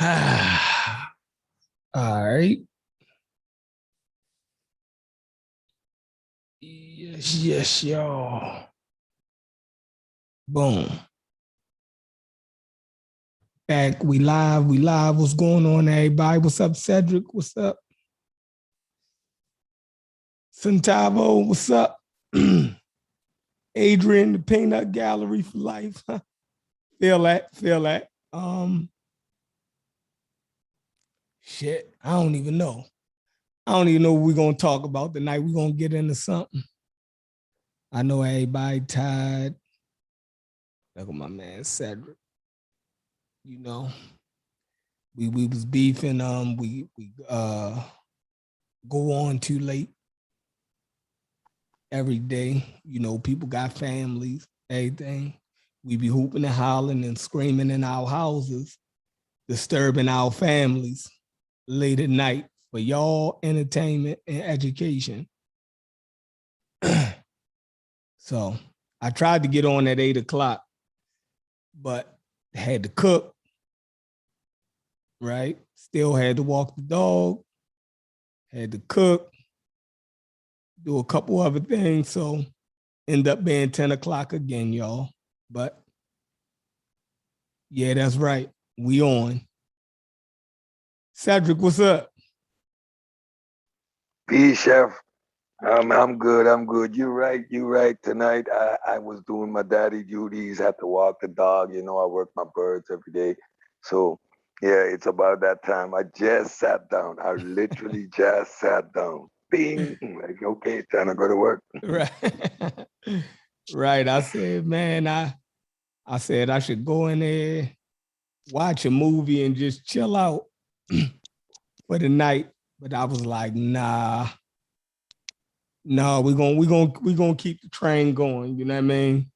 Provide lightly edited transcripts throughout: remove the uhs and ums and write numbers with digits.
All right. Yes, y'all. Boom. Back. We live. We live. What's going on, everybody? What's up, Cedric? What's up? Centavo, what's up? Adrian, the Peanut Gallery for life. Feel that. Feel that. Shit. I don't even know. I don't even know what we're gonna talk about tonight. We're gonna get into something. I know everybody tired. Look at my man Cedric. You know, we was beefing. We go on too late every day. You know, people got families, everything. We be hooping and hollering and screaming in our houses, disturbing our families late at night for y'all entertainment and education. So I tried to get on at 8 o'clock, but had to cook, right? Still had to walk the dog, had to cook, do a couple other things. So end up being 10 o'clock again, y'all. But yeah, that's right. We on. Cedric, what's up? Peace, chef. I'm good. I'm good. You're right. You're right. Tonight, I was doing my daddy duties. Had to walk the dog. You know, I work my birds every day. So, yeah, it's about that time. I just sat down. I literally just sat down. Bing. Like, okay, time to go to work. Right. Right. I said, man, I said I should go in there, watch a movie, and just chill out for the night. But I was like, nah, no, we're gonna keep the train going. You know what I mean?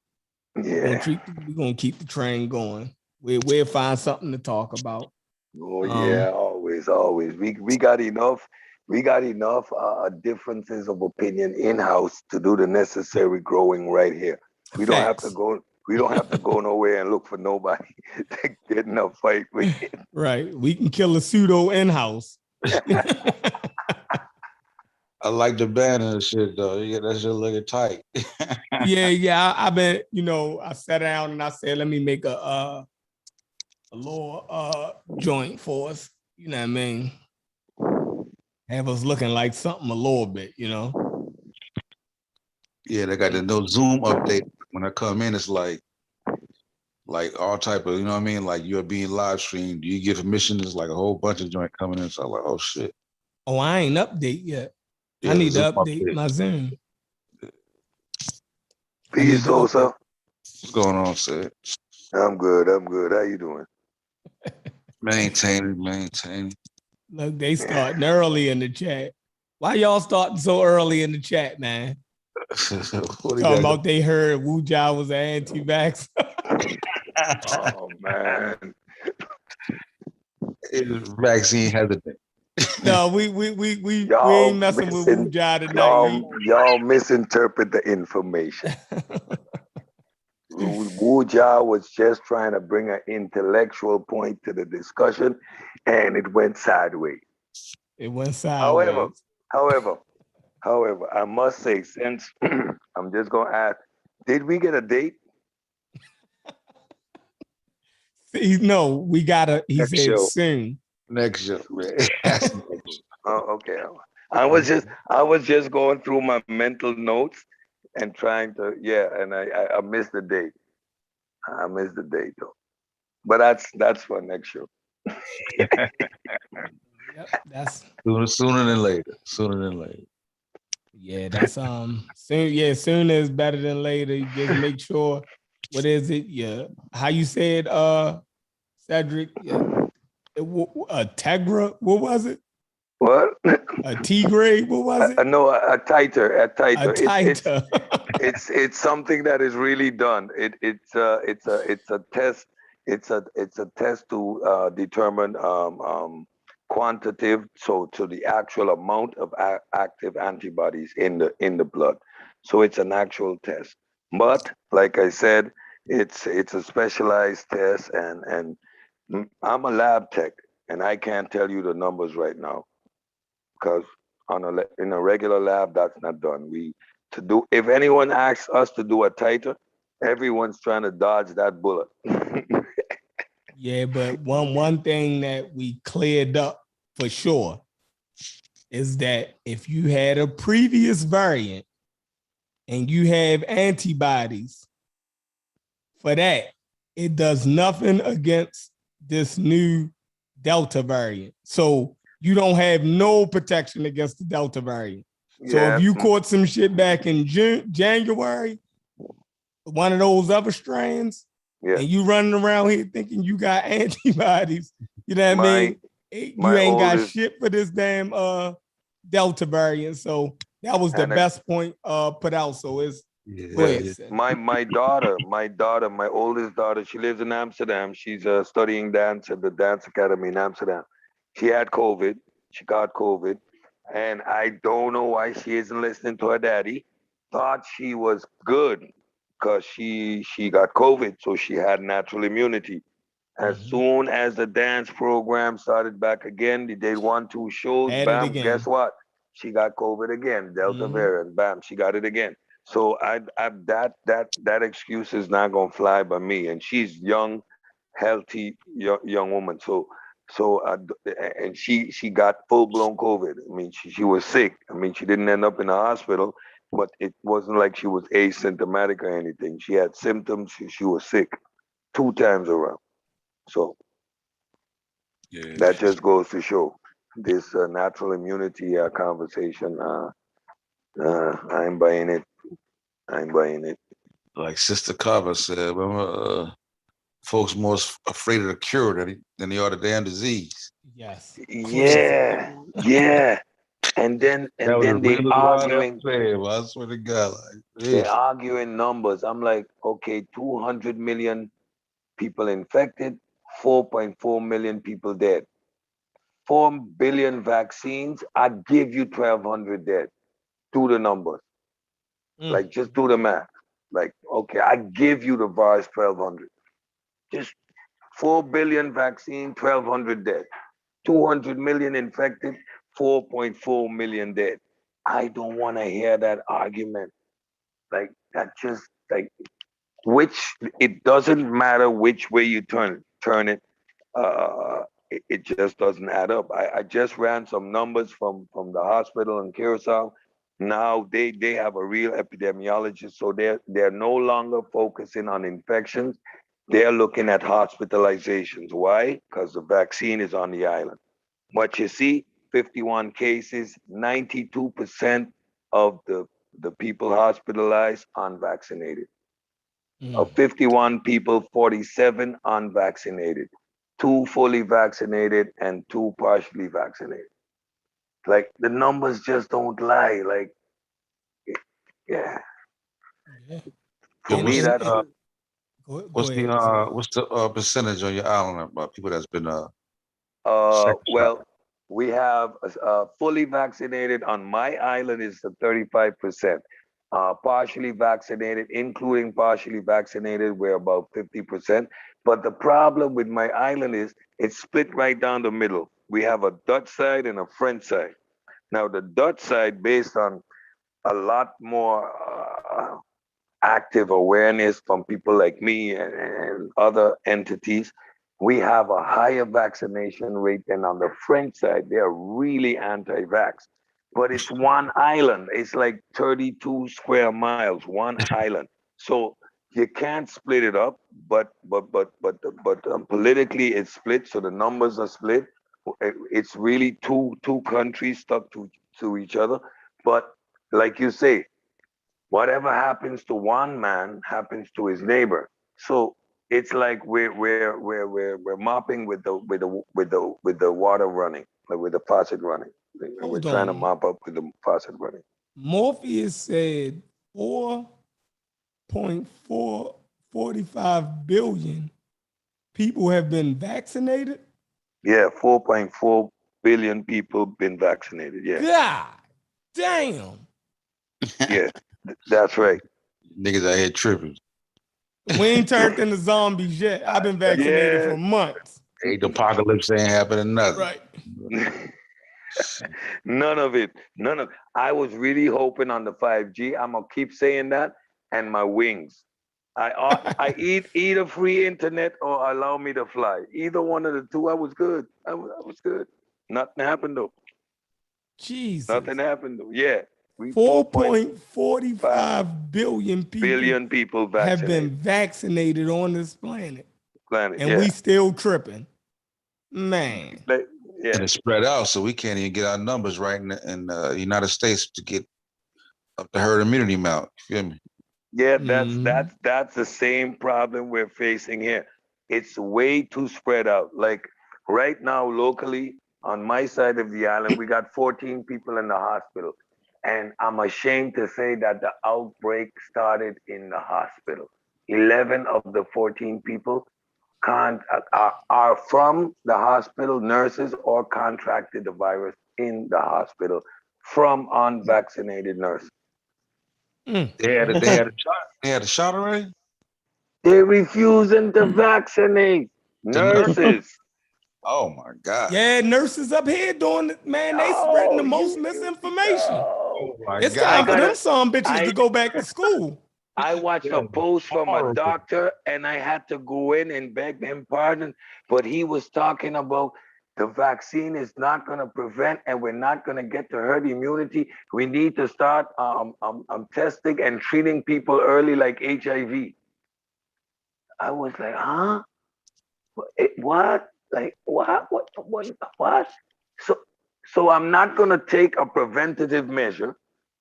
Yeah. We're gonna keep the train going. We'll find something to talk about. Oh, Um, yeah. Always, always. We got enough. We got enough differences of opinion in house to do the necessary growing right here. We don't have to Facts. go. We don't have to go nowhere and look for nobody to get in a fight with. Right. We can kill a pseudo in-house. I like the banner and shit though. Yeah, that shit looking tight. Yeah. I've been, I sat down and I said, let me make a little joint for us. You know what I mean? Have us looking like something a little bit. Yeah, they got the no Zoom update. When I come in, it's like all type of, you know what I mean? Like you're being live streamed. Do you get permission? There's like a whole bunch of joint coming in. So I'm like, oh shit. Oh, I ain't update yet. I Yeah, the need to Zoom update update. my Zoom. I Peace, need to update. Sosa. What's going on, Sid? I'm good. I'm good. How you doing? Maintaining. Look, they starting early in the chat. Why y'all starting so early in the chat, man? What do you Talking got? about they heard Wu Jia was an anti-vax. Oh man, Vaccine hesitant. No, we y'all ain't messing with Wu missing. Jia tonight. Y'all misinterpret the information. Wu Jia was just trying to bring an intellectual point to the discussion, and it went sideways. It went However, sideways. however, however, I must say, since I'm just gonna ask, did we get a date No, we gotta. He next said show? soon. Next year, man. Oh, okay. I was just going through my mental notes and trying to, yeah, and I missed the date. I missed the date though. But that's for next show. Yep, that's Sooner than later. Sooner than later. yeah. That's soon. Yeah, sooner is better than later. You just make sure. What is it? Yeah, how you said, Cedric? Yeah, a Tegra. What was it? What? A T grade. What was it? No, a tighter, a A tighter. It's tighter. it's it's something that is really done. It's a test. It's a test to determine quantitative, so to the actual amount of active antibodies in the blood. So it's an actual test. But like I said, it's a specialized test, and I'm a lab tech. and I can't tell you the numbers right now because in a regular lab that's not done. If anyone asks us to do a titer, everyone's trying to dodge that bullet. Yeah, but one thing that we cleared up for sure is that if you had a previous variant and you have antibodies for that, it does nothing against this new Delta variant. So you don't have no protection against the Delta variant. So Yeah, if you caught some shit back in January, one of those other strands, yeah. and you running around here thinking you got antibodies, you know what I mean? You my ain't got oldest- shit for this damn Delta variant. So that was the And best point put out. So it's go ahead, Sid. my daughter, my oldest daughter, she lives in Amsterdam. She's studying dance at the dance academy in Amsterdam. She had COVID. She got COVID, and I don't know why she isn't listening to her daddy. Thought she was good because she got COVID, so she had natural immunity. As soon as the dance program started back again, they did 1-2 shows. Had it Bam, again. guess what? She got COVID again, Delta variant. Bam, she got it again. So that excuse is not gonna fly by me. And she's young, healthy young woman. And she got full blown COVID. I mean, she was sick. I mean, she didn't end up in the hospital, but it wasn't like she was asymptomatic or anything. She had symptoms. She was sick 2 times around. So Yeah. that just goes to show this natural immunity conversation. I ain't buying it. I ain't buying it. Like Sister Carver said, remember, folks more afraid of the cure than they are the damn disease. Yes. Yeah. And then they arguing. I swear to God, They're arguing numbers. I'm like, okay, 200 million people infected, 4.4 million people dead. 4 billion vaccines, I give you 1,200 dead. Do the numbers. Like, just do the math. Like, okay, I give you the virus 1,200. Just 4 billion vaccine, 1,200 dead. 200 million infected, 4.4 million dead. I don't want to hear that argument. Like, that just, like, it doesn't matter which way you turn it. It just doesn't add up. I just ran some numbers from the hospital in Curacao. Now they have a real epidemiologist, so they're no longer focusing on infections. They're looking at hospitalizations. Why? Because the vaccine is on the island. But you see, 51 cases, 92% of the people hospitalized unvaccinated. Of 51 people, 47 unvaccinated, 2 fully vaccinated, and 2 partially vaccinated. Like, the numbers just don't lie. Like, yeah. For me, that's what's the percentage on your island about people that's been well, we have fully vaccinated on my island is the 35%. Partially vaccinated, including partially vaccinated, we're about 50%. But the problem with my island is it's split right down the middle. We have a Dutch side and a French side. Now, the Dutch side, based on a lot more active awareness from people like me and other entities, we have a higher vaccination rate than on the French side. They're really anti-vax. But it's one island. It's like 32 square miles, one island. So you can't split it up, but politically it's split. So the numbers are split. It's really two countries stuck to each other. But like you say, whatever happens to one man happens to his neighbor. So it's like we're mopping with the water running, like with the faucet running. We're trying to mop up with the faucet running. Morpheus said 4.45 billion people have been vaccinated. Yeah, 4.4 billion people been vaccinated. Yeah. God damn. Yeah, that's right. Niggas out here tripping. We ain't turned into zombies yet. I've been vaccinated for months. Hey, the apocalypse ain't happening, nothing. Right. None of it. None of. I was really hoping on the 5G. I'm gonna keep saying that, and my wings. I eat a free internet or allow me to fly. Either one of the two, I was good. I was good. Nothing happened though. Jesus. Nothing happened though. Yeah, we 4.45 billion people billion people have been vaccinated. vaccinated on this planet, Planet. and Yeah. we still tripping. Man, Like, And yeah. it's spread out, so we can't even get our numbers right in the United States to get up the herd immunity amount. You feel me? Yeah, Mhm. that's the same problem we're facing here. It's way too spread out. Like right now, locally on my side of the island, we got 14 people in the hospital. And I'm ashamed to say that the outbreak started in the hospital. 11 of the 14 people are from the hospital, nurses, or contracted the virus in the hospital from unvaccinated nurses. Mm. They had a shot. They had a shot already. They're refusing to vaccinate The nurse. nurses. Oh my God. Yeah, nurses up here doing it, man. They spreading the most misinformation. Oh my It's God. I time for them gotta. some bitches to I go back to school. I watched a post from a Horrible. doctor, and I had to go in and beg him pardon. But he was talking about the vaccine is not going to prevent, and we're not going to get to herd immunity. We need to start testing and treating people early, like HIV. I was like, huh? What? Like what? What? So, so I'm not gonna take a preventative measure.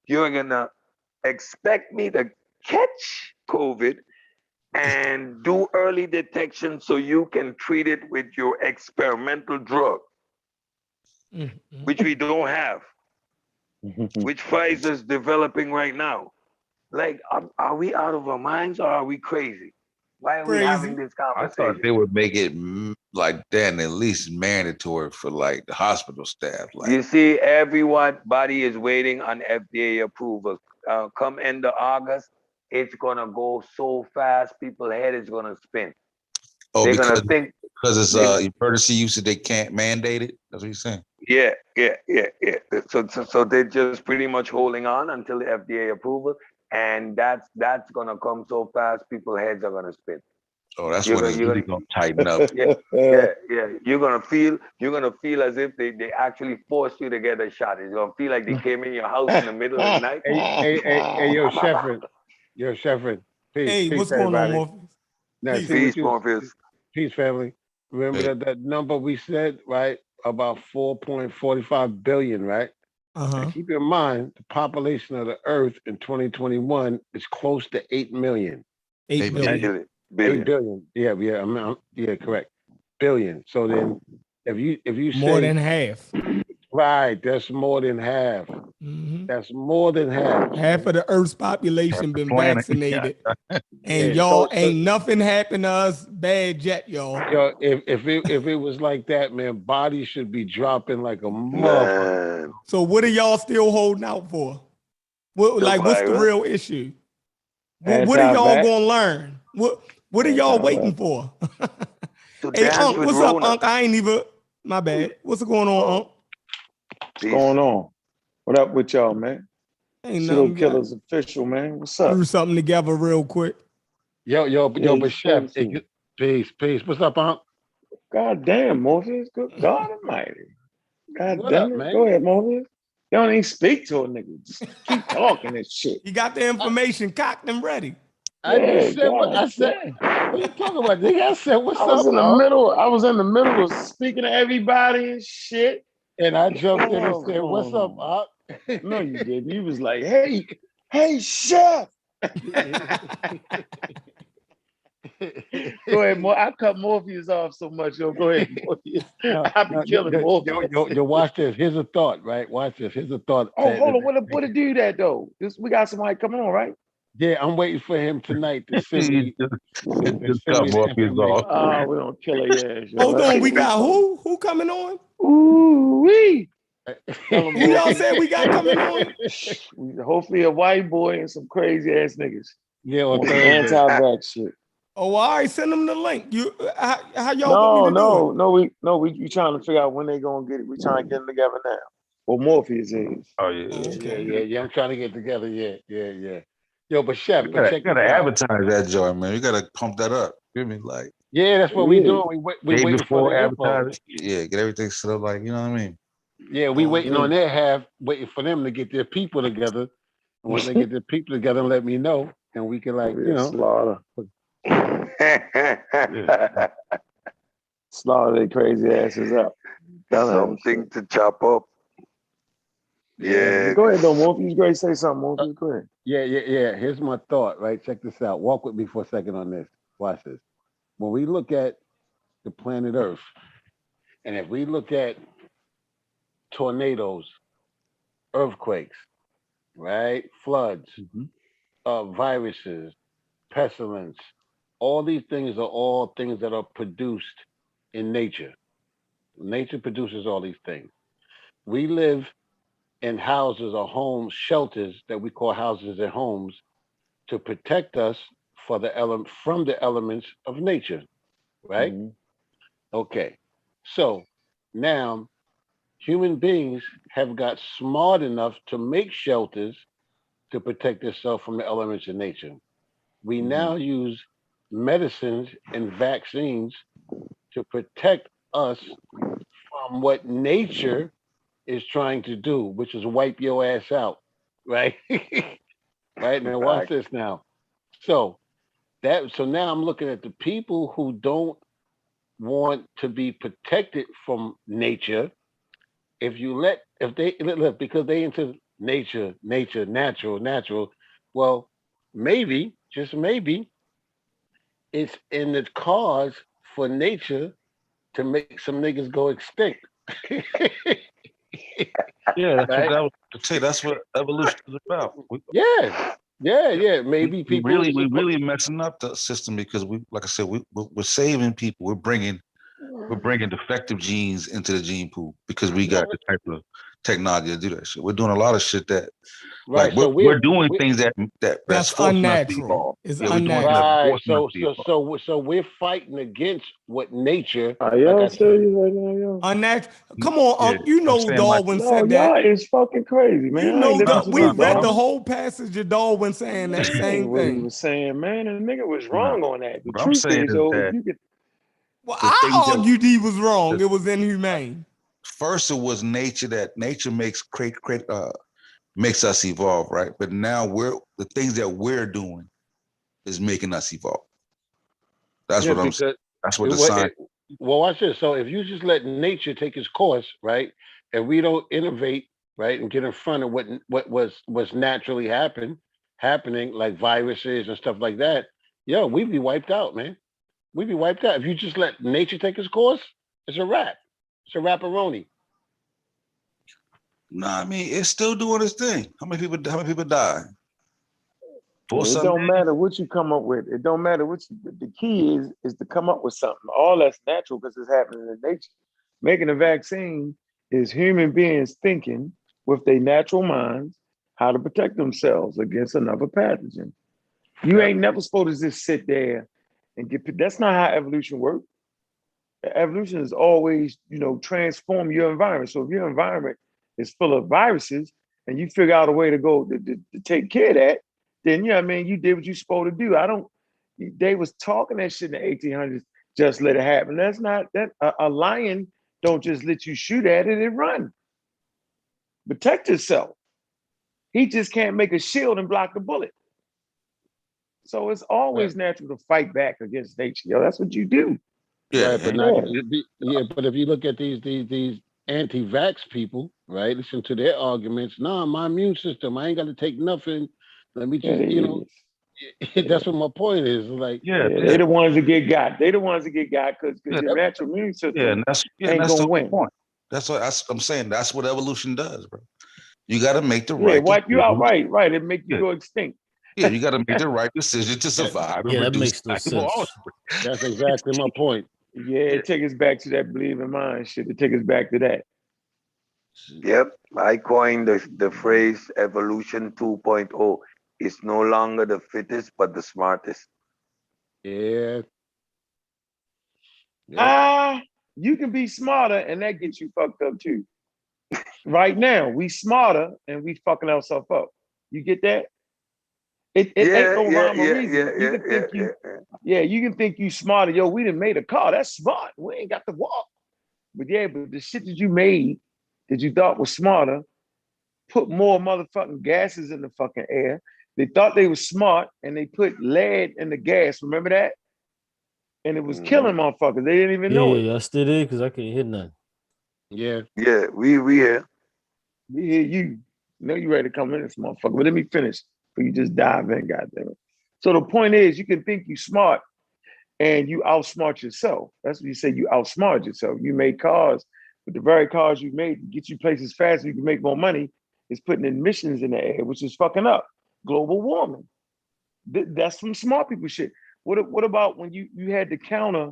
You're gonna expect me to catch COVID and do early detection so you can treat it with your experimental drug, Mhm. which we don't have, which Pfizer's developing right now. Like, are we out of our minds or are we crazy? Why are we having Crazy. this I thought they conversation? would make it like then at least mandatory for like the hospital staff. Like, You see, everybody is waiting on FDA approval. Come end of August, it's gonna go so fast, people's head is gonna spin. oh, They're gonna think, because it's they, emergency use, they can't mandate it. That's what you're saying. yeah. So they're just pretty much holding on until the FDA approval, and that's gonna come so fast, people's heads are gonna spin. Oh, that's You're when gonna, it's you're really gonna, gonna tighten up. yeah. You're gonna feel as if they actually forced you to get a shot. It's gonna feel like they came in your house in the middle of the night. Hey, yo, Shefford, peace, Hey, peace, what's going on, everybody. Morpheus? Now, Peace. see what Peace, you, Morpheus. peace, family. Remember Hey. that number we said, right? About 4.45 billion, right? Uh-huh. And keep in mind, the population of the Earth in 2021 is close to 8 million. 8 8 billion. Billion. 8 Billion. billion. Yeah, yeah, correct. Billion. So then, if you More say than half. right, that's more than half. Mhm. That's more than half. Half of the Earth's population the been planet. vaccinated, and Yeah, y'all so- ain't nothing happened to us bad yet, y'all. Yo, if it was like that, man, bodies should be dropping like a motherfucker. Man. So what are y'all still holding out for? What, The like, what's the virus. real issue? What are y'all Anti-vax. gonna learn? What are y'all waiting for? To Hey, dance Unc, with what's up, Rona. Unc? I ain't even. My bad. What's going on, Oh, Unc? What's peace. going on? What up with y'all, man? Ain't Pseudo nothing. Killers official, man. What's up? Threw something together real quick. Yo, Yeah, but you chef, supposed to. peace. What's up, Unc? God damn, Morpheus. Good God Almighty. God What damn up, it. man? Go ahead, Morpheus. You don't even speak to a nigga. Just keep talking this shit. You got the information cocked and ready. I Yeah, just said what I God said. damn. What you talking about, nigga? I said, what's I was up, in the Unc? middle. I was in the middle of speaking to everybody and shit. And I jumped in and Oh, said, what's up, oh. Unc? No, you didn't. You was like, hey, chef. Go ahead, I cut Morpheus off so much. Yo, go ahead, Morpheus. I be killing Morpheus. Yo, watch this. Here's a thought, right? Watch this. Here's a thought. Oh, hold on. What to do that though? We got somebody coming on, right? Yeah, I'm waiting for him tonight to send You me just cut the Morpheus information. off. Oh, we don't kill her yet. Hold on, we got who? Who coming on? Ooh wee. Tell him, Who y'all Morpheus. said we got coming on? Hopefully a white boy and some crazy ass niggas. Yeah, on On some Thursday. anti-vax shit. Oh, all right, send them the link. You how y'all want me to do it? We trying to figure out when they gonna get it. We trying to get them together now. Well, Morpheus is. Oh yeah, Oh, yeah. okay. Yeah. I'm trying to get together. Yeah. Yo, but Chef, You but check gotta this out. advertise that joint, man. You gotta pump that up. You hear me? Like Yeah, that's what we doing. We day waiting for before the info. advertising. Yeah, get everything set up like, you know what I mean? Yeah, we waiting Okay. on their half, waiting for them to get their people together. And once they get their people together, let me know, and we can Slaughter. Yeah. Slaughter their crazy asses up. Something to chop up. Yeah. Go ahead, though, Morpheus. Great, say something, Morpheus. Go ahead. Yeah. Here's my thought, right? Check this out. Walk with me for a second on this. Watch this. When we look at the planet Earth, and if we look at tornadoes, earthquakes, right? Floods, viruses, pestilence, all these things are all things that are produced in nature. Nature produces all these things. We live in houses or homes, shelters that we call houses and homes to protect us from the elements of nature, right? Mhm. Okay. So now human beings have got smart enough to make shelters to protect themselves from the elements of nature. We now use medicines and vaccines to protect us from what nature is trying to do, which is wipe your ass out, right? Right now, watch this now. So now I'm looking at the people who don't want to be protected from nature. If they look because they into nature, natural. Well, maybe, just maybe, it's in the cause for nature to make some niggas go extinct. Yeah, Right? that's what evolution is about. Yeah. Maybe We people. really messing up the system because like I said, we're saving people. We're bringing defective genes into the gene pool because we got the type of technology to do that shit. We're doing a lot of shit that, Right. like, So we're doing things that's That's forcing us to unnatural. evolve. It's Yeah, we're doing things that's unnatural. right. forcing us to evolve. So we're fighting against what nature. Are Like y'all I said, serious right now, yo? Unnatural. Come on, Yeah, you I'm know saying like, Darwin No, said y'all that. is fucking crazy, man. You I ain't know listen that to we no read the Darwin. whole passage of Darwin saying that That ain't same what he thing. was saying, man. And the nigga was no. wrong on that. The What I'm truth saying is, is yo, if that you could, Well, the things I that argued he was wrong. the- It was inhumane. first it was nature that nature makes us evolve, right? But now the things that we're doing is making us evolve. That's what I'm saying. because That's what the science. well, watch this. So if you just let nature take its course, right, and we don't innovate, right, and get in front of what's naturally happening, like viruses and stuff like that, yo, we'd be wiped out, man. We'd be wiped out if you just let nature take its course. It's a wrap. It's a wrap-a-roni. No, I mean it's still doing its thing. How many people die? it don't matter what you come up with. It don't matter the key is to come up with something. All that's natural because it's happening in nature. Making a vaccine is human beings thinking with their natural minds how to protect themselves against another pathogen. You ain't never supposed to just sit there and that's not how evolution works. Evolution is always, transform your environment. So if your environment is full of viruses and you figure out a way to go to take care of that, then you did what you're supposed to do. They was talking that shit in the 1800s, just let it happen. That's not that a lion don't just let you shoot at it and run. Protect yourself. He just can't make a shield and block the bullet. So it's always natural to fight back against nature. Yo, that's what you do. Yeah, Right, but but if you look at these anti-vax people, right? Listen to their arguments. Nah, my immune system, I ain't got to take nothing. Let me just, that's what my point is. Like, they the ones that get got. They the ones that get got because your natural immune system ain't gonna win. Point. That's what I'm saying. That's what evolution does, bro. You got to make the right. Wipe you out, right. It make you go extinct. Yeah, you got to make the right decision to survive. Yeah, that makes no sense. That's exactly my point. Yeah, it takes us back to that believing mind shit. It takes us back to that. Yep, I coined the phrase evolution 2.0. It's no longer the fittest, but the smartest. Yeah. Yeah. You can be smarter and that gets you fucked up too. Right now, we smarter and we fucking ourselves up. You get that? It ain't no rhyme or reason. You can think you can think you smarter. Yo, we done made a car. That's smart. We ain't got to walk. But the shit that you made that you thought was smarter put more motherfucking gases in the fucking air. They thought they were smart and they put lead in the gas. Remember that? And it was killing motherfuckers. They didn't even know it. Yeah, I still did because I can't hit nothing. Yeah. Yeah, we here. We hear you. Know you ready to come in this motherfucker. But let me finish before you just dive in, goddamn it. So the point is, you can think you smart and you outsmart yourself. That's what you say. You outsmart yourself. You made cars, but the very cars you made to get you places faster, you can make more money. Is putting emissions in the air, which is fucking up global warming. That's some smart people shit. What about when you had to counter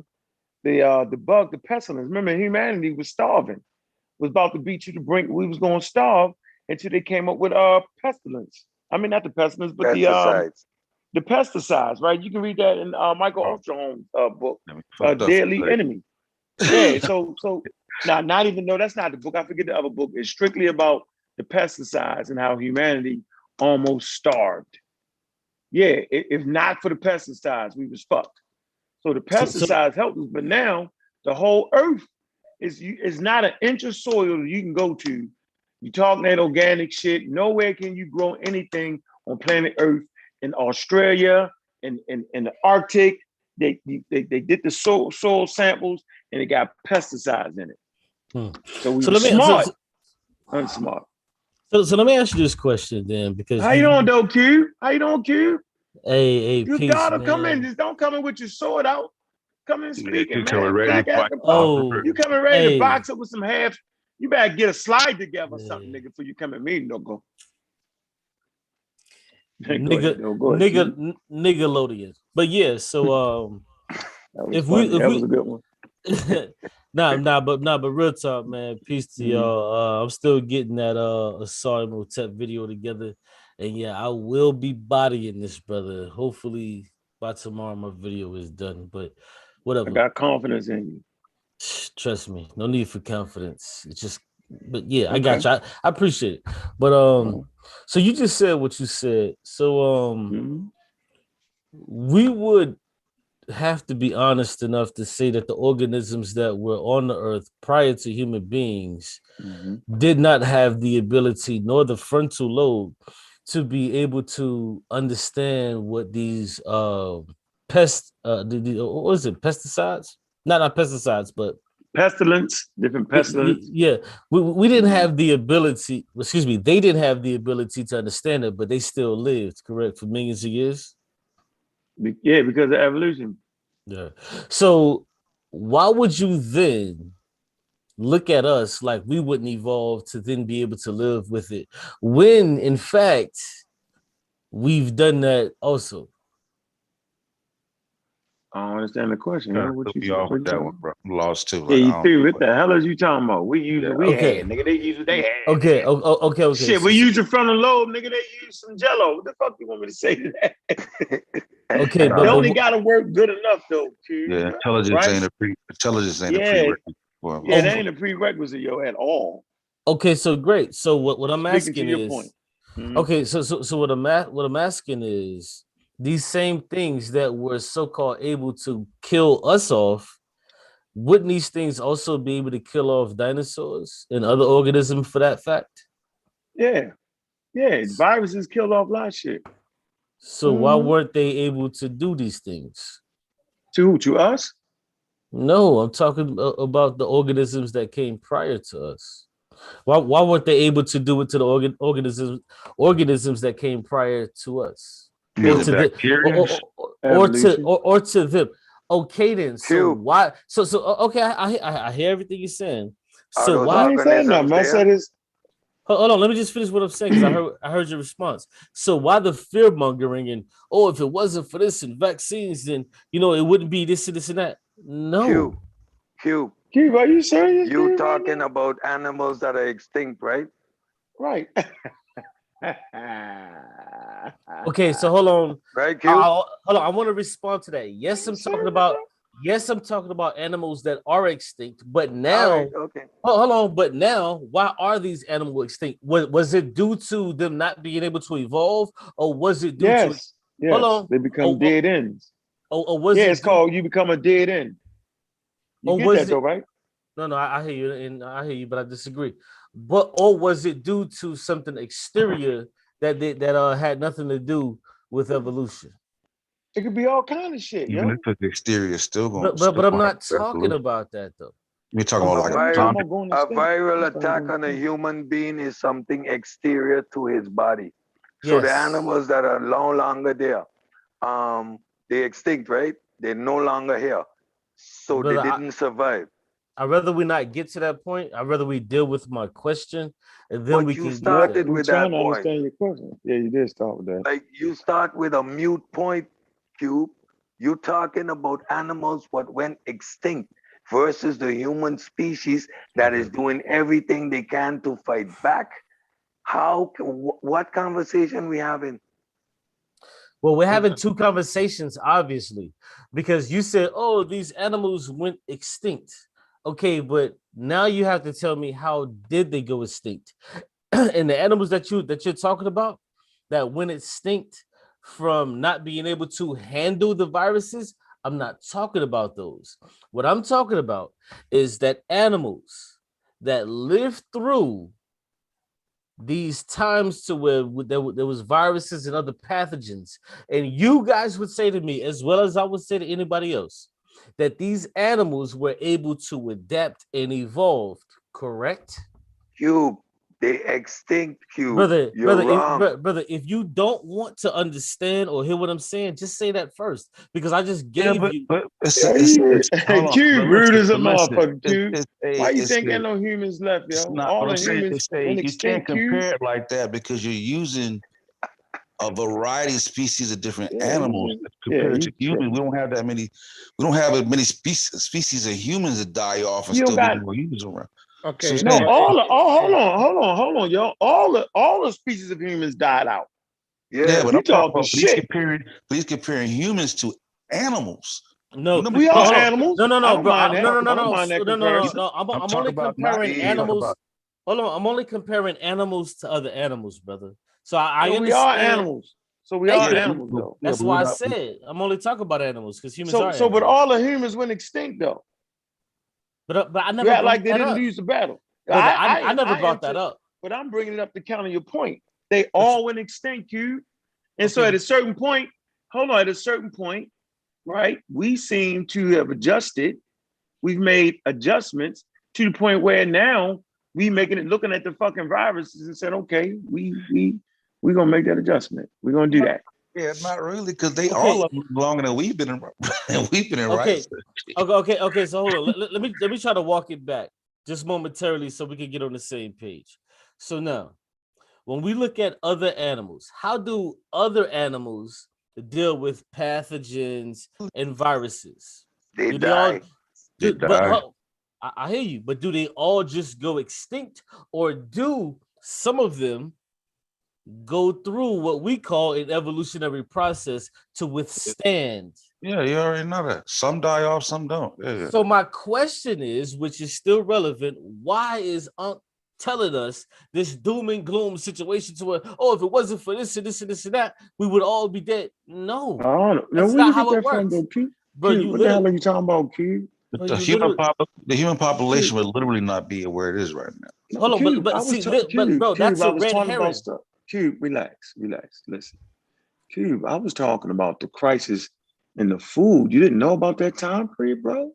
the bug, the pestilence? Remember, humanity was starving, was about to beat you to brink. We was going to starve until they came up with pestilence. I mean, not the pestilence, but Pesticides. the pesticides, right? You can read that in Michael Osterholm's book, Deadly Enemy. Yeah, so now not even though that's not the book. I forget the other book. It's strictly about the pesticides and how humanity almost starved. Yeah, if not for the pesticides, we was fucked. So the pesticides helped us, but now the whole earth is not an inch of soil that you can go to. You talking that organic shit. Nowhere can you grow anything on planet Earth. In Australia, in the Arctic, they did the soil samples and it got pesticides in it. So we were smart, unsmart. So let me ask you this question then, because how you doing, though, Q? How you doing, Q? Hey, you peace, gotta man. come in. Just don't come in with your sword out. Come in speaking, you man. coming ready to fight. You coming ready to box up with some half. You better get a slide together or something, nigga, before you come at me. No go. Niggalodian. But yeah, so that was a good one. but real talk, man. Peace to y'all. I'm still getting that Asari Motep video together. And yeah, I will be bodying this brother. Hopefully by tomorrow my video is done. But whatever. I got confidence in you. Trust me, no need for confidence. It's just, but yeah, okay. I got you. I appreciate it. But so you just said what you said. So we would have to be honest enough to say that the organisms that were on the earth prior to human beings did not have the ability nor the frontal lobe to be able to understand what these what is it, pesticides? Not pesticides, but pestilence, different pestilence. Yeah, we didn't have the ability. Excuse me, they didn't have the ability to understand it, but they still lived, correct, for millions of years. Yeah, because of evolution. Yeah. So why would you then look at us like we wouldn't evolve to then be able to live with it, when in fact we've done that also? I don't understand the question. What you off with that one, bro? I'm lost too. Yeah, you threw. What the hell is you talking about? We use it. We had, nigga. They use what they had. Okay. Okay. Shit, we use the frontal lobe, nigga. They use some Jello. What the fuck you want me to say to that? Okay, but only got to work good enough though. Q, yeah, intelligence ain't a prerequisite. Yeah, that ain't a prerequisite, yo, at all. Okay, so great. So what I'm asking is, okay, so what I'm asking is, these same things that were so-called able to kill us off, wouldn't these things also be able to kill off dinosaurs and other organisms for that fact? Yeah. Viruses killed off a lot of shit. So why weren't they able to do these things? To us? No, I'm talking about the organisms that came prior to us. Why weren't they able to do it to the organisms that came prior to us? Or to them. Okay, then. So why? So okay. I hear everything you're saying. So why? I ain't saying nothing. I said it's. Hold on. Let me just finish what I'm saying, because I heard your response. So why the fear mongering and if it wasn't for this and vaccines, then it wouldn't be this and this and that. No. Q, are you serious? You talking about animals that are extinct, right? Right. Okay, so hold on. Right, Q? Hold on. I want to respond to that. Yes, I'm talking about. Yes, I'm talking about animals that are extinct, but now, All right, okay. hold on. But now, why are these animals extinct? Was it due to them not being able to evolve, or was it due to? Yes, Hold yes. on. They become dead ends. Or was Yeah, it? it's called you become a dead end. You Or get was that it? though, right? No, I hear you, and I hear you, but I disagree. But or was it due to something exterior that had nothing to do with evolution? It could be all kind of shit, Even yo. if it's exterior, still But still I'm gonna have not talking evolution. about that though. We're talking I'm about like talking viral, zombie. about going a extinct. viral I'm talking attack about on a going human being is something exterior to his body. So the Yes. animals that are no longer there, they extinct, right? They're no longer here. So they Brother, didn't survive. I'd rather we not get to that point. I'd rather we deal with my question, and then But we you can get started there. we're with trying that to point. understand your question. Yeah, you did start with that. Like you start with a mute point, Cube. You're talking about animals what went extinct versus the human species that is doing everything they can to fight back. What conversation we having? Well, we're having two conversations, obviously, because you said, "Oh, these animals went extinct." Okay, but now you have to tell me how did they go extinct? And the animals that you're talking about that went extinct from not being able to handle the viruses, I'm not talking about those. What I'm talking about is that animals that live through these times to where there was viruses and other pathogens, and you guys would say to me, as well as I would say to anybody else, that these animals were able to adapt and evolve, correct? Cube, they extinct, Cube. Brother, You're wrong. brother, if you don't want to understand or hear what I'm saying, just say that first, because I just Yeah, gave you. but Hey, hold on. Q, But rude listen, as a but listen. motherfucker, Q. Why you It's think ain't no humans left, it's yo? not All what I'm the saying. humans It's a went you can't extinct, Q. compare it like that because you're using a variety of species of different Yeah, animals yeah, compared you to humans. We don't have that many. We don't have as many species of humans that die off and you don't still be got more humans around. So Okay. I'm no. saying, Hold on, yo. All the species of humans died out. yeah, Yeah. but You I'm talking talking about shit? please comparing humans to animals. No, We no, are no, animals. no, no, I no, don't bro. mind that. No, no, no, I don't no, mind that no, no, no, comparison. no. I'm I'm only talking about not. comparing I'm talking animals. about. Hold on, I'm only comparing animals to other animals, brother. So I So we are understand. animals. So we Thank are Yeah, you. animals, though. yeah, That's but we're why I not. said I'm only talking about animals because humans So are but animals. all the humans went extinct, though. But I You never act brought like they that didn't up, lose the battle. brother. I never I brought that answered, up. but I'm bringing it up to counter your point. They But all went extinct, Q. And so okay, at a certain point, hold on, at a certain point, right, we seem to have adjusted. We've made adjustments to the point where now we making it looking at the fucking viruses and said, okay, we're gonna make that adjustment. We're gonna do that. Yeah, not really, because they okay, all of them longer than we've been in. We've been in okay, rights. okay. So hold on. Let me try to walk it back just momentarily so we can get on the same page. So now, when we look at other animals, how do other animals deal with pathogens and viruses? They Do they all? die. They die. I hear you, but do they all just go extinct, or do some of them go through what we call an evolutionary process to withstand? Yeah, you already know that. Some die off, some don't. Yeah. So my question is, which is still relevant, why is Unc telling us this doom and gloom situation to where, oh, if it wasn't for this and this and this and that, we would all be dead? No, I don't know. Now, that's where not you get how it that from, works. though, Q? Bro, Q, you what the hell literally, are you talking about, Q? But bro, the you literally, human population would literally not be where it is right now. No, hold on, Cube, I but was see, talking, but Cube, bro, Cube, that's I a was red talking about herring. stuff. Cube, relax, listen. Cube, I was talking about the crisis in the food. You didn't know about that time period, bro?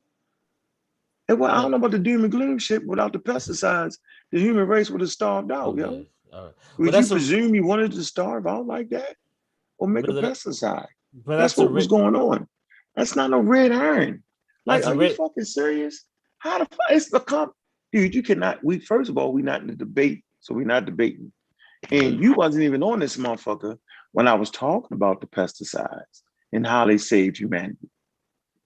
And well, I don't know about the doom and gloom shit. Without the pesticides, the human race would have starved out, yo. Okay, all right. Well, Would you that's a presume you wanted to starve out like that? Or make a brother, pesticide? but That's what was going on. That's not no red herring. Like, that's a are you red. fucking serious? How the fuck? It's the comp. Dude, you cannot. We first of all, we're not in the debate, so we're not debating. And you wasn't even on this motherfucker when I was talking about the pesticides and how they saved humanity.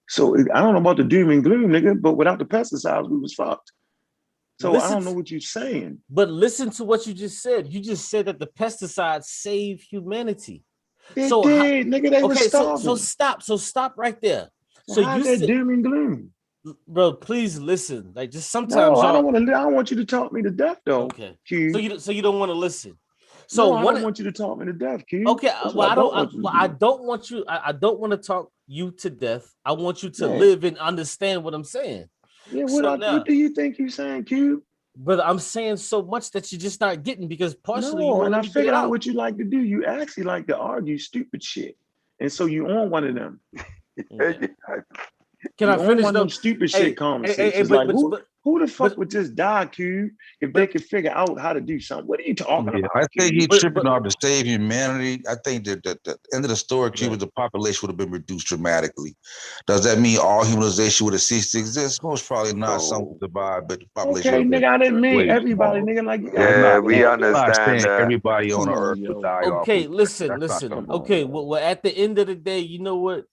So I don't know about the doom and gloom, nigga, but without the pesticides, we was fucked. So I don't know what you're saying. But listen to what you just said. You just said that the pesticides save humanity. They did, nigga. They were starving. So stop right there. So how's that doom and gloom? Bro, please listen. Like, just sometimes I don't want you to talk me to death, though. Okay. Q. So you don't want to listen. So no, I don't want you to talk me to death, Q. Okay, I don't want you. I don't want to talk you to death. I want you to live and understand what I'm saying. Yeah, what do you think you're saying, Q? Brother, I'm saying so much that you're just not getting, because partially no, and I figured out what you like to do. You actually like to argue stupid shit, and so you on one of them. Okay. Can I finish one of them stupid shit conversations? Who the fuck would just die, Q, if they could figure out how to do something? What are you talking about? I think he's tripping off to save humanity. I think that the end of the story, Q, was the population would have been reduced dramatically. Does that mean all humanization would have ceased to exist? Most probably not. Some would survive, but the population. Okay, nigga, I didn't mean everybody, nigga. Like, yeah, we understand that. Everybody on Earth would die. Okay, listen. Okay, well, at the end of the day, you know what?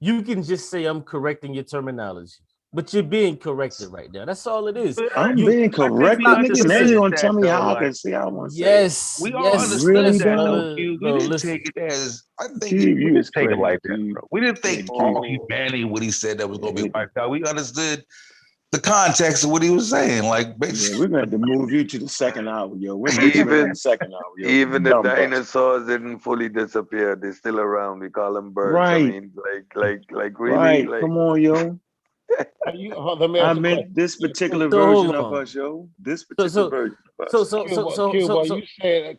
You can just say I'm correcting your terminology, but you're being corrected right now. That's all it is. I'm being corrected, nigga. Now you gonna tell me how I can say I want to say. Yes, we all understand really that. No, we didn't take it as. I think we didn't take it like that, bro. We didn't think all humanity what he said that was gonna be wiped out. We understood the context of what he was saying. Like, basically, we're going to move you to the second hour, yo. We're even the second hour, yo. Even the dinosaurs didn't fully disappear. They're still around. We call them birds. Right. I mean, like really. Right. Like, come on, yo. I meant this particular version of us, yo. This particular version of us.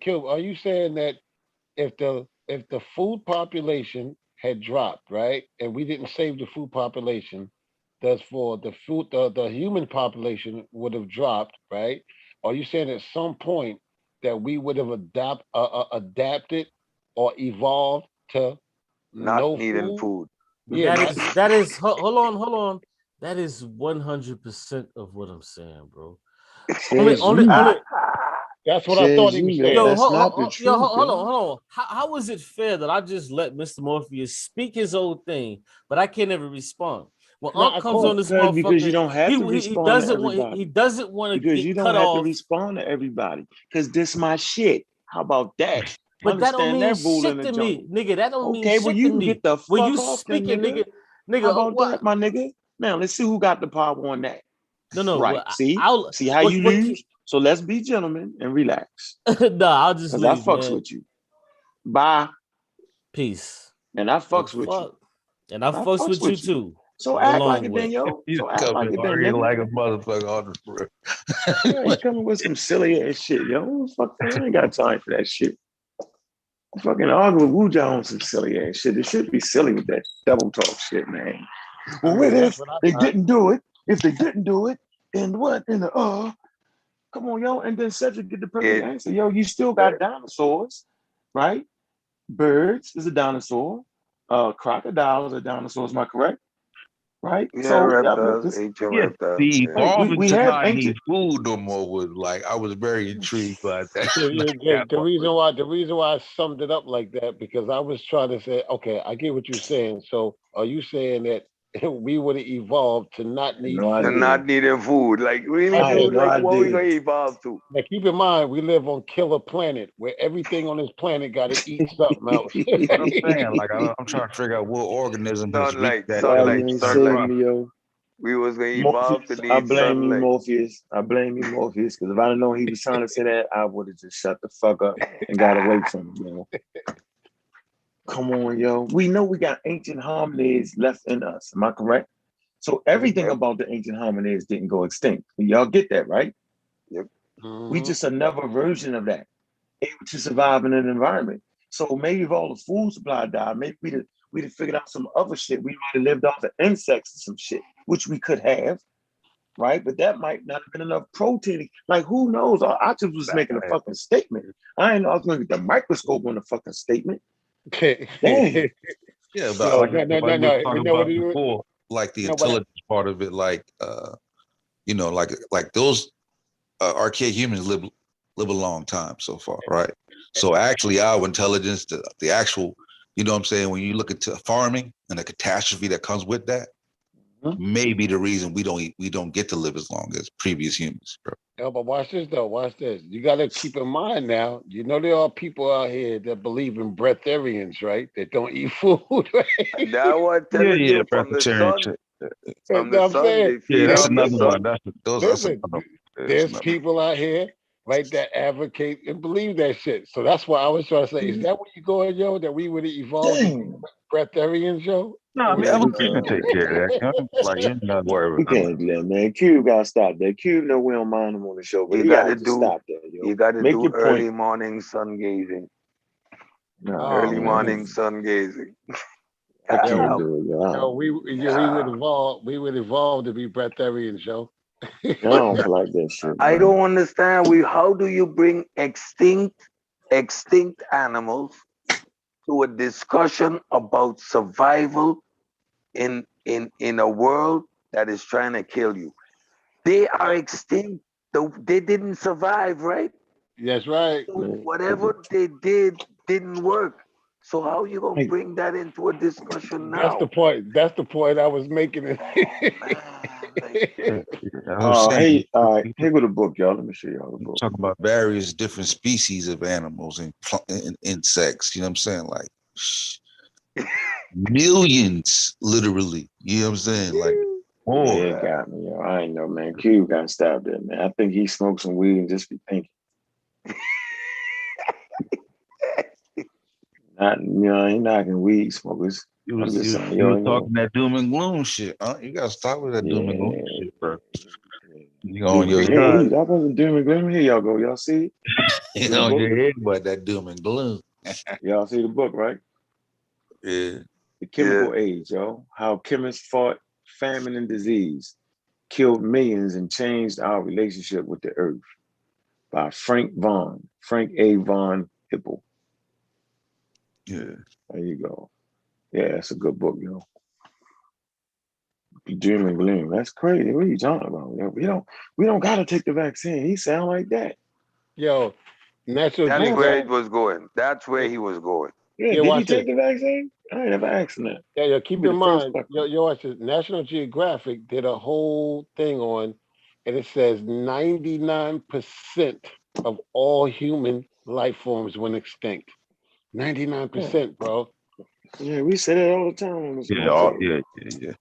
Cube, are you saying that if the food population had dropped, right, and we didn't save the food population, that's for the human population would have dropped, right? Are you saying at some point that we would have adapted or evolved to not needing food? Yeah, that is. Hold on. That is 100% of what I'm saying, bro. Only. That's what I thought he was saying. Yo, hold on. How is it fair that I just let Mr. Morpheus speak his old thing, but I can't ever respond? When Unc comes on this motherfucker, because you don't have to respond to everybody. He doesn't want to because you don't have to respond to everybody. Because this my shit. How about that? But that don't mean shit to me, nigga. That don't mean shit to me. Okay, well you can get the fuck when you off, speaking, nigga. How about that, my nigga? Now let's see who got the power on that. No. Right. Well, see how you lose. So let's be gentlemen and relax. I'll just leave. I fucks with you. Bye. Peace. And I fucks with you. And I fucks with you too. So act like it then, yo. So act like it then, like a motherfucker on the floor. You coming with some silly ass shit, yo. Fuck, I ain't got time for that shit. I fucking argue with Wuja on some silly ass shit. It should be silly with that double talk shit, man. Well, what if they didn't do it? If they didn't do it, and what? And come on, yo. And then Cedric get the perfect answer. Yo, you still got dinosaurs, right? Birds is a dinosaur. Crocodiles are dinosaurs. Am I correct? Right? Yeah, so reptiles, reptiles. The evolving to not need food no more was like I was very intrigued by that. The reason why I summed it up like that because I was trying to say, okay, I get what you're saying. So are you saying that we would have evolved to not need food? Not needing food. Like we need food, like what we gonna evolve to? Now keep in mind we live on Killer Planet where everything on this planet gotta eat something else. I'm saying, like I'm trying to figure out what organism sunlight. We was gonna evolve to need I blame you, Morpheus. Because if I'd have known he was trying to say that, I would have just shut the fuck up and got away from him, yo. Come on, yo. We know we got ancient hominids left in us. Am I correct? So everything about the ancient hominids didn't go extinct. Y'all get that, right? Yep. Mm-hmm. We just another version of that, able to survive in an environment. So maybe if all the food supply died, maybe we'd have figured out some other shit. We might have lived off of insects and some shit, which we could have, right? But that might not have been enough protein. Like, who knows? I just was making a fucking statement. I ain't know I was going to get the microscope on the fucking statement. Okay. Yeah, but before, like the intelligence part of it, like like those archaic humans live a long time so far, right? So actually, our intelligence, the actual, you know what I'm saying, when you look into farming and the catastrophe that comes with that, may be the reason we don't get to live as long as previous humans, bro. No, but watch this though. Watch this. You got to keep in mind now. You know there are people out here that believe in breatharians, right? That don't eat food. Right? That was telling you from the Presbyterian sun. shit. From You know the what I'm sun, saying? they Yeah, feed that's off the another one. sun. That's Listen, another. there's people out here, right, that advocate and believe that shit. So that's why I was trying to say, is that where you going, yo? That we would have evolved to be Dang. breatharians, yo? No, I mean Yeah, evolution take care of that. Like you're not worried We about that. can't do that, man. Cube gotta stop that. Cube know we don't mind him on the show, but You he gotta gotta just do stop that, yo. you gotta Make do your early point. morning sun gazing. Nah, Early Oh, morning man. sun gazing. I Yo, can't do it, yo. yo, we would evolve to be breatharians, yo. I don't like that shit, I man. don't understand. How do you bring extinct animals to a discussion about survival in a world that is trying to kill you? They are extinct. They didn't survive, right? That's right. So Man, whatever they did didn't work. So how you gonna hey, bring that into a discussion That's the now? point. That's the point I was making. Man, like, Yeah, I'm saying. all right, here go the book, y'all. Let me show y'all the We book. talk about various different species of animals and insects. You know what I'm saying? Like millions, literally. You know what I'm saying? Like Yeah, more. it got me, yo. I ain't know, man. Cube gotta stop that, man. I think he smoked some weed and just be thinking. Not, he knocking weed smokers. You I'm was just you, saying, you yo, was talking that doom and gloom shit, huh? You gotta stop with that doom and gloom yeah. shit, bro. You Doom on your and head. gloom. I wasn't doom and gloom. Here y'all go. Y'all see? You See the on book? your head about that doom and gloom. Y'all see the book, right? Yeah. The Chemical Age, yo. How chemists fought famine and disease, killed millions, and changed our relationship with the earth. By Frank A. Von Hippel. Yeah. There you go. Yeah, that's a good book, yo. Doom and gloom. That's crazy. What are you talking about? Yo? We don't gotta take the vaccine. He sound like that. Yo, National that's where Geographic. it was going. That's where he was going. Yeah, Yeah, did he watch take this. the vaccine? I ain't never asked him that. Yeah, keep Be in the first mind, question. watch this. National Geographic did a whole thing on, and it says 99% of all human life forms went extinct. 99%, bro. Yeah, we say that all the time on this Yeah, motherfucker. yeah.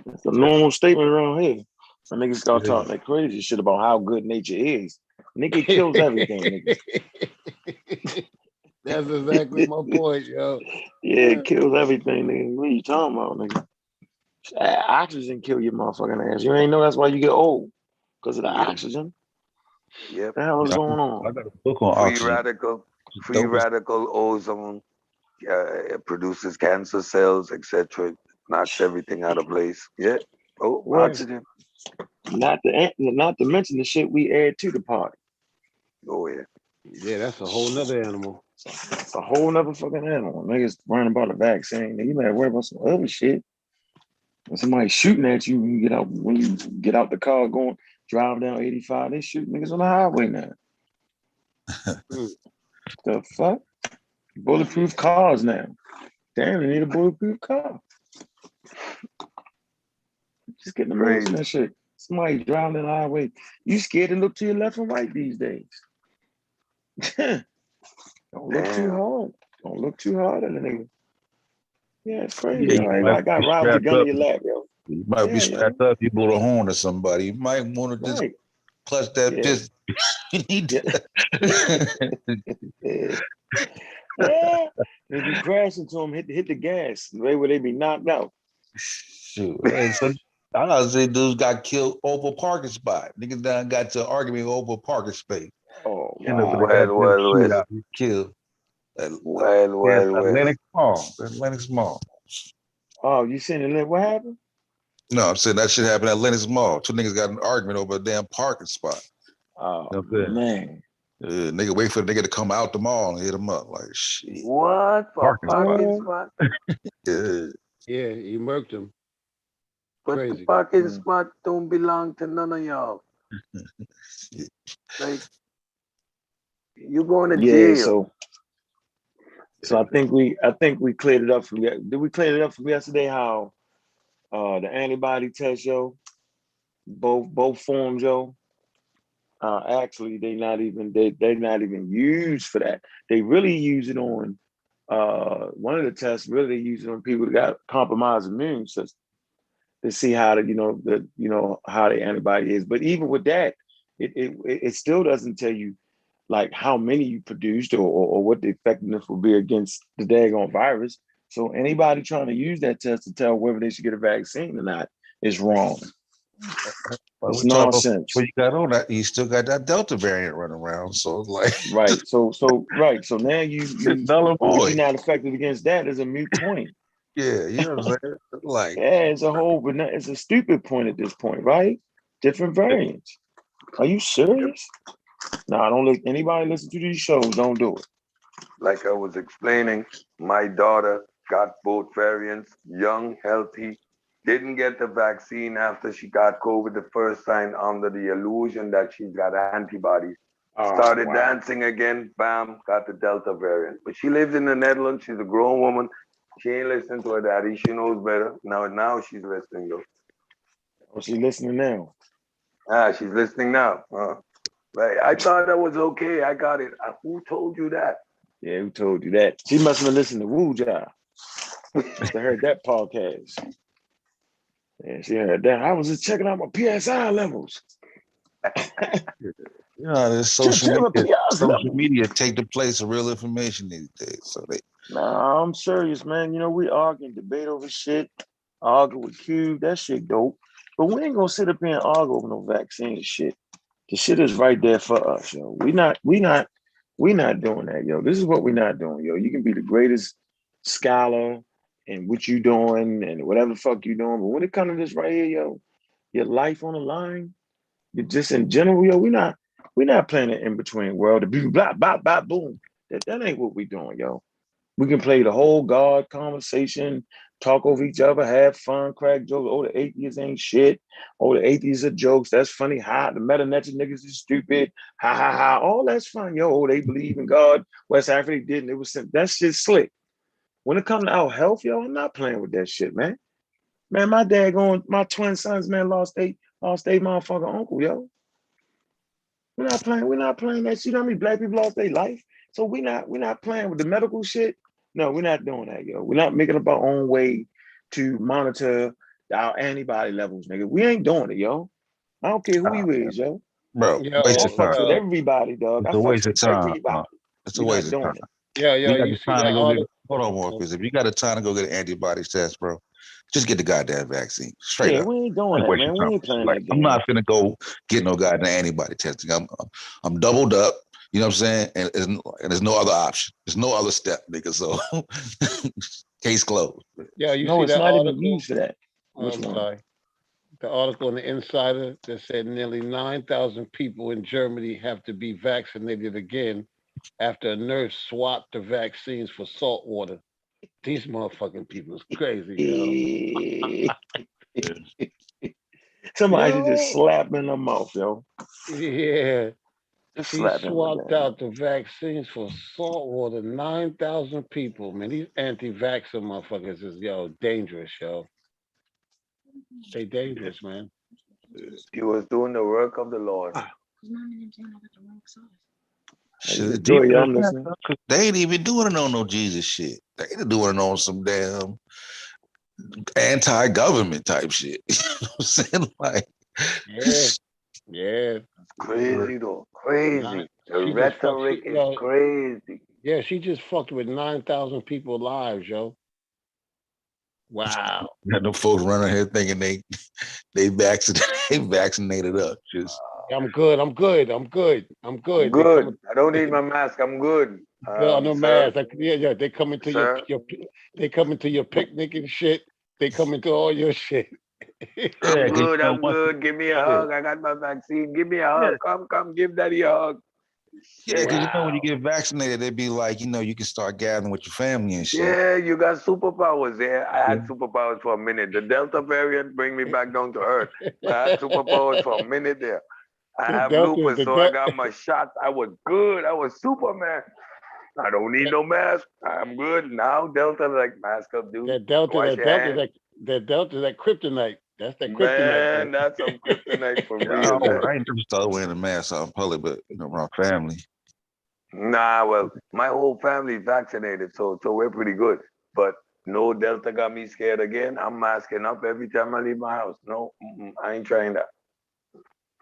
It's a normal statement around here. When niggas start Yeah. talking that crazy shit about how good nature is. Nigga kills everything, nigga. That's exactly my point, yo. Yeah, it kills everything, nigga. What are you talking about, nigga? Oxygen kill your motherfucking ass. You ain't know that's why you get old. Because of the oxygen. Yep. What the hell is going I on? got a book on Free oxygen. radical ozone produces cancer cells, etc. Knocks everything out of place. Yeah. Oh, Well, oxygen. not to mention the shit we add to the party. Oh yeah. Yeah, that's a whole nother animal. It's a whole nother fucking animal. Niggas worrying about a vaccine. You better worry about some other shit. When somebody shooting at you when you get out the car going drive down 85, they shoot niggas on the highway now. The fuck? Bulletproof cars now. Damn, they need a bulletproof car. Just getting the most of that shit. Somebody driving down the highway. You scared to look to your left and right these days. Don't look too hard. Don't look too hard at a nigga. Yeah, it's crazy. Yeah, I got robbed with a gun in your lap, yo. You might be strapped up. You blow the horn to somebody. You might want to just clutch that pistol. You need to. They be crashing to them, hit the gas, right where they be knocked out. Shoot. I say dudes got killed over a parking spot. Niggas done got to arguing over a parking space. Oh, well. He killed. Well. Atlantic Mall. Oh, you seen it? What happened? No, I'm saying that shit happened at Atlantic Mall. Two niggas got an argument over a damn parking spot. Oh, you know man. Nigga wait for the nigga to come out the mall and hit him up. Like, shit. What? Parking spot? Yeah, he murked him. But Crazy. the parking spot don't belong to none of y'all. Like, you going to jail. So I think we cleared it up from. Did we clear it up from yesterday? How The antibody test, yo, both forms, yo. Actually, they're not even used for that. They really use it on one of the tests. Really, they use it on people that got compromised immune system to see how how the antibody is. But even with that, it still doesn't tell you like how many you produced or what the effectiveness will be against the daggone virus. So anybody trying to use that test to tell whether they should get a vaccine or not is wrong. It's nonsense. When you got on that, you still got that Delta variant running around. So like right. So now null and void. you're not effective against that is a moot point. Yeah, you know what I'm saying? Like it's it's a stupid point at this point, right? Different variants. Are you serious? No, I don't let anybody listen to these shows. Don't do it. Like I was explaining, my daughter got both variants, young, healthy, didn't get the vaccine after she got COVID the first time under the illusion that she's got antibodies. Started dancing again, bam, got the Delta variant. But she lives in the Netherlands. She's a grown woman. She ain't listening to her daddy. She knows better. Now she's listening though. Oh, she's listening now. She's listening now. Right. I thought that was okay. I got it. Who told you that? Yeah, who told you that? She must have listened to Woo Job. She heard that podcast. Yeah, she heard that. I was just checking out my PSI levels. You know, there's social media take the place of real information these days. So Nah, I'm serious, man. You know, we argue and debate over shit, argue with Cube, that shit dope. But we ain't gonna sit up here and argue over no vaccine shit. The shit is right there for us, yo. We not doing that, yo. This is what we're not doing, yo. You can be the greatest scholar and what you doing and whatever the fuck you doing. But when it comes to this right here, yo, your life on the line, just in general, yo, we're not playing an in-between world. The blah, blah, blah, boom. That ain't what we doing, yo. We can play the whole God conversation, talk over each other, have fun, crack jokes. Oh, the atheists ain't shit. Oh, the atheists are jokes. That's funny. Ha, the meta-netter niggas is stupid. Ha, ha, ha. All that's fun. Yo, oh, they believe in God. West Africa didn't. It was that's just slick. When it comes to our health, yo, I'm not playing with that shit, man. Man, my twin sons, man, lost they motherfucking uncle, yo. We're not playing that shit. You know how many black people lost their life? So we're not playing with the medical shit. No, we're not doing that, yo. We're not making up our own way to monitor our antibody levels, nigga. We ain't doing it, yo. I don't care who you is, yo. Bro, I fucks with everybody, dog. It's a waste of time. It's a waste of time. You see that hold on, Marcus. If you got a time to go get an antibodies test, bro, just get the goddamn vaccine. Straight up. We ain't doing that, man. We ain't playing that game. I'm not finna go get no goddamn antibody testing. I'm doubled up. You know what I'm saying? And there's no other option. There's no other step, nigga. So case closed. Yeah, you see that article? Even used for that. I'm sorry. The article in the Insider that said nearly 9,000 people in Germany have to be vaccinated again after a nurse swapped the vaccines for salt water. These motherfucking people is crazy, yo. Somebody just slap in the mouth, yo. Yeah. She swapped out the vaccines for salt water. 9,000 people, man. These anti-vaxxer motherfuckers is, dangerous, yo. They dangerous, man. She was doing the work of the Lord. Shit, they ain't even doing it on no Jesus shit. They ain't doing it on some damn anti-government type shit. You know what I'm saying? Like, yeah. Crazy though. Crazy. The rhetoric is crazy. Yeah, she just fucked with 9,000 people's lives, yo. Wow. Got no folks running here thinking they vaccinated up. Just I'm good. Good. I don't need my mask. I'm good. No mask. Yeah. They come into your picnic and shit. They come into all your shit. I'm good. Give me a hug. I got my vaccine. Give me a hug. Come, give daddy a hug. Yeah, because you know when you get vaccinated, they'd be like, you can start gathering with your family and shit. Yeah, you got superpowers there. I had superpowers for a minute. The Delta variant bring me back down to earth. I had superpowers for a minute there. I have lupus, so I got my shots. I was good. I was Superman. I don't need no mask. I'm good now. Delta, like, mask up, dude. That Delta, That Delta, that kryptonite. That's that kryptonite. Man, that's some kryptonite for Yeah, real, man. I ain't never started wearing a mask out in public, but around family. Nah, well, my whole family vaccinated, so we're pretty good. But no Delta got me scared again. I'm masking up every time I leave my house. No, I ain't trying that.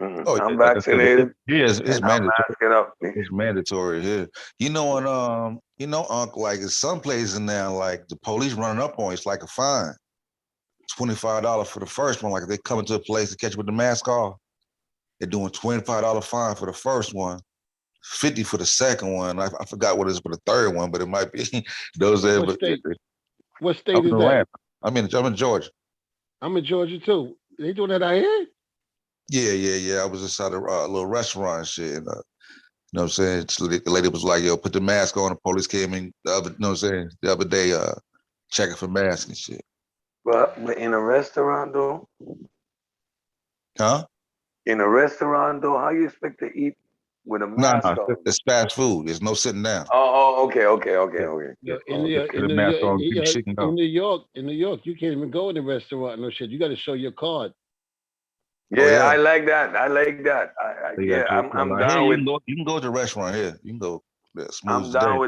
Oh, I'm like I said, vaccinated. it's and I'm mandatory. masking up. It's mandatory here. Unc, like in some places now, like the police running up on you, it's like a fine. $25 for the first one. Like if they come into a place to catch you with the mask off, they're doing $25 fine for the first one, 50 for the second one. I forgot what it is for the third one, but it might be those there. What But state? What I'm state in is that? Atlanta. I'm in Georgia. I'm in Georgia too. They doing that out here? Yeah. I was inside a little restaurant and shit. And, you know what I'm saying? So the lady was like, yo, put the mask on. The police came in the other day, checking for masks and shit. But in a restaurant though, Huh? in a restaurant though, how you expect to eat with a No, mask on? it's fast food. There's no sitting down. Okay. Yeah, The mask on, get the shit and go. in New York, you can't even go in the restaurant. No shit. You got to show your card. Yeah, yeah. I like that. I'm down with. You can go to the restaurant here. You can go. I'm down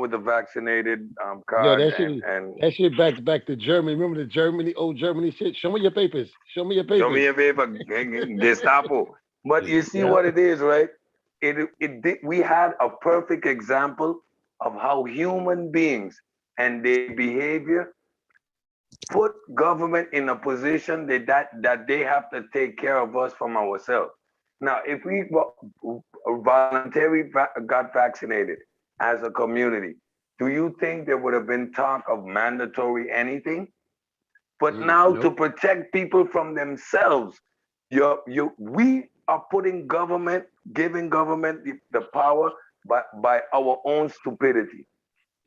with the vaccinated card. Yo, that shit back to Germany. Remember the old Germany shit? Show me your papers. Show me your papers. Show me your paper, Gestapo. But you see what it is, right? We had a perfect example of how human beings and their behavior put government in a position that they have to take care of us from ourselves. Now, if we voluntarily got vaccinated as a community, do you think there would have been talk of mandatory anything? But now to protect people from themselves, we are putting government, giving government the power by our own stupidity.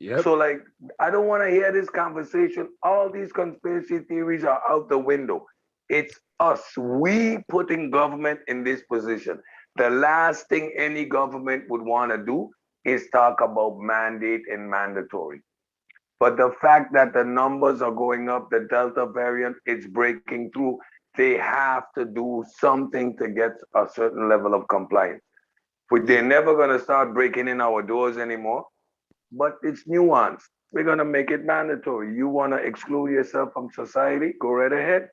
Yep. So like, I don't want to hear this conversation. All these conspiracy theories are out the window. It's us, we putting government in this position. The last thing any government would want to do is talk about mandate and mandatory. But the fact that the numbers are going up, the Delta variant is breaking through, they have to do something to get a certain level of compliance. But they're never going to start breaking in our doors anymore. But it's nuanced. We're going to make it mandatory. You want to exclude yourself from society? Go right ahead.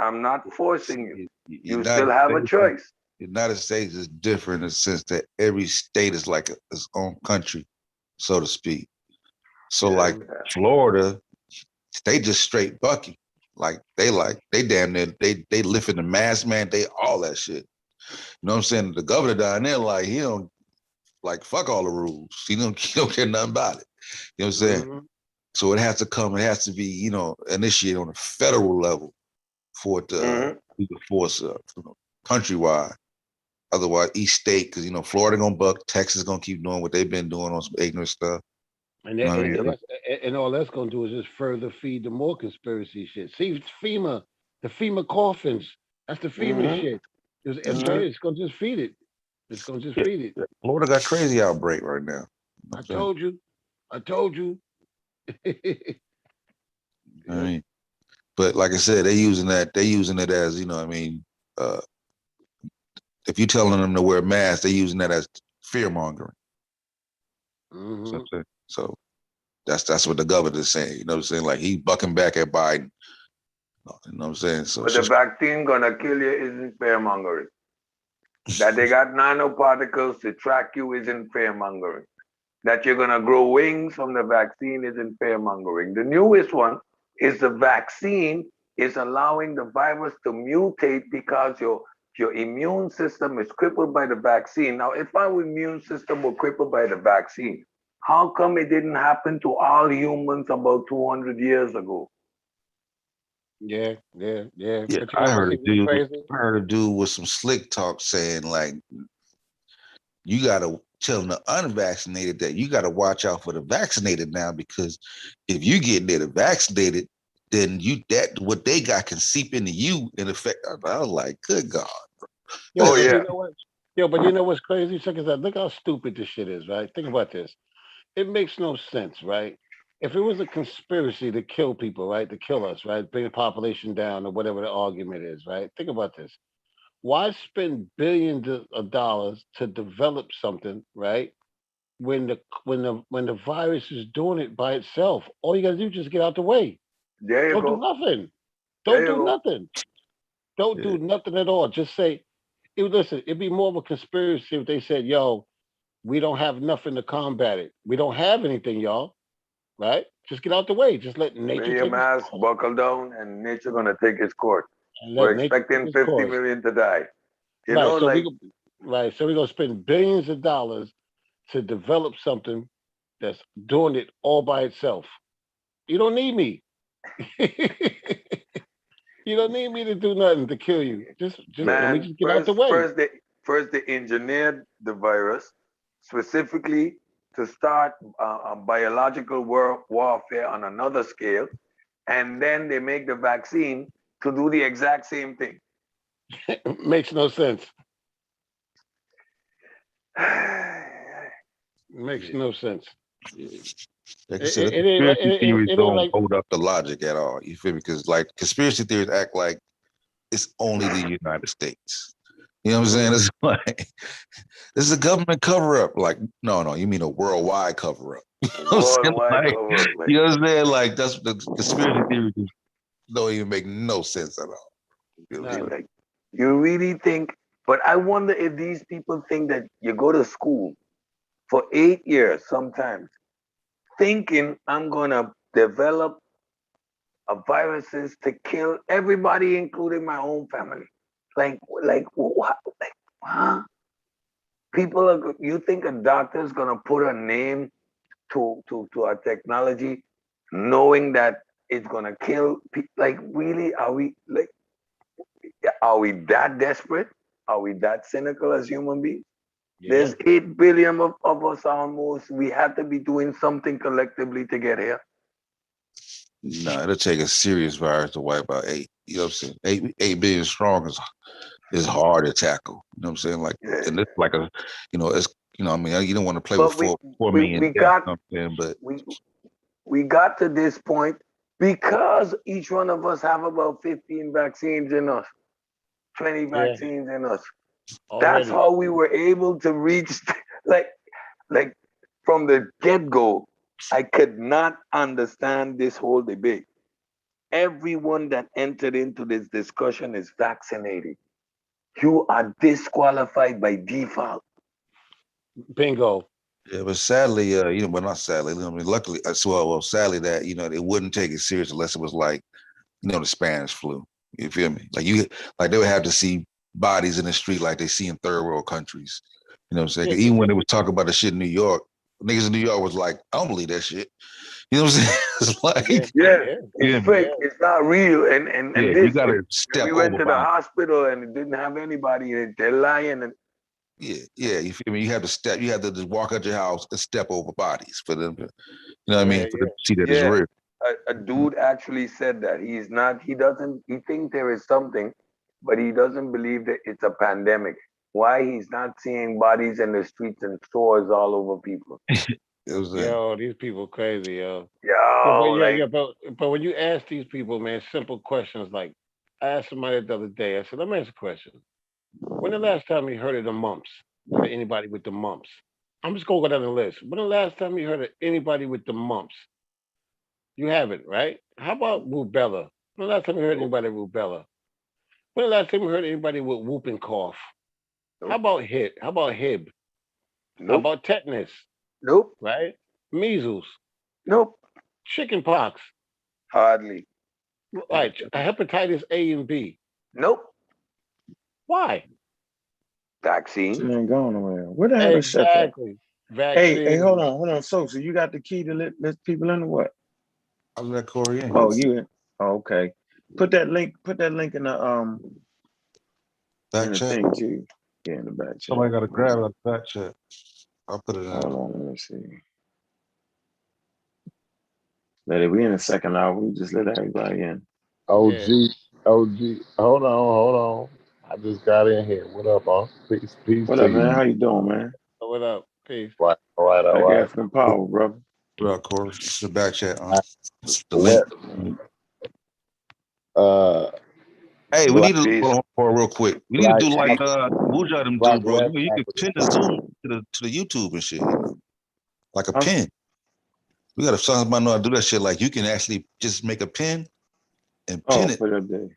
I'm not forcing you. You still have a choice. The United States is different in the sense that every state is like its own country, so to speak. So like Florida, they just straight bucky. Like they damn near they lifting the mask mandate, all that shit. You know what I'm saying? The governor down there, like he don't like fuck all the rules. He don't care nothing about it. You know what I'm saying? Mm-hmm. So it has to be, initiated on a federal level for it to be the force countrywide. Otherwise, each state, because Florida gonna buck, Texas gonna keep doing what they've been doing on some ignorant stuff. And all that's gonna do is just further feed the more conspiracy shit. See FEMA, the FEMA coffins. That's the FEMA shit. It's gonna just feed it. It's gonna just feed it. Florida got crazy outbreak right now. I told you. I mean, but like I said, they're using it as, if you're telling them to wear masks, they're using that as fear mongering. Mm-hmm. So that's what the governor is saying. You know what I'm saying? Like he bucking back at Biden. You know what I'm saying? So but the vaccine gonna kill you isn't fear mongering. That they got nanoparticles to track you isn't fear mongering. That you're gonna grow wings from the vaccine isn't fear mongering. The newest one is the vaccine is allowing the virus to mutate because your immune system is crippled by the vaccine. Now, if our immune system were crippled by the vaccine, how come it didn't happen to all humans about 200 years ago? Yeah. I heard a dude with some slick talk saying, like, you got to tell the unvaccinated that you got to watch out for the vaccinated now, because if you get near the vaccinated, then what they got can seep into you and affect. I was like, good God. But you know what's crazy? Check this out. Look how stupid this shit is, right? Think about this. It makes no sense, right? if it was a conspiracy to kill people, right? To kill us, right? Bring the population down or whatever the argument is, right? Think about this. Why spend billions of dollars to develop something, right? When the virus is doing it by itself, all you gotta do is just get out the way. There you Don't do go. nothing. There Don't you do go. nothing. Don't do nothing at all. Just say, listen, it'd be more of a conspiracy if they said, yo, we don't have nothing to combat it. We don't have anything, y'all. Right? Just get out the way. Just let nature Wear your take its mask, course. buckle down, and nature gonna take its course. And We're let nature take expecting its 50 course. million to die. You Right. know, So like we're gonna spend billions of dollars to develop something that's doing it all by itself. You don't need me. You don't need me to do nothing to kill you. Just let me man, just get out the way. first they engineered the virus specifically to start a biological warfare on another scale, and then they make the vaccine to do the exact same thing. Makes no sense. Makes no sense. Like I said, the It ain't conspiracy theories it ain't don't like hold up the logic at all. You feel me? Because like conspiracy theories act like it's only the United States. You know what I'm saying? It's like this is a government cover up. Like, no, you mean a worldwide cover up. You know what I'm saying? Worldwide Like, cover up, man. you know what I'm saying? Like that's the conspiracy theories don't even make no sense at all. You know what I'm saying? Like, you really think, but I wonder if these people think that you go to school for 8 years sometimes, thinking I'm gonna develop a viruses to kill everybody, including my own family. Like what? Like, huh? People are. You think a doctor's gonna put a name to our technology, knowing that it's gonna kill? Like, really? Are we that desperate? Are we that cynical as human beings? There's 8 billion of us almost. We have to be doing something collectively to get here. No, it'll take a serious virus to wipe out 8. You know what I'm saying? 8 billion strong is hard to tackle. You know what I'm saying? Like, and it's like a, it's, I mean, you don't want to play But with 4 we million deaths. got You know what I'm saying? But we got to this point because each one of us have about 15 vaccines in us, 20 vaccines in us. That's how we were able to reach, like from the get-go. I could not understand this whole debate. Everyone that entered into this discussion is vaccinated. You are disqualified by default. Bingo. yeah, but sadly, well, not sadly. I mean, luckily, sadly that they wouldn't take it serious unless it was like, the Spanish flu. You feel me? Like they would have to see bodies in the street like they see in third world countries. You know what I'm saying? 'Cause even when they was talking about the shit in New York, niggas in New York was like, I don't believe that shit. You know what I'm saying? It's like, it's fake. It's not real. And you gotta step we went over to the boundaries. hospital and it didn't have anybody. And they're lying. And Yeah. You feel me? You have to step. You have to just walk out your house and step over bodies for them to, you know what I mean? For them to see that it's real. A dude actually said that he's not. He doesn't. He thinks there is something, but he doesn't believe that it's a pandemic. Why he's not seeing bodies in the streets and stores all over people? Yo, these people crazy, yo. But when you ask these people, man, simple questions like, I asked somebody the other day. I said, let me ask a question. When the last time you heard of the mumps? Or anybody with the mumps? I'm just gonna go down the list. When the last time you heard of anybody with the mumps? You haven't, right? How about rubella? When the last time you heard anybody with rubella? When the last time you heard anybody with whooping cough? How about HIB? How about tetanus? Nope. Right? Measles? Nope. Chickenpox? Hardly. Right. Hepatitis A and B? Nope. Why? Vaccine. She ain't going nowhere. Where the hell is Chef at? Exactly. Vaccine. Hey, hold on. So you got the key to let people in or what? I'll let Corey in. Oh, you in? Oh, okay. Put that link in the back in the chat. thing too. Yeah, in the back chat. Somebody gotta grab it. Back chat. I'll put it in. Hold on, let me see. We in the second hour. We just let everybody in. OG. Hold on. I just got in here. What up, huh? Peace What to up, you. man? How you doing, man? What up? Peace. All right. African power, brother. Right, Corey. It's the back chat. The What? link. Hey, we Black, need to Peace. hold on for real quick. We need to black, do like Wuja them black do, bro. rap You can Africa. pin the Zoom to the YouTube and shit. Like a Huh? pin. We gotta somebody know how to do that shit. Like you can actually just make a pin and Oh, pin it. put it up there.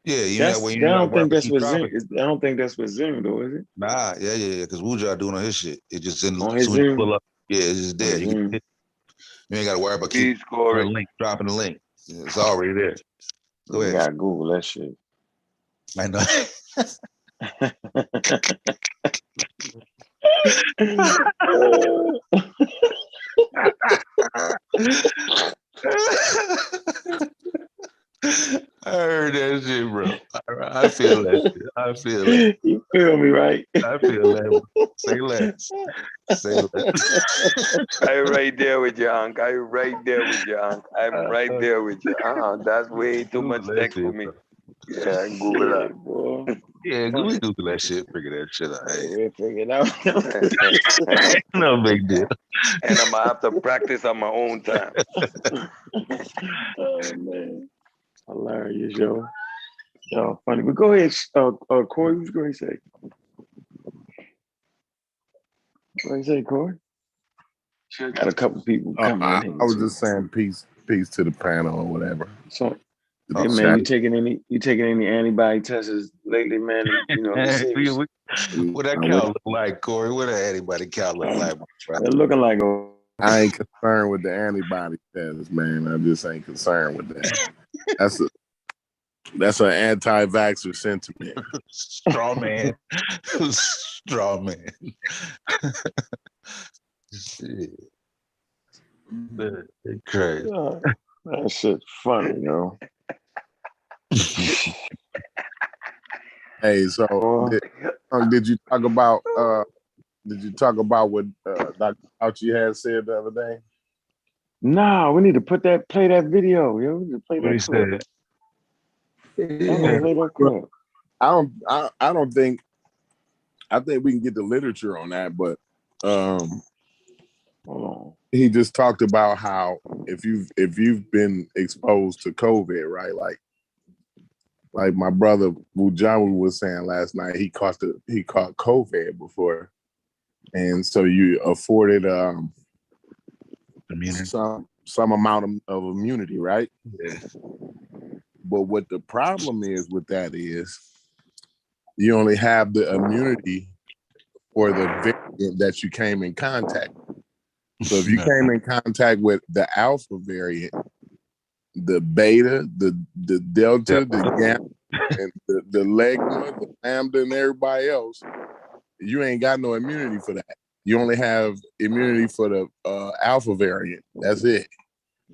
Yeah, you That's know when I you don't like think rappers that's keep what Zoom. dropping. I don't think that's what Zoom though, is it? Nah, yeah. Because Wuja doing on his shit. It just in On as his soon as you Zoom. pull up. Yeah, it's just there. On You can Zoom. hit, you ain't gotta worry about keep Peace, the Corey. link, dropping the link. It's already there. Go We ahead. gotta Google that shit. I know. I heard that shit, bro. I feel that shit. I feel that. You feel me, right? I feel that. Say less. Say less. I'm right there with you, Unc. I'm right there with you, Unc. I'm right there with you. That's way too much Google that text for shit, me. bro. Yeah, Google Yeah, that. boy. Yeah, we Funny. Google that shit. Figure that shit out. Hey, Hey, we'll figure it out. no big deal. And I'm gonna have to practice on my own time. Oh man, hilarious, yo. Yo, funny. But go ahead, Corey. What you going to say? What you say, Corey? Sure, got a couple people coming I in here. was too. just saying peace to the panel or whatever. So, The hey man, chat. you taking any antibody tests lately, man? You know, to see What that cow look like, Corey? What that antibody cow look like, bro? they're looking like I ain't concerned with the antibody status, man. I just ain't concerned with that. That's an anti-vaxxer sentiment. Straw man. Straw man. Shit. Crazy. that shit's funny, yo. Hey, so did you talk about what Dr. Fauci had said the other day? Nah, we need to play that video, yo. We need to play What he that clip. said? Play that clip. I don't think we can get the literature on that, but Hold on. he just talked about how if you've been exposed to COVID, right? Like my brother Wujamu was saying last night, he caught COVID before, and so you afforded Immunity. some amount of immunity, right? Yeah. But what the problem is with that is you only have the immunity for the variant that you came in contact with. So if you came in contact with the alpha variant, the beta, the delta, the gamma, and the legma, the lambda, and everybody else, you ain't got no immunity for that. You only have immunity for the alpha variant. That's it.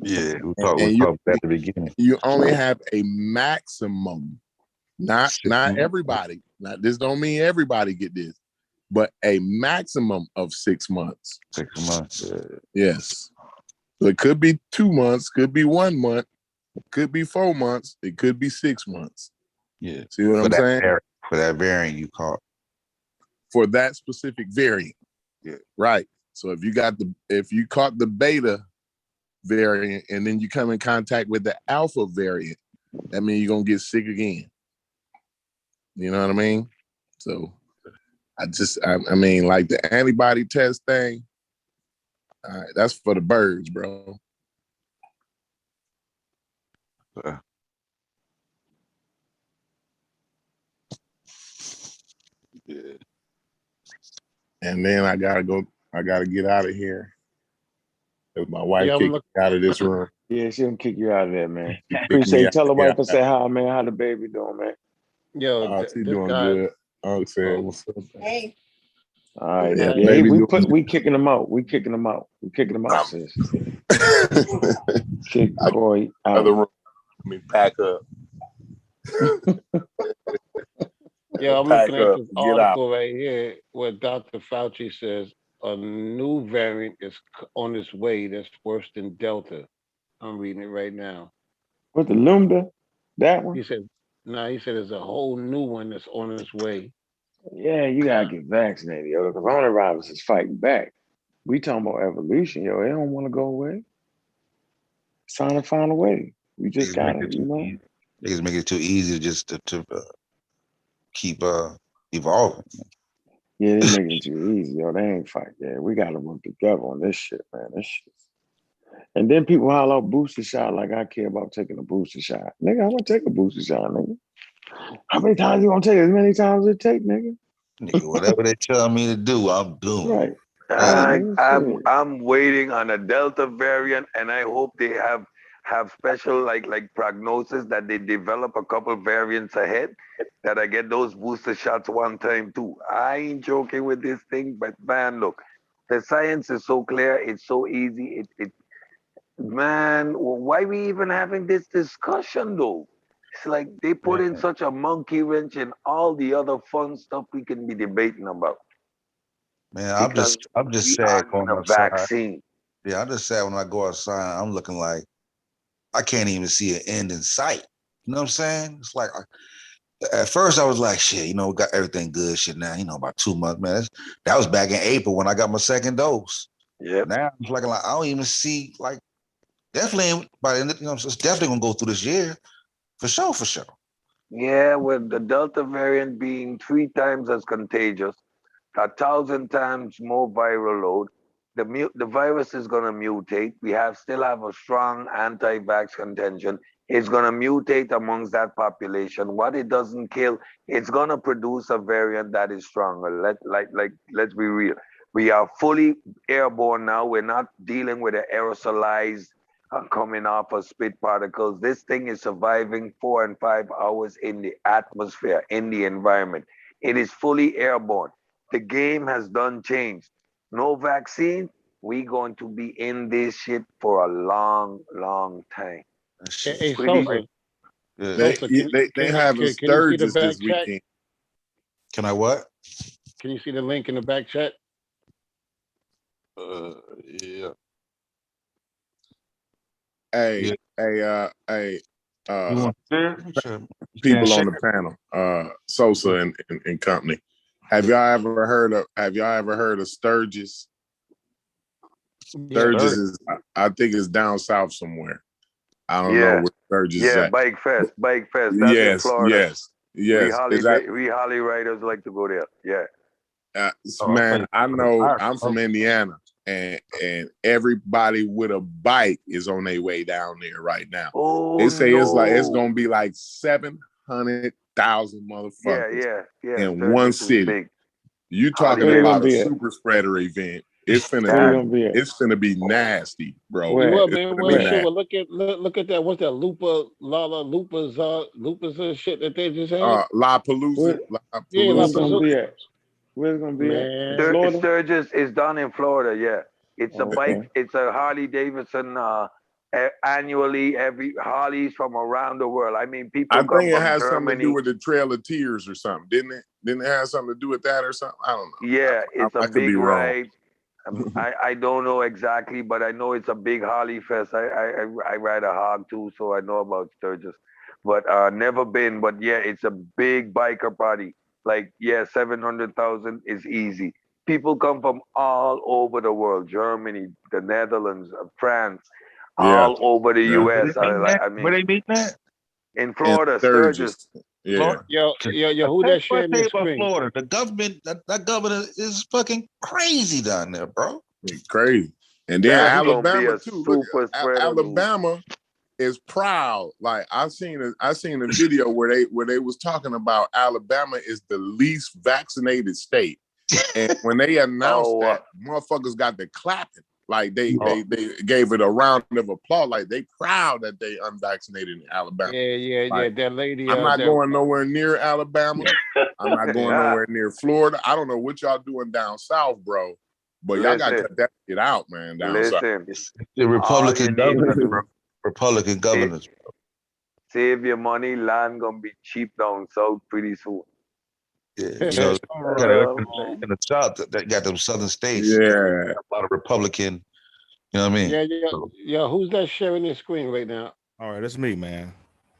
Yeah, we And talked at the beginning. you only have a maximum, not everybody. Not this don't mean everybody get this, but a maximum of 6 months. 6 months. Yes. So it could be 2 months, could be 1 month, could be 4 months, it could be 6 months. Yeah. See what I'm saying? For that variant you caught. For that specific variant. Yeah. Right. So if you caught the beta variant and then you come in contact with the alpha variant, that means you're gonna get sick again. You know what I mean? So I mean, like the antibody test thing, that's for the birds, bro. Yeah. And then I gotta get out of here. Because my wife Yeah, kicked me out of this room. Yeah, she didn't kick you out of there, man. She kicked me Appreciate. out. Tell the Yeah. wife to say hi, man. How the baby doing, man? yo, She this doing guy. good. Unc said, what's up? Hey. All right. Yeah, Yeah, baby we kicking them out. We kicking them out, sis. Kick Corey Other out. room. Let me pack up. Yeah, I'm Pack looking at up, this get out. article right here where Dr. Fauci says a new variant is on its way that's worse than Delta. I'm reading it right now. What, the Lambda? That one? He said there's a whole new one that's on its way. Yeah, you gotta get vaccinated, yo, because coronavirus is fighting back. We talking about evolution, yo. It don't want to go away. It's trying to find a way. We just Niggas make gotta, it you too know. easy. Niggas make it too easy just to keep evolving. Yeah, they making it too easy, yo. They ain't fight. Yeah, we gotta work together on this shit, man. This shit. And then people holler out booster shot like I care about taking a booster shot. Nigga, I'm gonna take a booster shot, nigga. How many times you gonna take it? As many times as it take, nigga. Nigga, whatever they tell me to do, I'm doing. Right. I'm waiting on a Delta variant, and I hope they have special like prognosis that they develop a couple variants ahead that I get those booster shots one time too. I ain't joking with this thing, but man, look, the science is so clear, it's so easy. Man, why we even having this discussion though? It's like they put in such a monkey wrench in all the other fun stuff we can be debating about. Man, I'm just We sad are going the outside. vaccine. Yeah, I'm just sad when I go outside. I'm looking like I can't even see an end in sight. You know what I'm saying? It's like at first I was like, shit, you know, we got everything good. Shit, now you know about 2 months, man. That was back in April when I got my second dose. Yeah. Now it's like I don't even see like definitely by the end. You know, it's definitely gonna go through this year for sure, for sure. Yeah, with the Delta variant being 3 times as contagious, 1,000 times more viral load, the virus is going to mutate. We still have a strong anti-vax contention. It's going to mutate amongst that population. What it doesn't kill, it's going to produce a variant that is stronger. Let's be real. We are fully airborne now. We're not dealing with the aerosolized coming off of spit particles. This thing is surviving 4 and 5 hours in the atmosphere, in the environment. It is fully airborne. The game has done changed. No vaccine, we going to be in this shit for a long, long time. Hey, Sosa. They having Sturgis this weekend. Can I what? Can you see the link in the back chat? Yeah. Hey, yeah. People on the panel, Sosa and company. Have y'all ever heard of Sturgis? Sturgis is, I think it's down south somewhere. I don't know where Sturgis is at. Bike Fest. That's in Florida. Yes. We Holly riders like to go there. Yeah. Man, I know I'm from Indiana, and everybody with a bike is on their way down there right now. They say it's gonna be like 700,000 motherfuckers in one city. You talking about a super spreader event? It's finna be nasty, bro. Well, look at that. What's that? Lupa's shit that they just had. La Palooza. Yeah, La Palooza. Where's it gonna be at? Sturgis is down in Florida. Yeah, it's a bike. It's a Harley Davidson. Annually, every Harleys from around the world. I mean, people. I think it has something to do with the Trail of Tears or something, didn't it? Didn't it have something to do with that or something? I don't know. Yeah, it's a big ride. I don't know exactly, but I know it's a big Harley fest. I ride a hog too, so I know about Sturgis, but never been. But yeah, it's a big biker party. Like 700,000 is easy. People come from all over the world: Germany, the Netherlands, France, all over the U.S. I mean, where they meet that? In Florida, Sturgis. Yeah. Yo, who that sharing this screen? Florida. The government, that governor is fucking crazy down there, bro. Crazy. And then Alabama too. Look, Alabama is proud. Like I seen a video where they was talking about Alabama is the least vaccinated state. And when they announced that, motherfuckers got the clapping. Like they gave it a round of applause. Like they proud that they unvaccinated in Alabama. Yeah. That lady. I'm not going nowhere near Alabama. I'm not going nowhere near Florida. I don't know what y'all doing down south, bro. But y'all gotta cut that shit out, man. Down south. It's the Republican governors, bro. Republican governors. Save your money. Land gonna be cheap down south pretty soon. Yeah, you know, in the South, that got them southern states. Yeah, a lot of Republican. You know what I mean? Yeah. Who's that sharing this screen right now? All right, that's me, man.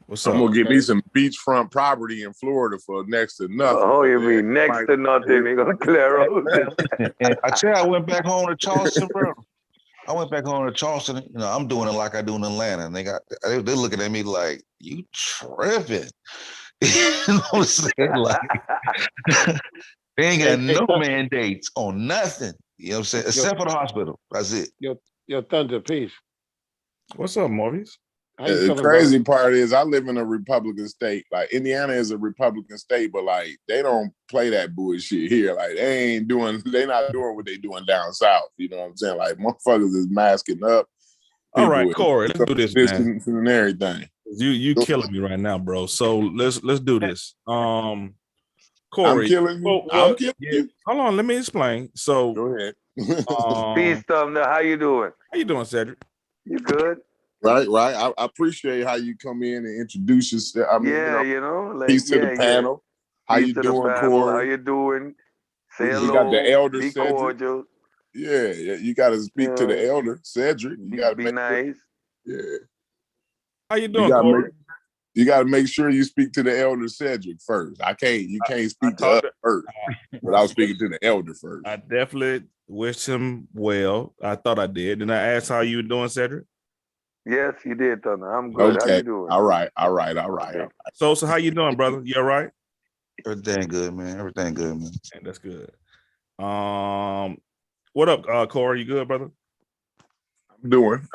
What's I'm up? gonna get me Okay. some beachfront property in Florida for next to nothing. Oh, you Yeah, mean next like- to nothing? They gonna clear out. And I tell you, I went back home to Charleston, bro. I went back home to Charleston. You know, I'm doing it like I do in Atlanta, and they're looking at me like, "You tripping?" You know what I'm saying? Like, they ain't got Hey, no mandates on nothing. You know what I'm saying? Except for the hospital. That's it. your Thunder, peace. What's up, Maurice? How you The feeling, crazy brother? part is I live in a Republican state. Like Indiana is a Republican state, but like they don't play that bullshit here. Like they not doing what they doing down south. You know what I'm saying? Like motherfuckers is masking up. All right, People Corey, let's do this, man. distancing and everything. You killing me right now, bro. So let's do this. I'm Corey, killing you. well, I'm killing yeah, you. hold on, let me explain. So, Go ahead. Peace, Thunder. How you doing? how you doing, Cedric? You good? Right. I appreciate how you come in and introduce yourself. I mean, Yeah, you know, like peace to the panel. How Peace you to doing, the panel. How Corey? you doing? Say We got the hello. elder Be Cedric. cordial. Yeah, you got to speak to the elder Cedric. You got to Be make nice. yeah. How you You doing, got to Corey? make you got to make sure you speak to the elder Cedric first. You can't speak to us first without speaking to the elder first. I definitely wished him well. I thought I did. And I asked how you were doing, Cedric. Yes, you did, Thunder. I'm good. How Okay. you doing? All right. So how you doing, brother? You all right? Everything good, man. Everything good, man. And that's good. What up, Corey? You good, brother?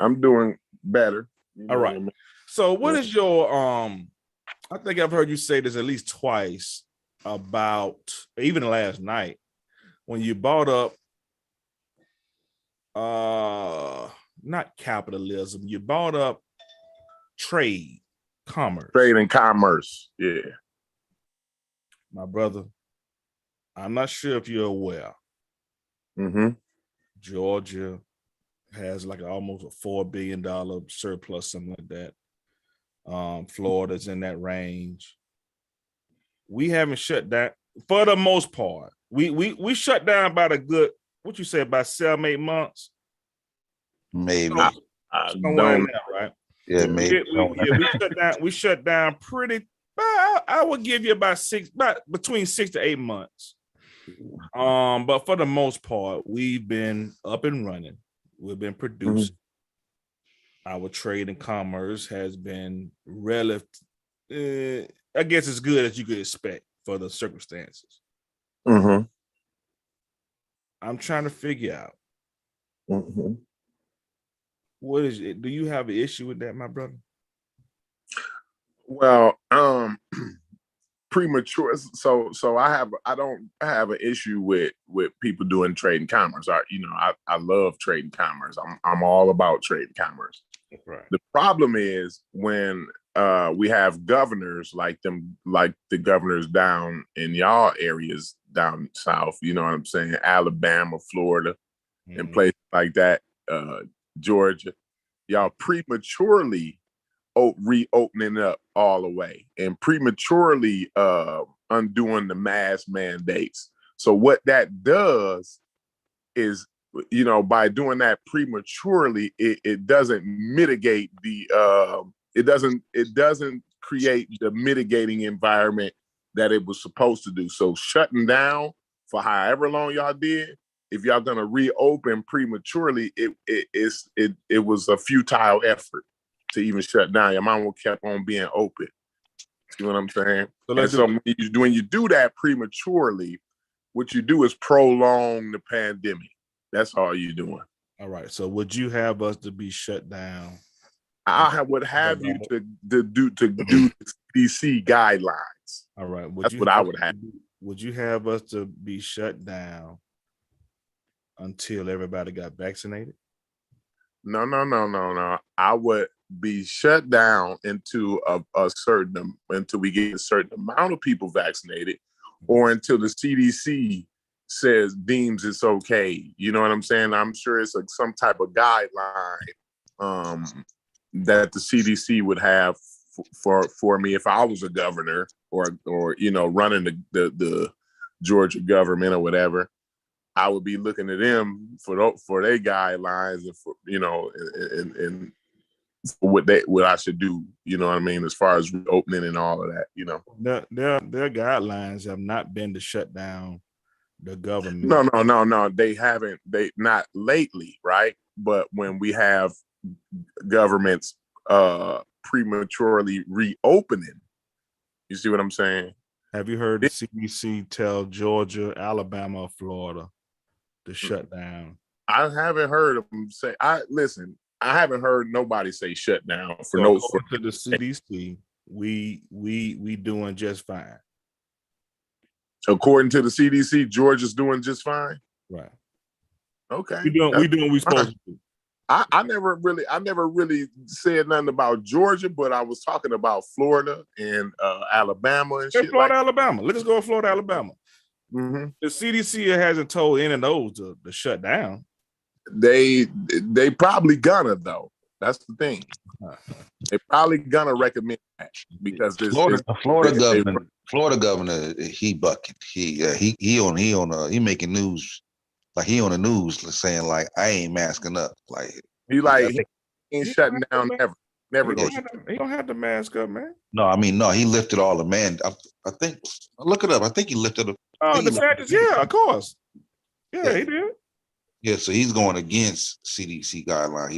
I'm doing better. You All know right. what I mean? So what is your I think I've heard you say this at least twice about even last night when you brought up not capitalism, you brought up commerce. Trade and commerce. Yeah. My brother, I'm not sure if you're aware. Mm-hmm. Georgia has like almost a $4 billion surplus, something like that. Florida's in that range. We haven't shut down for the most part. We shut down about a good, what you say, about 7-8 months. Maybe. Somewhere in there, right? Yeah, maybe. We shut down pretty. I would give you about between 6 to 8 months. But for the most part, we've been up and running. We've been producing. Our trade and commerce has been relative, I guess, as good as you could expect for the circumstances. Mm-hmm. I'm trying to figure out Mm-hmm. what is it. Do you have an issue with that, my brother? Well, premature. So I don't have an issue with people doing trade and commerce. I love trade and commerce. I'm all about trade and commerce. Right. The problem is when we have governors like the governors down in y'all areas down south, you know what I'm saying? Alabama, Florida, and places like that, Georgia, y'all prematurely reopening up all the way and prematurely undoing the mask mandates. So what that does is, by doing that prematurely, it doesn't mitigate it doesn't create the mitigating environment that it was supposed to do. So shutting down for however long y'all did, if y'all gonna reopen prematurely, it was a futile effort to even shut down. Your mom kept on being open. See what I'm saying? So when you do that prematurely, what you do is prolong the pandemic. That's all you're doing. All right. So would you have us to be shut down? I would have you to do CDC guidelines. All right. That's what I would have. Would you have us to be shut down until everybody got vaccinated? No. I would be shut down until until we get a certain amount of people vaccinated, or until the CDC deems it's okay. You know what I'm saying? I'm sure it's some type of guideline that the CDC would have for me if I was a governor or running the Georgia government or whatever. I would be looking to them for their guidelines and for what I should do. You know what I mean? As far as reopening and all of that. You know. Their guidelines have not been to shut down the government. No. They haven't. They not lately, right? But when we have governments prematurely reopening, you see what I'm saying? Have you heard the CDC tell Georgia, Alabama, Florida to shut down? I haven't heard them say. I haven't heard nobody say shut down for So no. according to the CDC, we doing just fine. According to the CDC, Georgia's doing just fine. Right. Okay. We doing what we supposed to do. I never really said nothing about Georgia, but I was talking about Florida and Alabama and shit. Florida, Alabama. Let's go to Florida, Alabama. Mm-hmm. The CDC hasn't told any of those to shut down. They probably gonna though. That's the thing. They probably gonna recommend that because this Florida governor, he bucking. He making news. Like he on the news saying like I ain't masking up. Like he ain't shutting down never goes. He don't have to mask up, man. No, I mean no. He lifted all the man. I think look it up. I think he lifted. Yeah, of course. Yeah, he did. Yeah, so he's going against CDC guideline.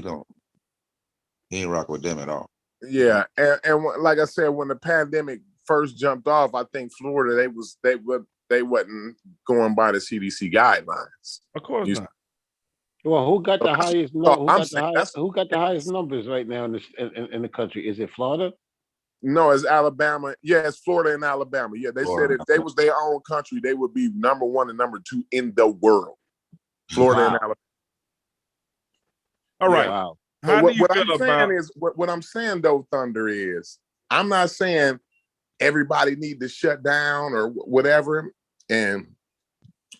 He ain't rock with them at all. Yeah, and like I said, when the pandemic first jumped off, I think Florida they wasn't going by the CDC guidelines. Of course not. Well, who got the highest? Who got the highest numbers right now in the country? Is it Florida? No, it's Alabama. Yeah, it's Florida and Alabama. Yeah, they said if they was their own country, they would be number 1 and number 2 in the world. Florida and Alabama. All right. Wow. What I'm saying though, Thunder, is I'm not saying everybody need to shut down or whatever. And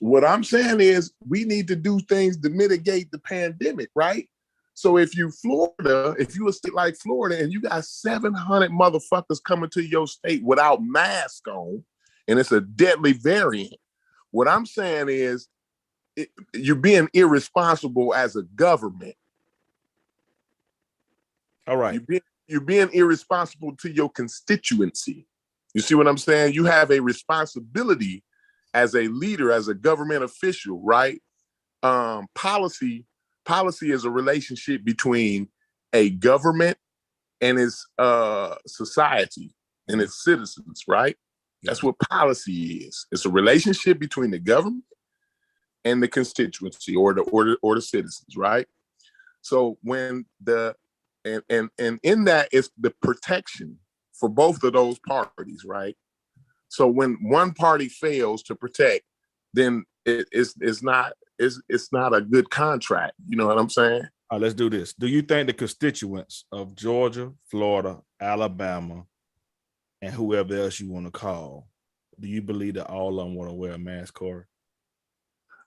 what I'm saying is we need to do things to mitigate the pandemic, right? So if you a state like Florida and you got 700 motherfuckers coming to your state without mask on, and it's a deadly variant, what I'm saying is you're being irresponsible as a government. All right. You're being irresponsible to your constituency. You see what I'm saying? You have a responsibility as a leader, as a government official, right? Policy is a relationship between a government and its society and its citizens, right? That's what policy is. It's a relationship between the government and the constituency or the citizens, right? So when and in that is the protection for both of those parties, right? So when one party fails to protect, then it's not a good contract. You know what I'm saying? All right, let's do this. Do you think the constituents of Georgia, Florida, Alabama, and whoever else you want to call, do you believe that all of them want to wear a mask, Corey?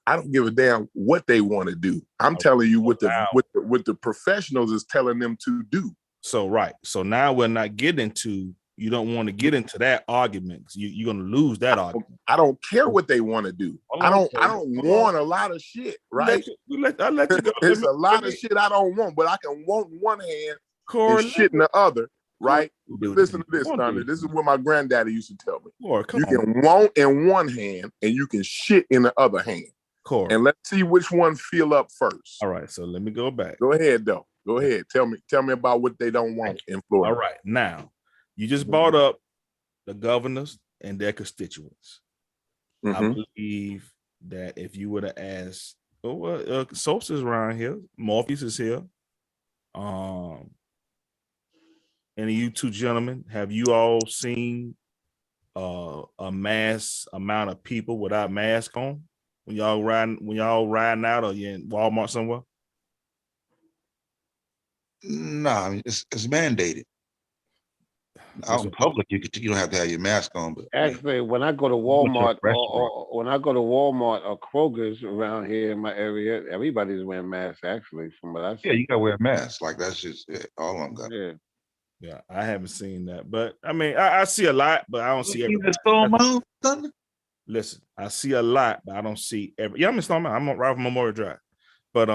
I don't give a damn what they want to do. I'm telling you what the professionals is telling them to do. So right. So now we're not getting to. You don't want to get into that argument because you're going to lose that argument. I don't care what they want to do. I don't want a lot of shit, right? I'll let you go. There's a lot of shit I don't want, but I can want one hand Corey, and shit in the other, right? Listen to this, Thunder. This is what my granddaddy used to tell me. Corey, you can want in one hand and you can shit in the other hand. Corey. And let's see which one fill up first. All right, so let me go back. Go ahead, though. Go ahead. Tell me about what they don't want in Florida. All right, now. You just brought up the governors and their constituents. Mm-hmm. I believe that if you would have asked, Soaps is around here, Morpheus is here. And you two gentlemen, have you all seen a mass amount of people without mask on when y'all riding out or you in Walmart somewhere? No, I mean, it's mandated. Out in public, you don't have to have your mask on. But actually, when I go to Walmart or Kroger's around here in my area, everybody's wearing masks. Actually, from what I see. Yeah, you gotta wear a mask. Like that's just all of them got. Yeah, I haven't seen that, but I mean, I see a lot, but I don't see everybody. Listen, I see a lot, but I don't see every. Yeah, I'm in Stone Mountain. I'm right from Memorial Drive, but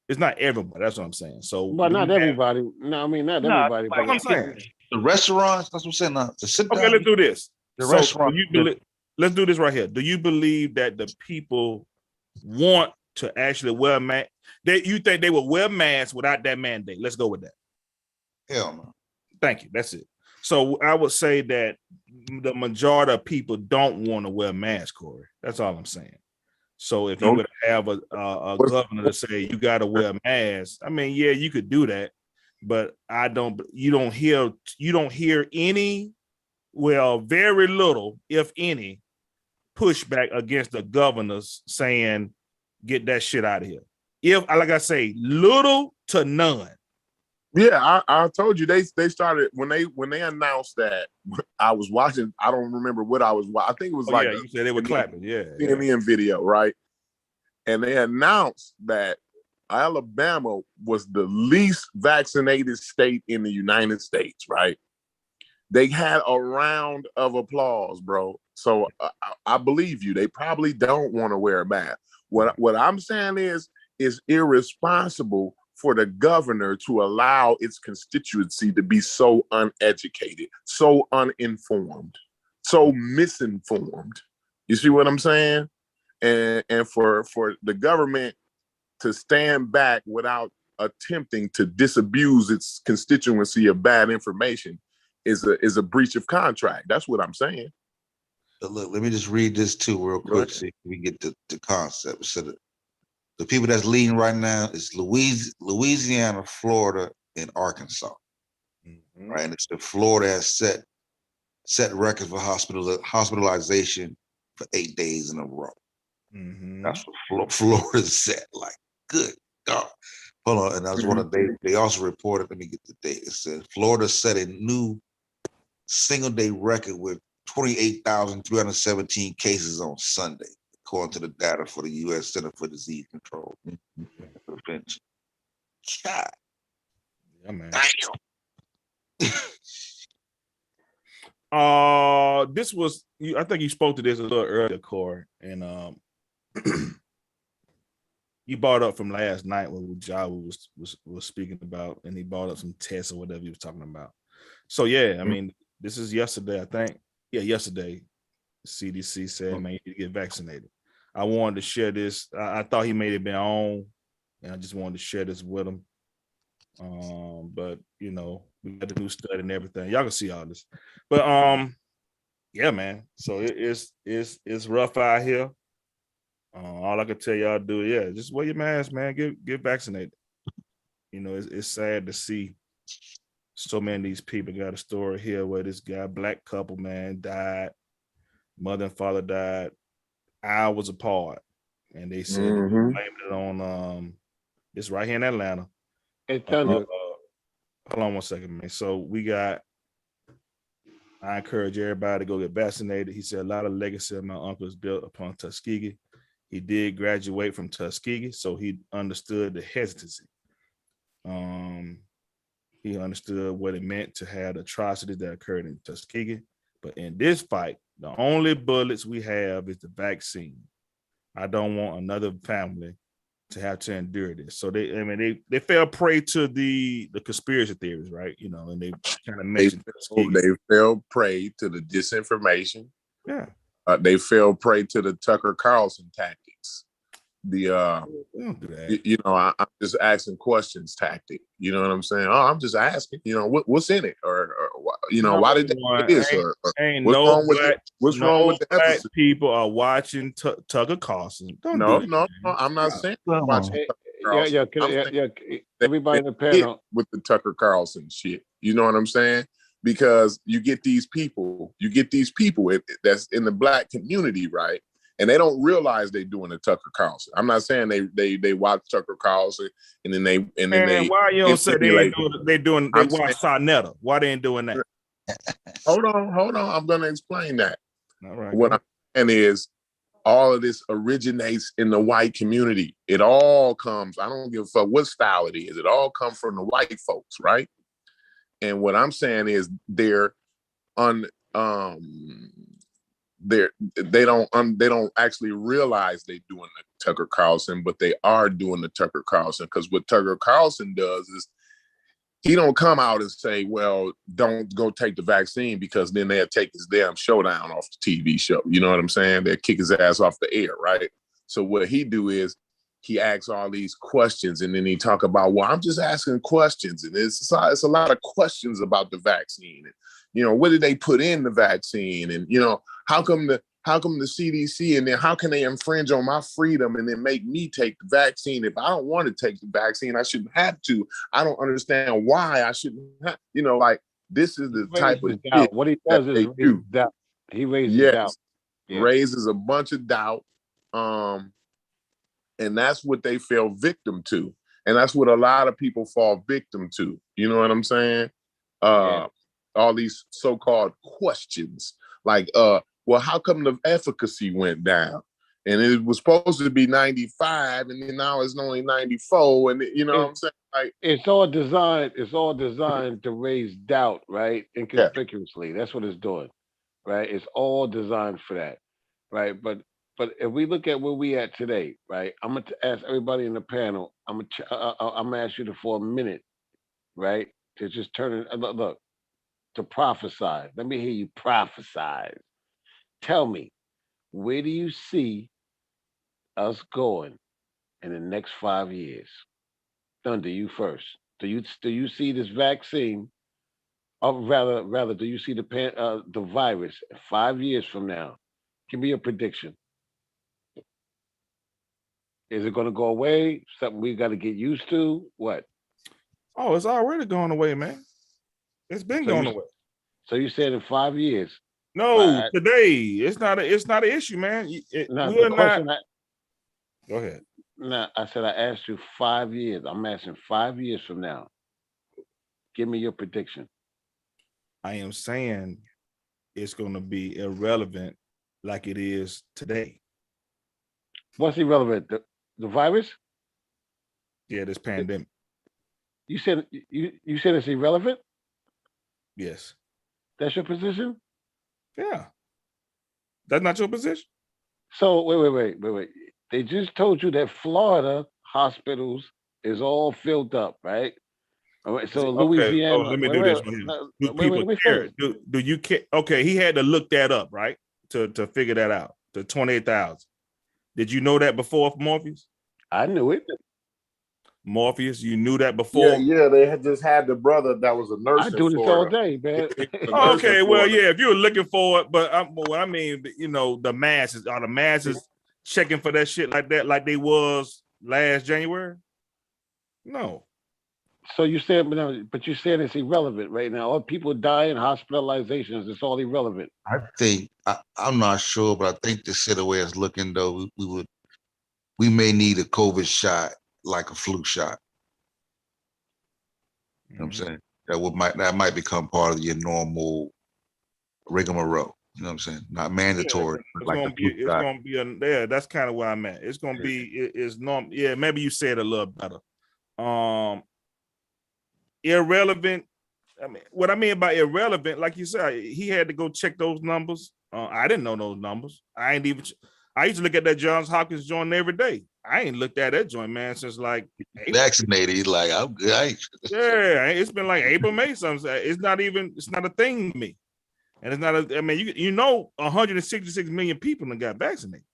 It's not everybody. That's what I'm saying. So, But do not you have- everybody. No, I mean not Nah, everybody. That's what I'm saying. The restaurants, that's what I'm saying. The sit Okay, down, let's do this. the So, restaurant. let's do this right here. Do you believe that the people want to actually wear masks? That you think they will wear masks without that mandate? Let's go with that. Hell no. Thank you. That's it. So I would say that the majority of people don't want to wear masks, Corey. That's all I'm saying. So if you would have a governor to say you got to wear a mask, I mean, yeah, you could do that, but you don't hear any, well, very little, if any, pushback against the governors saying, get that shit out of here. If, like I say, little to none. Yeah, I told you they started when they announced that. I was watching. I don't remember what I was watching. I think it was like you said they were clapping. Yeah, CNN video, right? And they announced that Alabama was the least vaccinated state in the United States, right? They had a round of applause, bro. So I believe you. They probably don't want to wear a mask. What I'm saying is irresponsible for the governor to allow its constituency to be so uneducated, so uninformed, so misinformed. You see what I'm saying? And for the government to stand back without attempting to disabuse its constituency of bad information is a breach of contract. That's what I'm saying. But look, let me just read this too real quick so we get the concept. So the people that's leading right now is Louisiana, Florida, and Arkansas. Mm-hmm. Right, and it's the Florida has set records for hospitalization for 8 days in a row. Mm-hmm. That's what Florida set. Like, good God. Hold on, and that was one of they also reported. Let me get the date. It said Florida set a new single-day record with 28,317 cases on Sunday, according to the data for the U.S. Center for Disease Control and Prevention. God. Yeah, man. Damn. This was, I think you spoke to this a little earlier, Corey, and you brought up from last night when Jawa was speaking about, and he brought up some tests or whatever he was talking about. So yeah, I mean, this is yesterday, I think. Yeah, yesterday, CDC said, man, you need to get vaccinated. I wanted to share this. I thought he made it their own, and I just wanted to share this with him. But you know, we got to do study and everything. Y'all can see all this. But yeah, man. So it's rough out here. All I can tell y'all do, yeah, just wear your mask, man. Get vaccinated. You know, it's sad to see so many of these people. Got a story here where this guy, black couple, man, died. Mother and father died hours apart, and they said they blamed it on this right here in Atlanta. Hold on one second, man. So I encourage everybody to go get vaccinated. He said a lot of legacy of my uncle is built upon Tuskegee. He did graduate from Tuskegee, so he understood the hesitancy. He understood what it meant to have the atrocities that occurred in Tuskegee. But in this fight, the only bullets we have is the vaccine. I don't want another family to have to endure this. So they fell prey to the conspiracy theories, right? You know, and they kind of mentioned they fell prey to the disinformation. Yeah. They fell prey to the Tucker Carlson tactics. The don't do that. You know, I'm just asking questions tactic. You know what I'm saying? Oh, I'm just asking. You know, what's in it, or you know, why did they do this? Or what's wrong with it? What's wrong with the episode? People are watching Tucker Carlson. No, I'm not saying watching Tucker Carlson. Everybody in the panel with the Tucker Carlson shit. You know what I'm saying? Because you get these people that's in the black community, right? And they don't realize they're doing the Tucker Carlson. I'm not saying they watch Tucker Carlson and then they why you don't say they watch Sarnetta? Why they ain't doing that? Hold on. I'm gonna explain that. All right. What I'm saying is all of this originates in the white community. It all comes, I don't give a fuck what style it is. It all comes from the white folks, right? And what I'm saying is they're they don't actually realize they're doing the Tucker Carlson, but they are doing the Tucker Carlson, because what Tucker Carlson does is he don't come out and say, well, don't go take the vaccine, because then they'll take his damn showdown off the TV show. You know what I'm saying? They'll kick his ass off the air, right? So what he do is he asks all these questions, and then he talk about, well, I'm just asking questions. And it's a lot of questions about the vaccine. And, you know, what did they put in the vaccine? And, you know, how come the CDC, and then how can they infringe on my freedom and then make me take the vaccine? If I don't want to take the vaccine, I shouldn't have to. I don't understand why I shouldn't have, you know, like, this is the type of doubt. What he does is raise doubt. He raises doubt. Yeah. Raises a bunch of doubt. And that's what they fell victim to. And that's what a lot of people fall victim to. You know what I'm saying? All these so-called questions, like, well, how come the efficacy went down? And it was supposed to be 95, and then now it's only 94. And you know what I'm saying? Like, it's all designed to raise doubt, right? Inconspicuously. That's what it's doing, right? It's all designed for that, right? But if we look at where we at today, right? I'm gonna ask everybody in the panel. I'm gonna ask you for a minute, right? To just turn it. Look, to prophesy. Let me hear you prophesy. Tell me, where do you see us going in the next 5 years? Thunder, you first. Do you see this vaccine, or rather, do you see the virus 5 years from now? Give me a prediction. Is it going to go away? Something we got to get used to? What? Oh, it's already going away, man. It's been going away. So you said in 5 years? No, today it's not an issue, man. Go ahead. No, I said I asked you 5 years. I'm asking 5 years from now. Give me your prediction. I am saying it's going to be irrelevant like it is today. What's irrelevant? The virus? Yeah, this pandemic. You said it's irrelevant? Yes. That's your position? Yeah. That's not your position? So wait. They just told you that Florida hospitals is all filled up, right? All right, so Louisiana. Let me do this one here. Do people care? Do you care? Okay, he had to look that up, right? To figure that out. The 28,000. Did you know that before, Morpheus? I knew it. Morpheus, you knew that before? Yeah, they had just had the brother that was a nurse. I do this all day, man. Okay, well, yeah, if you're looking for it, but what I mean, you know, the masses checking for that shit like that, like they was last January? No. So you said, but you said it's irrelevant right now. All people dying, hospitalizations, it's all irrelevant. I think I'm not sure, but I think the city way it's looking though, we may need a COVID shot like a flu shot. You know what I'm saying? That might become part of your normal rigmarole. You know what I'm saying? Not mandatory. Yeah, that's kind of where I'm at. It's gonna be it's normal. Yeah, maybe you said a little better. Irrelevant. I mean, what I mean by irrelevant, like you said, he had to go check those numbers. I didn't know those numbers. I used to look at that Johns Hopkins joint every day. I ain't looked at that joint, man, since like vaccinated. He's like, I'm good. Yeah, it's been like April, May. Something. It's not a thing to me. And it's not I mean, you know, 166 million people that got vaccinated.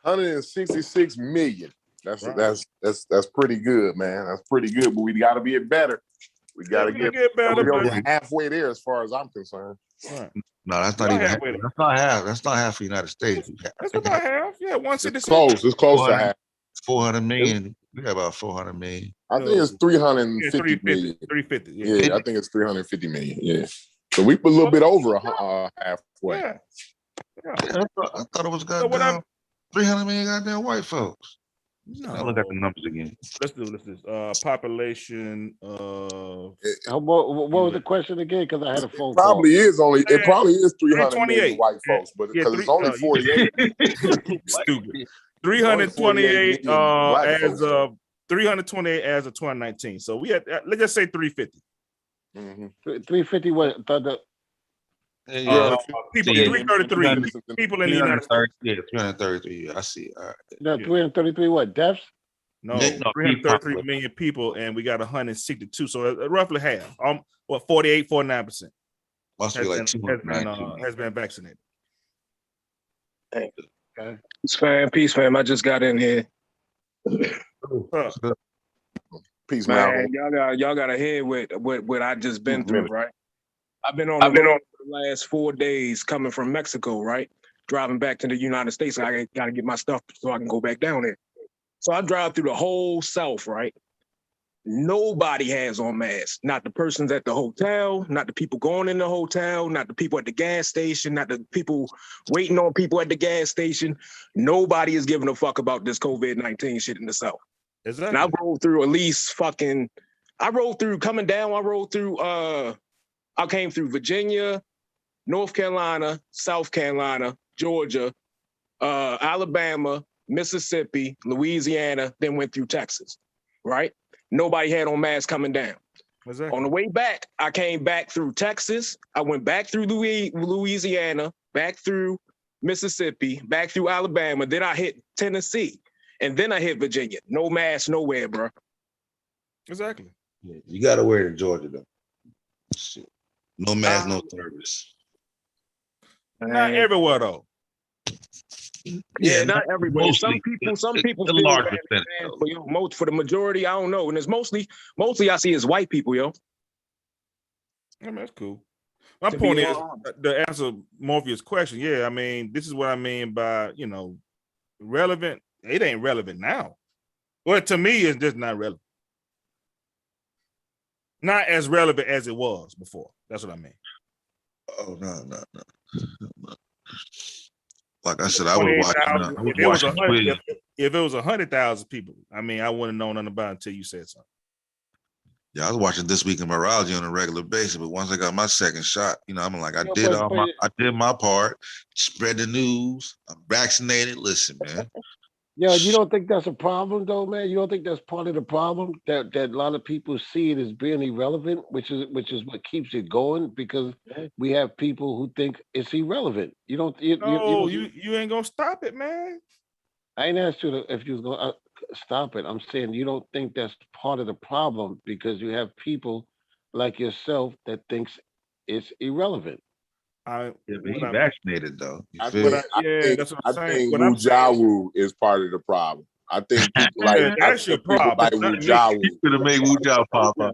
166 million. That's right. That's pretty good, man. That's pretty good, but we got to get better. We got to get better. We're halfway there, as far as I'm concerned. Right. No, that's not even half. That's not half. That's not half the United States. That's about half. Yeah, 166. It's close to half. 400 million. We got about 400 million. I think it's 350 million. 350. Yeah, I think it's 350 million. Yeah. So we're a little bit over halfway. Yeah. I thought it was goddamn 300 million goddamn white folks. No. I'll look at the numbers again. Let's do this. Population of. What was the question again? Because I had a phone call. It probably is 300 million white folks, but because it's only 48. Stupid. 328 as of 328 as of 2019. So we had let's just say 350. Mm-hmm. 350 what? Yeah, People, yeah, 333 people in the United States. Yeah, 333. Yeah, I see. All right. No, 333 what deaths? No, No, 333 million people, and we got 162. So roughly half. 48, 49% Must be like 292. has been vaccinated. Hey. Okay. Peace, fam. I just got in here. Peace, Man, Malcolm. y'all got to hear what I just been through, Really? right? I've been on the road for the last 4 days coming from Mexico, right? Driving back to the United States. I got to get my stuff so I can go back down there. So I drive through the whole South, right? Nobody has on masks. Not the persons at the hotel, not the people going in the hotel, not the people at the gas station, not the people waiting on people at the gas station. Nobody is giving a fuck about this COVID-19 shit in the South. Exactly. And I rode through at least coming down, I came through Virginia, North Carolina, South Carolina, Georgia, Alabama, Mississippi, Louisiana, then went through Texas, right? Nobody had on masks coming down. Exactly. On the way back, I came back through Texas. I went back through Louisiana, back through Mississippi, back through Alabama. Then I hit Tennessee. And then I hit Virginia. No mask nowhere, bro. Exactly. Yeah, you got to wear it in Georgia, though. Shit. No mask, no service. Not everywhere, though. Yeah, not everybody. Mostly, some people the feel large bad, percentage, man, for the majority, I don't know. And it's mostly I see is white people, yo. I mean, that's cool. My To point be is, honest. to answer Morpheus' question, yeah, I mean, this is what I mean by, relevant. It ain't relevant now. Well, to me, it's just not relevant. Not as relevant as it was before. That's what I mean. Oh, no. Like I said, I was watching Twitter. If it was 100,000 people, I mean, I wouldn't know nothing about it until you said something. Yeah, I was watching This Week in Virology on a regular basis, but once I got my second shot, I'm like, I did my part, spread the news, I'm vaccinated. Listen, man. Yeah, you don't think that's a problem though, man? You don't think that's part of the problem that a lot of people see it as being irrelevant, which is what keeps it going, because we have people who think it's irrelevant. You don't. You ain't gonna stop it, man. I ain't asked you if you was gonna stop it. I'm saying you don't think that's part of the problem because you have people like yourself that thinks it's irrelevant. But he's vaccinated though. I think that's what I'm saying. Wujawu is part of the problem. I think people that's your problem. Like Wujawu. He's gonna make Wujawu pop up.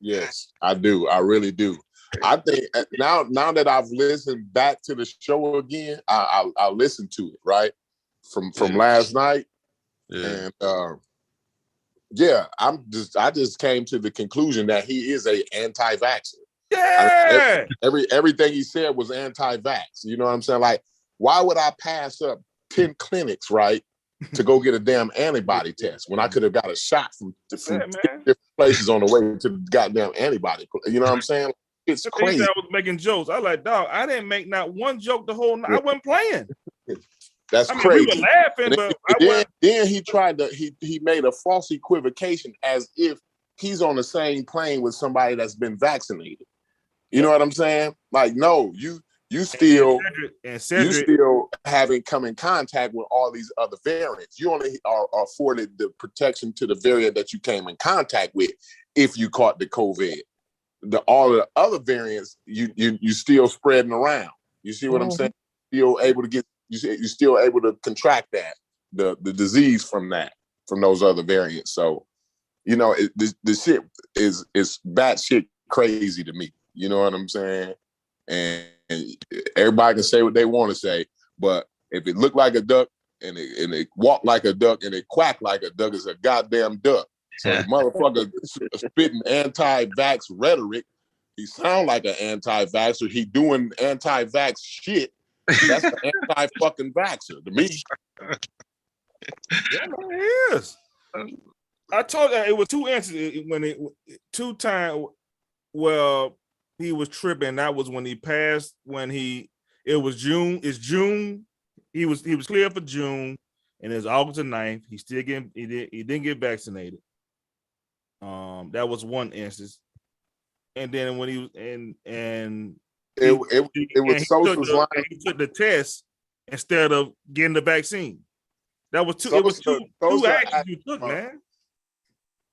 Yes, I do. I really do. I think now that I've listened back to the show again, I listened to it right from last night, and I just came to the conclusion that he is a anti-vaxxer. Yeah. Everything he said was anti-vax. You know what I'm saying? Like, why would I pass up 10 clinics, right, to go get a damn antibody test when I could have got a shot from different places on the way to the goddamn antibody? You know what I'm saying? It's crazy. I was making jokes. I like, dog, I didn't make not one joke the whole night. I wasn't playing. That's crazy. We were laughing, but then he tried to he made a false equivocation as if he's on the same plane with somebody that's been vaccinated. You know what I'm saying? Like, no, you still haven't come in contact with all these other variants. You only are afforded the protection to the variant that you came in contact with if you caught the COVID. All of the other variants, you still spreading around. You see what I'm saying? You're able to you're still able to contract that the disease from those other variants. So, the shit is batshit crazy to me. You know what I'm saying? And everybody can say what they want to say, but if it looked like a duck and it walked like a duck and it quacked like a duck, it's a goddamn duck. So the motherfucker spitting anti-vax rhetoric, he sound like an anti-vaxxer. He doing anti-vax shit. That's an anti-fucking vaxxer to me. Yeah, man, it is. I told you it was two instances two times. Well, he was tripping. That was when he passed. It was June. It's June. He was clear for June, and it's August the 9th. He didn't get vaccinated. That was one instance. And then when he was It and was Sosa's line. he took the test instead of getting the vaccine. That was two. Sosa, It was two Sosa actions you took, man.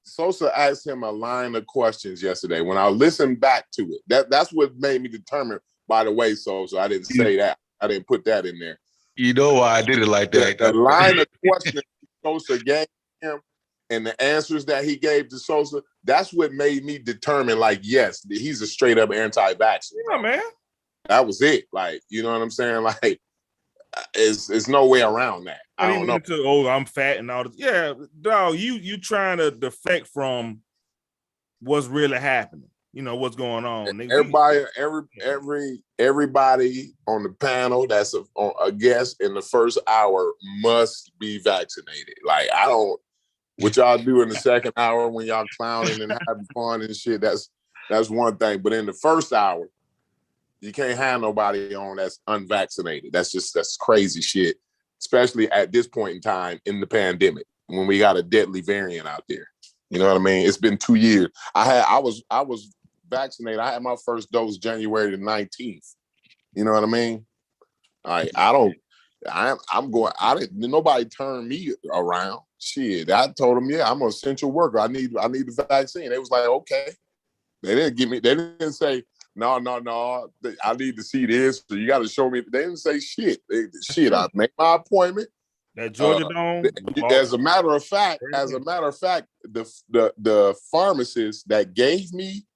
Sosa asked him a line of questions yesterday. When I listened back to it, that's what made me determine. By the way, Sosa, I didn't say that. I didn't put that in there. You know why I did it like that? The line of questions Sosa gave him and the answers that he gave to Sosa, that's what made me determine, like, yes, he's a straight up anti-vaxxer. Yeah, man. That was it. Like, you know what I'm saying? Like, it's no way around that. I don't know. I'm fat and all this. Yeah, dog, you trying to defect from what's really happening. You know what's going on. Everybody on the panel that's a guest in the first hour must be vaccinated. Like, I don't. What y'all do in the second hour when y'all clowning and having fun and shit, that's one thing. But in the first hour, you can't have nobody on that's unvaccinated. That's crazy shit, especially at this point in time in the pandemic when we got a deadly variant out there. You know what I mean? It's been 2 years. I was vaccinated. I had my first dose January the 19th. You know what I mean? Nobody turned me around. Shit, I told them, yeah, I'm an essential worker. I need the vaccine. They was like, okay. They didn't say, no, I need to see this. So you got to show me. They didn't say shit. I made my appointment. That Georgia Dome. As a matter of fact, the pharmacist that gave me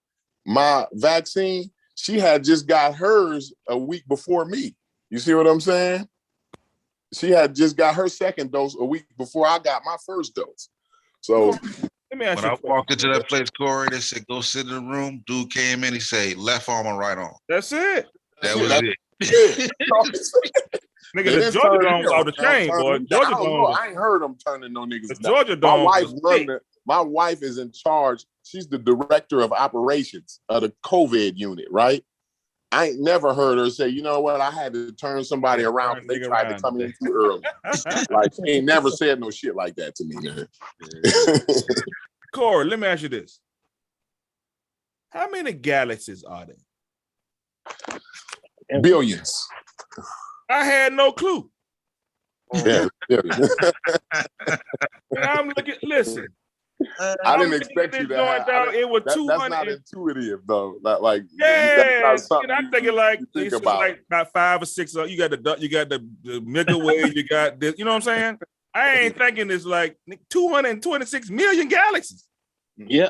my vaccine, she had just got hers a week before me. You see what I'm saying? She had just got her second dose a week before I got my first dose. So let me ask when you. I walked into that place, Corey, they said, go sit in the room. Dude came in, he said, left arm or right arm. That's it. That was it. Nigga, the Georgia Dome was out the chain, boy. Georgia Dome. I ain't heard them turning no niggas. The Georgia Dome. My wife is in charge. She's the director of operations of the COVID unit, right? I ain't never heard her say, you know what, I had to turn somebody around because they tried to come in too early. Like, she ain't never said no shit like that to me, man. Corey, let me ask you this. How many galaxies are there? Billions. I had no clue. Yeah. I'm looking, listen. I didn't expect you to have. It was 200. That's not intuitive, though. Like, yeah, I'm thinking like it's like about 5 or 6. You got the Milky Way. You got this. You know what I'm saying? I ain't thinking it's like 226 million galaxies. Yeah.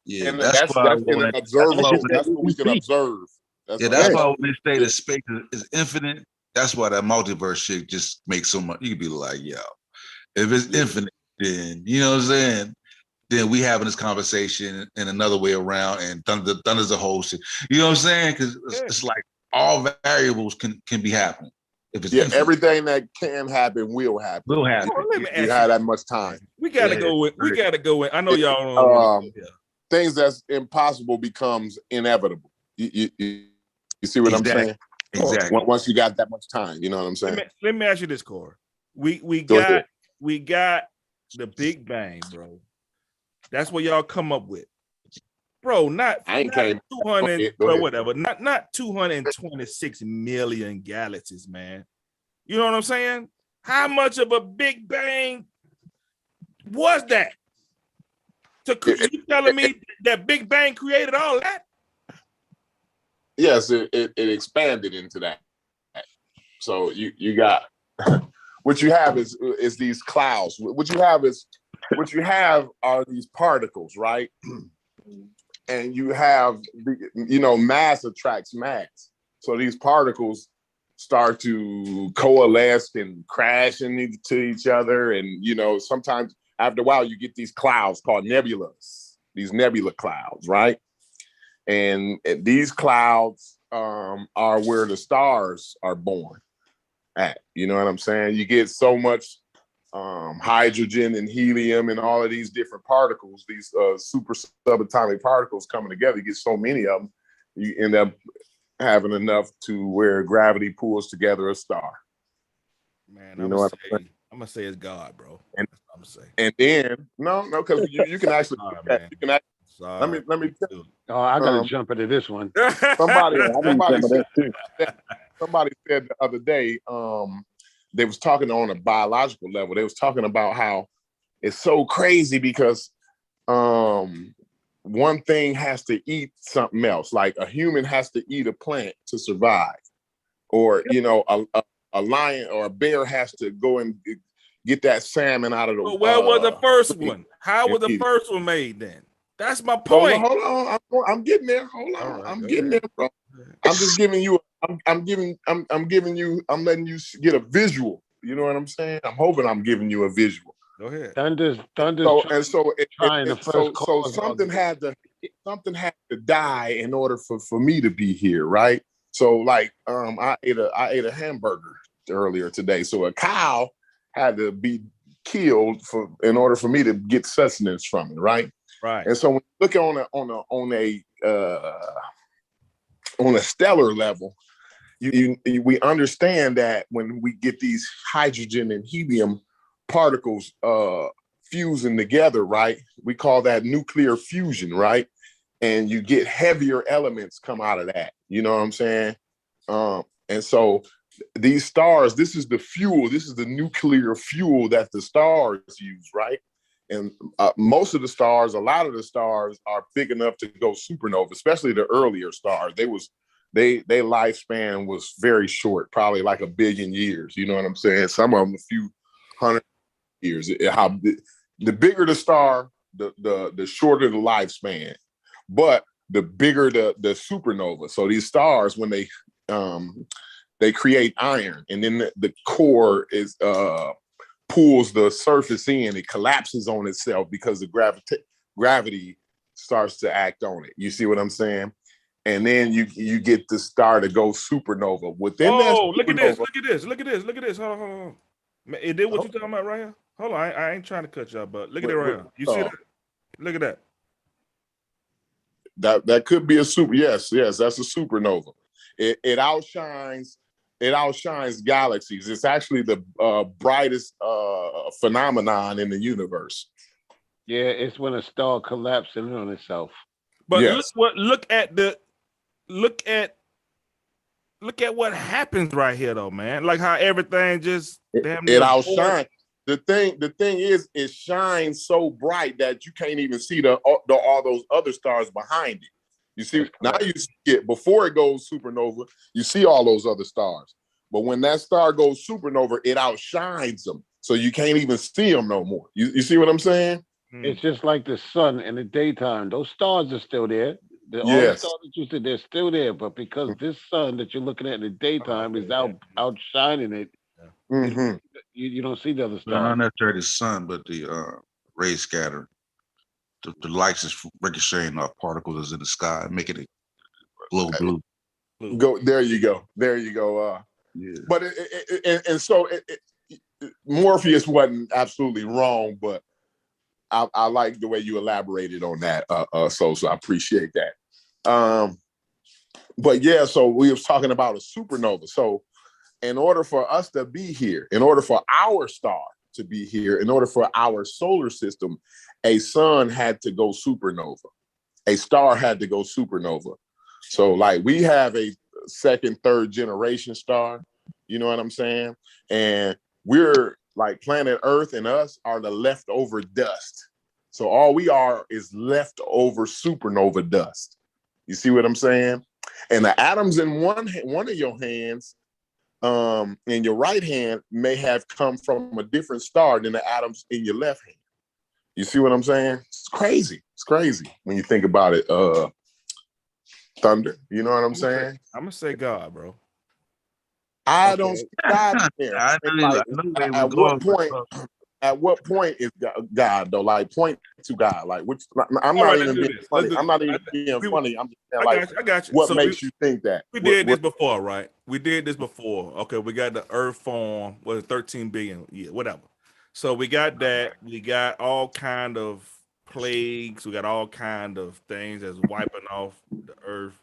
Yeah, and that's what we can observe. That's why when they say the space is infinite, that's why that multiverse shit just makes so much. You could be like, yo, if it's infinite, then you know what I'm saying. Then we having this conversation in another way around, and thunder's a whole shit. You know what I'm saying? Because it's like all variables can be happening. If it's infinite. Everything that can happen will happen. Will happen. You have that much time. We gotta go with. We gotta go with. I know y'all. Things that's impossible becomes inevitable. You see what I'm saying? Exactly. Once you got that much time, you know what I'm saying? Let me ask you this, Corey. We got the Big Bang, bro. That's what y'all come up with, bro. Not 200, bro, whatever. Not 226 million galaxies, man. You know what I'm saying? How much of a Big Bang was that? You telling me that Big Bang created all that? Yes, it expanded into that. So you got what you have is these clouds. What you have are these particles, right? And you have mass attracts mass. So these particles start to coalesce and crash into each other, and sometimes after a while you get these clouds called nebulas. These nebula clouds, right? And these clouds are where the stars are born at. You know what I'm saying? You get so much hydrogen and helium and all of these different particles, these super subatomic particles coming together. You get so many of them, you end up having enough to where gravity pulls together a star. Man, I'm gonna say it's God, bro. And then no, because you can actually Sorry. let me tell Oh, I gotta Um, jump into this one. somebody Yeah, I need some of that too. somebody said the other day, they was talking on a biological level. They was talking about how it's so crazy because one thing has to eat something else. Like a human has to eat a plant to survive, or a lion or a bear has to go and get that salmon out of the. But where was the first stream one? How and was the eat it. first one made then? That's my Hold on, point. hold on. I'm getting there. Hold All on. right, I'm go getting ahead. there, bro. I'm just giving you. I'm giving you. I'm letting you get a visual. You know what I'm saying? I'm hoping I'm giving you a visual. Go ahead. Thunder's So trying the first cause. something had to die in order for me to be here, right? So like I ate a hamburger earlier today. So a cow had to be killed in order for me to get sustenance from it, right? Right. And so when you look on a stellar level, we understand that when we get these hydrogen and helium particles fusing together, right? We call that nuclear fusion, right? And you get heavier elements come out of that. You know what I'm saying? And so these stars, this is the fuel, this is the nuclear fuel that the stars use, right? And most of the stars, a lot of the stars are big enough to go supernova, especially the earlier stars. Their lifespan was very short, probably like 1 billion years. You know what I'm saying? Some of them a few hundred years. The bigger the star, the shorter the lifespan, but the bigger the supernova. So these stars, when they create iron, and then the core is pulls the surface in, it collapses on itself because the gravity starts to act on it. You see what I'm saying? And then you get the star to go supernova. Within that supernova, look at this. Hold on. Is that what you talking about right here? Hold on, I ain't trying to cut you off, but look at it right here. You see that? Look at that. That could be a super. Yes, that's a supernova. It outshines galaxies. It's actually the brightest phenomenon in the universe. Yeah, it's when a star collapses in on itself. But Yes. look at what happens right here though, man. Like how everything just damn near It outshines. The thing is, it shines so bright that you can't even see all those other stars behind it. You see, now you see it before it goes supernova, you see all those other stars. But when that star goes supernova, it outshines them. So you can't even see them no more. You see what I'm saying? It's just like the sun in the daytime. Those stars are still there. All the Yes. stars that you said, they're still there. But because this sun that you're looking at in the daytime is outshining it, Mhm. you don't see the other Not stars. necessarily the sun, but the ray scatter. The lights is ricocheting off particles that's in the sky, making it glow blue. There you go. Yeah. But so Morpheus wasn't absolutely wrong, but I like the way you elaborated on that. So I appreciate that. But yeah, so we was talking about a supernova. So in order for us to be here, in order for our star to be here, in order for our solar system, a sun had to go supernova. A star had to go supernova. So like we have a second, third generation star, you know what I'm saying? And we're like planet Earth and us are the leftover dust. So all we are is leftover supernova dust. You see what I'm saying? And the atoms in one of your hands, in your right hand, may have come from a different star than the atoms in your left hand. You see what I'm saying? It's crazy. It's crazy when you think about it. Thunder, you know what I'm saying? I'm gonna say God, bro. I don't see God there. At what point is God though? Like point to God. Like which? I'm not even being funny. I'm not even being funny. I'm just saying, like, I got you. What So makes you think that? We did this before, right? We did this before. Okay, we got the Earth form, 13 billion, yeah, whatever. So we got that. We got all kind of plagues. We got all kind of things that's wiping off the Earth,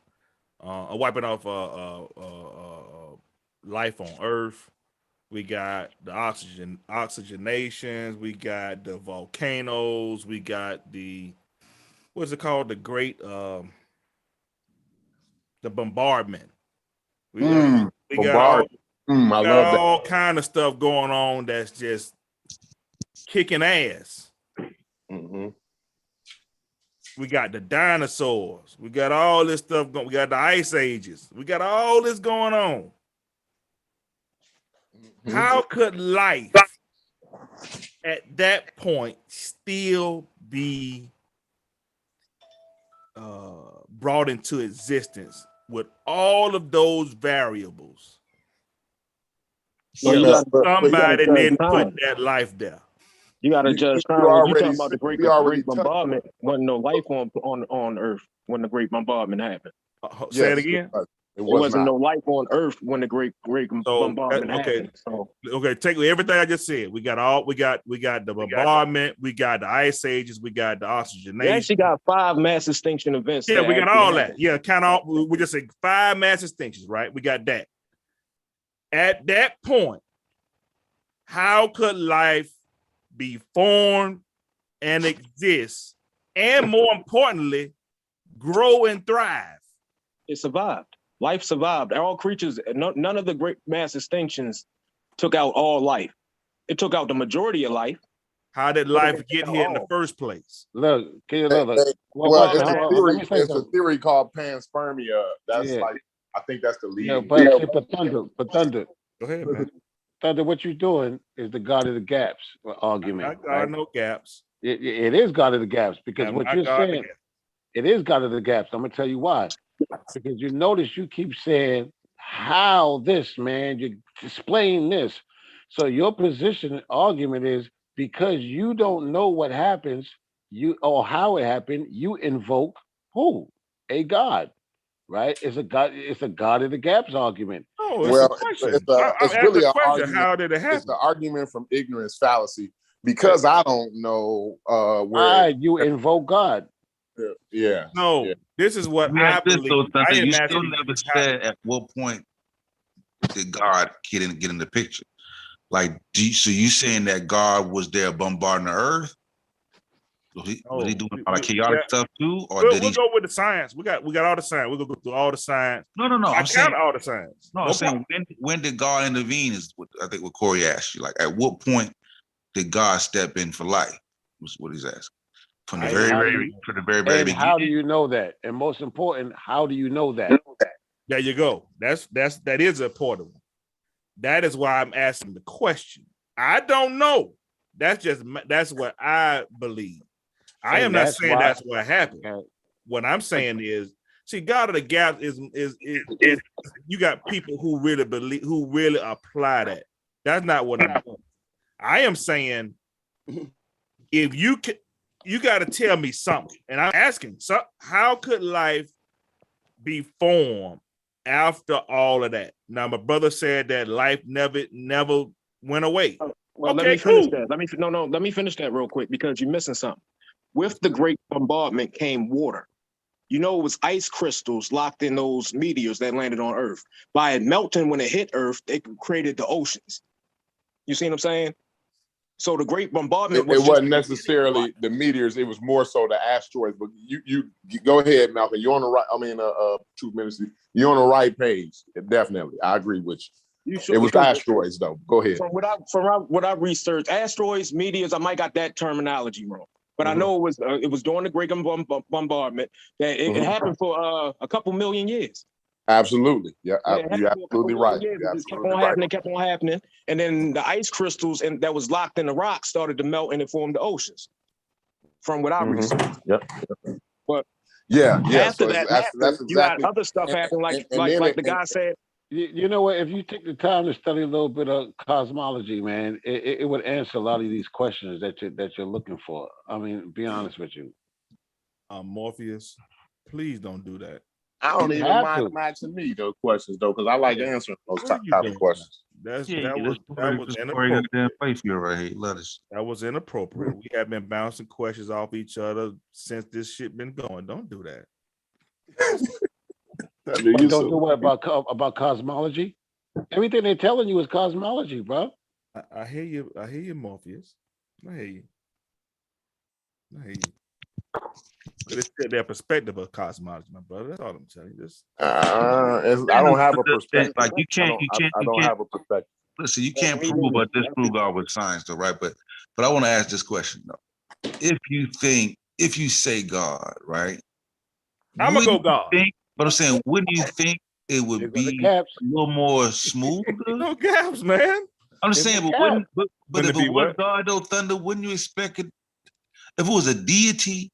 wiping off life on Earth. We got the oxygenations. We got the volcanoes. We got the what's it called? The great the bombardment. We got Bombard. I we got love that. all kind of stuff going on that's just kicking ass. Mm-hmm. We got the dinosaurs. We got all this stuff going. We got the ice ages. We got all this going on. Mm-hmm. How could life at that point still be brought into existence with all of those variables? Well, Yeah, you gotta somebody judge didn't put time. that life there. You got to judge you time. When you already talk about the we already great touched on bombardment, wasn't no life on Earth when the great bombardment happened. Say it Yes, again. it There wasn't not. no life on Earth when the great bombardment happened. So Okay, take everything I just said. We got the bombardment, we got the ice ages, we got the we oxygenation. actually got 5 mass extinction events. Yeah, that we got actually all happened. that. Yeah, count all. We just say 5 mass extinctions, right? We got that. At that point, how could life be formed and exist, and more importantly, grow and thrive? It survived. Life survived. All creatures, none of the great mass extinctions took out all life. It took out the majority of life. How did life get here in the first place? Look, Well, it's a theory called panspermia. That's like, I think that's the leading. But Thunder. Go ahead, man. Thunder, what you're doing is the God of the gaps argument. I know gaps. It is God of the gaps because what you're saying, it is God of the gaps. I'm gonna tell you why. Because you notice you keep saying how this, man, you explain this. So your position argument is because you don't know what happens, or how it happened, you invoke who? A God. Right? It's a God of the gaps argument. Oh, it's really an argument. How did it happen? It's the argument from ignorance fallacy because I don't know where you invoke God. Yeah. No, yeah. This is what I believe. You still never said at what point did God get in the picture? Like, so you saying that God was there bombarding the earth? Was he doing like chaotic stuff too, or we'll go with the science? We got all the science. We're gonna go through all the science. No. I'm saying all the science. No, I'm saying when did God intervene? Is what I think what Corey asked you. Like, at what point did God step in for life? Was what he's asking. From the very beginning. How do you know that? And most important, how do you know that? There you go. That is a important one. That is why I'm asking the question. I don't know. That's what I believe. I am not saying that's what happened. What I'm saying is, see, God of the gap is you got people who really believe, who really apply that. That's not what I'm doing. I am saying, if you can, you got to tell me something. And I'm asking, so how could life be formed after all of that? Now, my brother said that life never went away. Well, let me finish that. Let me finish that real quick because you're missing something. With the great bombardment came water. You know, it was ice crystals locked in those meteors that landed on Earth. By it melting when it hit Earth, it created the oceans. You see what I'm saying? So the great bombardment it wasn't necessarily the meteors, it was more so the asteroids. But you go ahead, Malcolm. You're on the right, 2 minutes. You're on the right page. Definitely. I agree with you. It was asteroids though. Go ahead. From what I researched, asteroids, meteors, I might got that terminology wrong. But I know it was during the great bombardment that it happened for a couple million years. Absolutely. Yeah, you're absolutely right. It kept on happening. And then the ice crystals that was locked in the rock started to melt and it formed the oceans. From what I researched. Yep. But after that, you got other stuff happening, like the guy said. You know what? If you take the time to study a little bit of cosmology, man, it would answer a lot of these questions that you're looking for. I mean, be honest with you. Morpheus, please don't do that. I don't even mind them asking me those questions though, because I like answering those type of questions. That was inappropriate. That was inappropriate. We have been bouncing questions off each other since this shit been going. Don't do that. Don't do what about cosmology? Everything they're telling you is cosmology, bro. I hear you, Morpheus. I hear you. It's their perspective of cosmology, my brother. That's all I'm telling you. I don't have a perspective. Like you can't I don't have a perspective. listen, you can't prove or disprove God with science, though, right? But I want to ask this question though. If you say God, right? I'm gonna go God. But I'm saying, wouldn't you think it would be a little more smooth? No gaps, man. I'm just saying, but if it be it was what? God though, Thunder, wouldn't you expect it? If it was a deity,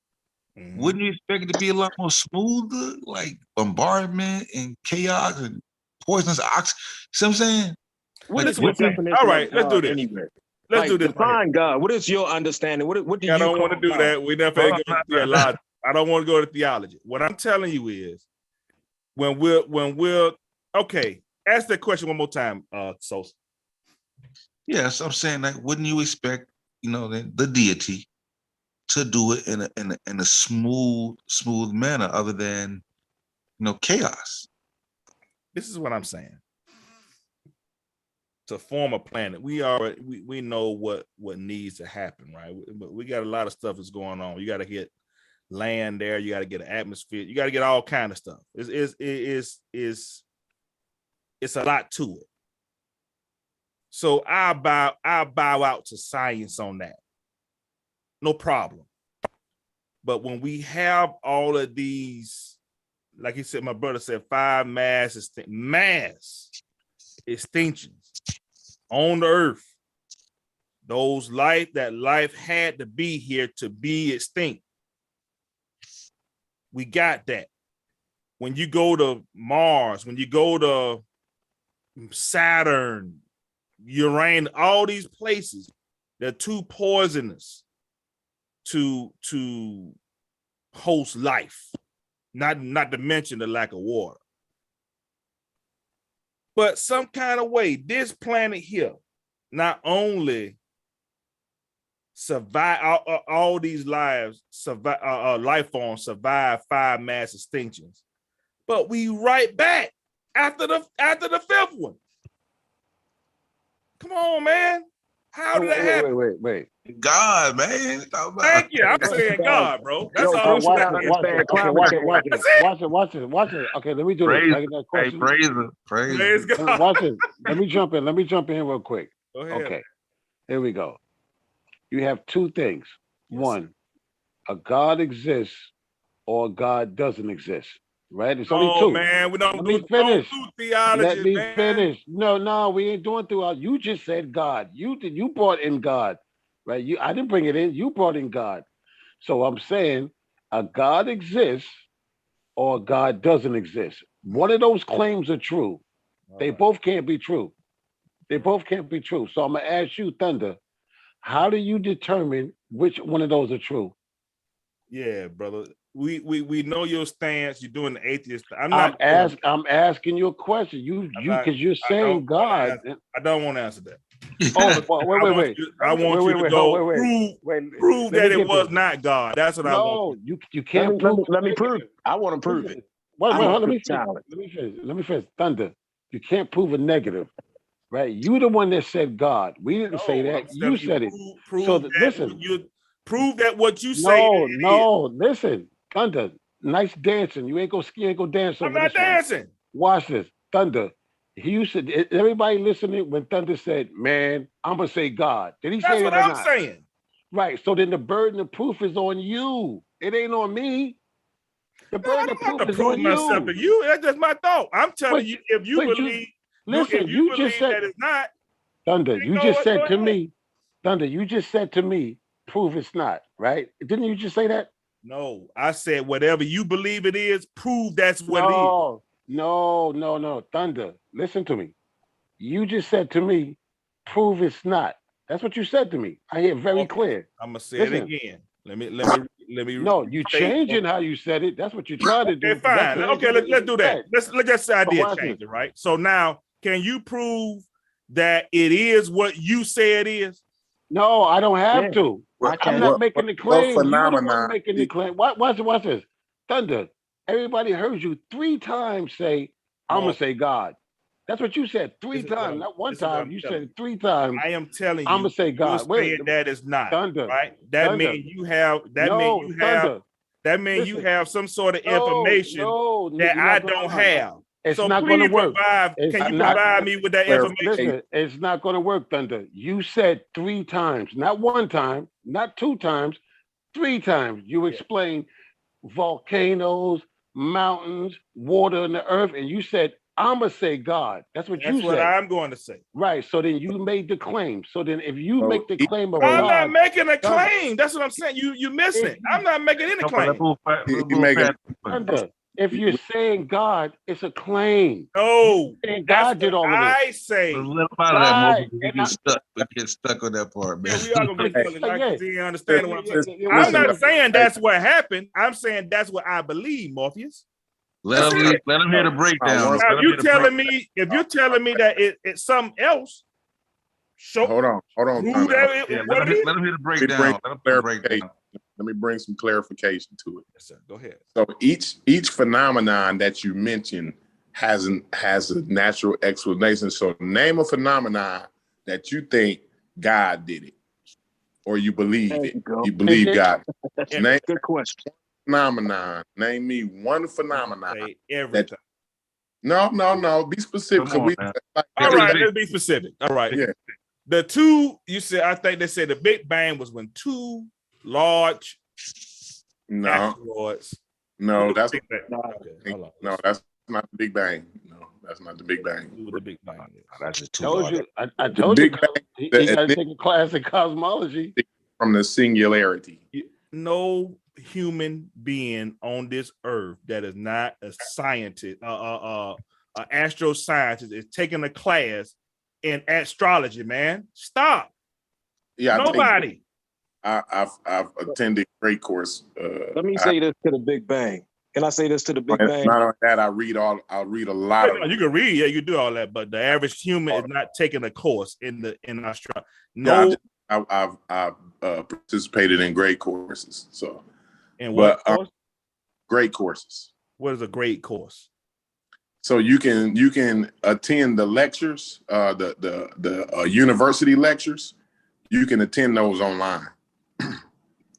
wouldn't you expect it to be a lot more smoother, like bombardment and chaos and poisonous oxygen? See what I'm saying? What Like, is your definition? All right, let's do this. Anyway, Let's do this. Define God. What is your understanding? What do you? I don't want to do God? that. We never go to theology. I don't want to go to theology. What I'm telling you is, when we're okay, ask that question one more time, Sosa. Yes, I'm saying that. Wouldn't you expect, the deity to do it in a smooth manner, other than, chaos? This is what I'm saying. To form a planet, we know what needs to happen, right? But we got a lot of stuff that's going on. You got to get land there. You got to get an atmosphere. You got to get all kind of stuff. It's a lot to it. So I bow out to science on that. No problem. But when we have all of these, like he said, my brother said, 5 mass extinctions on the earth, that life had to be here to be extinct. We got that. When you go to Mars, when you go to Saturn, Uranus, all these places, they're too poisonous to host life. Not to mention the lack of water. But some kind of way, this planet here not only survive all these life forms survive 5 mass extinctions, but we right back after the 5th one. Come on, man. How did that happen? Wait. God, man. Thank you. I'm saying God, bro. That's all I'm saying. Watch it. Okay, let me do this. I get that question. Praise God. Watch it. Let me jump in real quick. Go ahead. Okay, here we go. You have 2 things. Yes. One, a God exists or God doesn't exist. Right? It's only 2. Man, we don't do theology. Let me man. finish. No, we ain't doing theology. You just said God. You brought in God, right? I didn't bring it in. You brought in God. So I'm saying a God exists or God doesn't exist. One of those claims are true. They both can't be true. So I'm gonna ask you, Thunder, how do you determine which one of those are true? Yeah, brother. We know your stance. You're doing the atheist. I'm asking you a question. Because you're saying God. I don't want to answer that. Wait. I want you to go prove that it was not God. That's what I want. No, you can't prove. Let me prove it. I want to prove it. Let me finish. Thunder, you can't prove a negative, right? You the one that said God. We didn't say that. You said it. Listen. Prove that what you say. Listen. Thunder, nice dancing. You ain't go dance over I'm not dancing. Watch this. Thunder. He said, everybody listening when Thunder said, man, I'm going to say God. Did he say that or not? That's what I'm saying. Right. So then the burden of proof is on you. It ain't on me. The burden of proof is on myself to you. That's just my thought. I'm telling you, if you believe, you just said that it's not. Thunder, you just said to me, prove it's not, right? Didn't you just say that? No, I said whatever you believe it is, prove that's what it is. No. Thunder, listen to me. You just said to me, prove it's not. That's what you said to me. I hear very clear. I'm gonna say it again. Let me. No, you changing how you said it. That's what you're trying to do. Okay, fine. Okay, let's do that. Let's just idea change it, right? So now, can you prove that it is what you say it is? No, I don't have to. I'm not making the claim. You're the one making the claim. Watch this. Thunder, everybody heard you 3 times say, I'm going to say God. That's what you said 3 times, not 1 time. You said it 3 times. I am telling you. I'm going to say God. Wait, that is not. Thunder. Right? That means you have. that means you Listen. have some sort of No, information no, that you're I not gonna- don't have. It's So not going to please work. provide. It's Can you not- provide me with that information? Listen, it's not going to work, Thunder. You said 3 times, not 1 time, not 2 times, 3 times. You explained volcanoes, mountains, water in the earth, and you said, "I'ma say God." That's what you That's what said. I'm going to say. Right. So then you made the claim. So then if you So make the claim of I'm God, not making a Thunder, claim. That's what I'm saying. You missing it. I'm not making any claim. You make it. Thunder, if you're saying God, it's a claim. No, And that's God did what all of this. I say. Let him out of that Right. moment. We get stuck on that part, man. Yeah, we are gonna get stuck in that because he ain't understanding what I'm saying. Yeah, I'm listen, not saying that's what happened. I'm saying that's what I believe, Morpheus. Let him hear the breakdown. Now, Now, if you're telling me that it's something else, show Hold on, who Thunder. that Yeah, what it is. let him hear the Let me breakdown. bring Let him hear the breakdown. clarification. Let me bring some clarification to it. Yes, sir. Go ahead. So each phenomenon that you mentioned has a natural explanation. So name a phenomenon that you think God did it, or you believe There it. you go. You believe God. Name Good question. phenomenon. Name me one phenomenon. Say everything. No. Be specific. Come on, man. All right, let's be specific. All right. Yeah. The two you said, I think they said the Big Bang was when 2 large No, asteroids. that's Big Bang. Okay, hold on. no, that's not the Big Bang. No, that's not the Big Bang. Who the Big Bang is. That's just too Told large. you, I told Big you, Bang, he the- got to take a class in cosmology. From the singularity. No human being on this earth that is not a scientist, an astroscientist, is taking a class in astrology. Man, stop. Yeah, Nobody. I've attended great course. Let me say this to the Big Bang. Can I say this to the Big Bang? Not only that, I read a lot No, of. you can read, yeah, you do all that, but the average human is not taking a course in astrology. Yeah, No, I've participated in great courses. So, and what course? Great courses. What is a great course? So you can attend the lectures, the university lectures. You can attend those online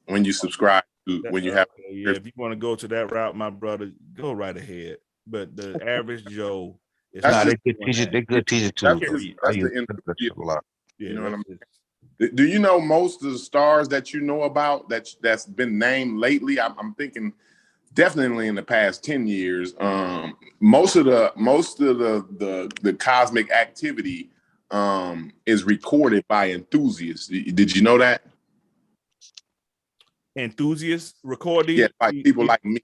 when you subscribe to when you have. Yeah, if you want to go to that route, my brother, go right ahead. But the average Joe is That's not just- they good teacher too. That's though. the I use intermediate. a lot. Yeah, You know what I that's mean? Do you know most of the stars that you know about that's been named lately? I'm thinking definitely in the past 10 years. Most of the cosmic activity is recorded by enthusiasts. Did you know that? enthusiasts record these. Yeah, like people like me.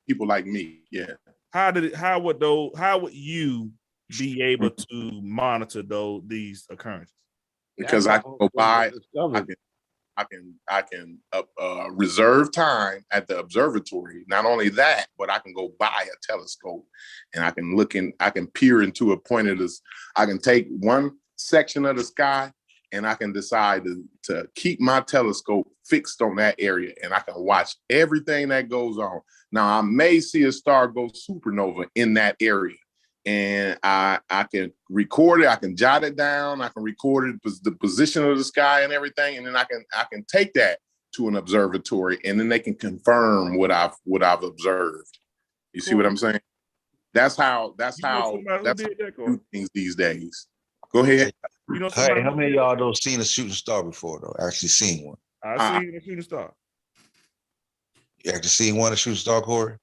People like me. Yeah. How would you be able to monitor these occurrences? Because I can go by. I can reserve time at the observatory. Not only that, but I can go buy a telescope and I can peer into a point of this. I can take one section of the sky and I can decide to keep my telescope fixed on that area and I can watch everything that goes on. Now I may see a star go supernova in that area. And I can record it. I can jot it down. I can record it, the position of the sky and everything, and then I can take that to an observatory, and then they can confirm what I've observed. You see what I'm saying? That's how do things these days. Go ahead. Hey, how many of y'all don't seen a shooting star before though? Actually seen one. I've seen a shooting star. You actually seen one, a shooting star, Corey?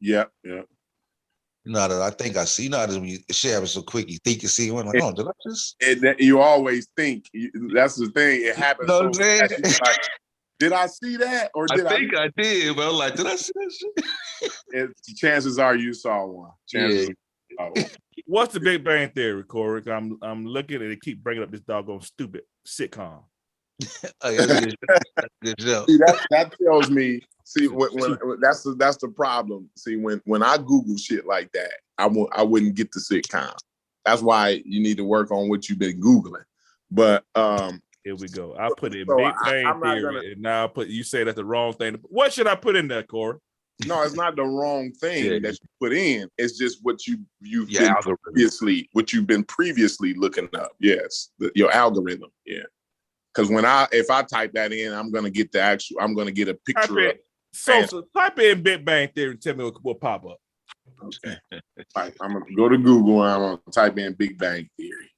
Yeah. No, I think I see. Not when shit happens so quick, you think you see one. Like, oh, did I just? You always think. That's the thing. It happens. You know what I'm saying? Like, did I see that, or did I? Think I did, but I'm like, did I see that shit? Chances are you saw one. What's the Big Bang Theory, Corey? I'm looking at it. Keep bringing up this doggone stupid sitcom. Oh, that's good job. See, that tells me. See, when that's the problem. See, when I Google shit like that, I wouldn't get the sitcom. That's why you need to work on what you've been Googling. But here we go. I put in so Big Bang Theory, and now you say that's the wrong thing. What should I put in there, Corey? No, it's not the wrong thing that you put in. It's just what you've been previously looking up. Yes, your algorithm. Yeah. Because if I type that in, I'm gonna get a picture of So type in Big Bang Theory and tell me what pop up. Okay. Right, I'm gonna go to Google and I'm gonna type in Big Bang Theory.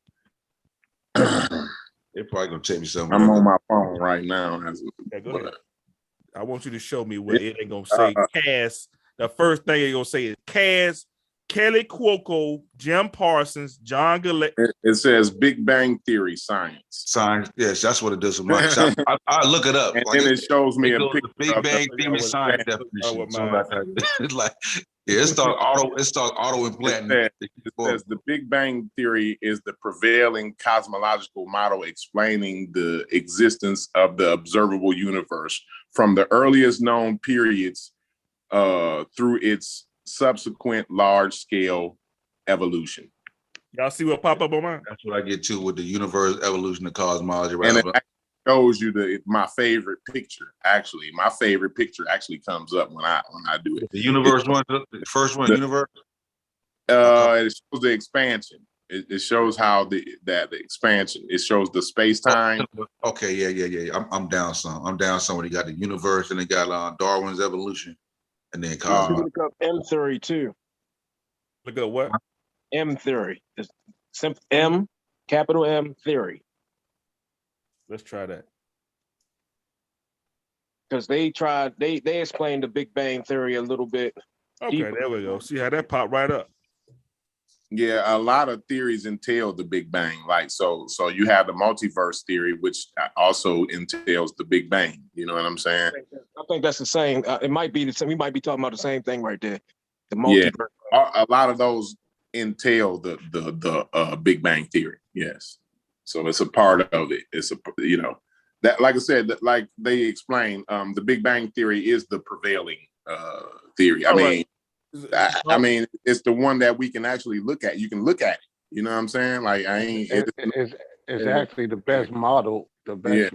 They're probably gonna tell me something. I'm on my phone right now. Yeah, go ahead. I want you to show me where it ain't gonna say Cass. The first thing it's gonna say is Cass, Kelly Cuoco, Jim Parsons, John Gillette. It says Big Bang Theory science. Science, yes, that's what it does. I look it up. And then it shows me a goes picture to Big of Bang Theory science definition. It's like it starts auto implanting. It says the Big Bang Theory is the prevailing cosmological model explaining the existence of the observable universe from the earliest known periods through its subsequent large-scale evolution. Y'all see what pop up on mine? That's what I get to with the universe, evolution, of cosmology. And it shows you my favorite picture. Actually, my favorite picture actually comes up when I do it. The universe one, the first one, universe. It shows the expansion. It shows how the expansion. It shows the space time. Okay, yeah. I'm down some. I'm down some when you got the universe and they got Darwin's evolution, and then cosmology. Look up M theory too. Look up what? M theory. It's simple M, capital M theory. Let's try that. Because they explained the Big Bang Theory a little bit. Okay, deeper. there we go. See how that popped right up. Yeah, a lot of theories entail the Big Bang. Like so you have the multiverse theory, which also entails the Big Bang. You know what I'm saying? I think that's the same. It might be the same. We might be talking about the same thing right there. The multiverse. Yeah, a lot of those entail the Big Bang Theory. Yes, so it's a part of it. It's that, like I said, that, like they explained, the Big Bang Theory is the prevailing theory. I mean, it's the one that we can actually look at. You can look at it. You know what I'm saying? Like It's actually the best model. The best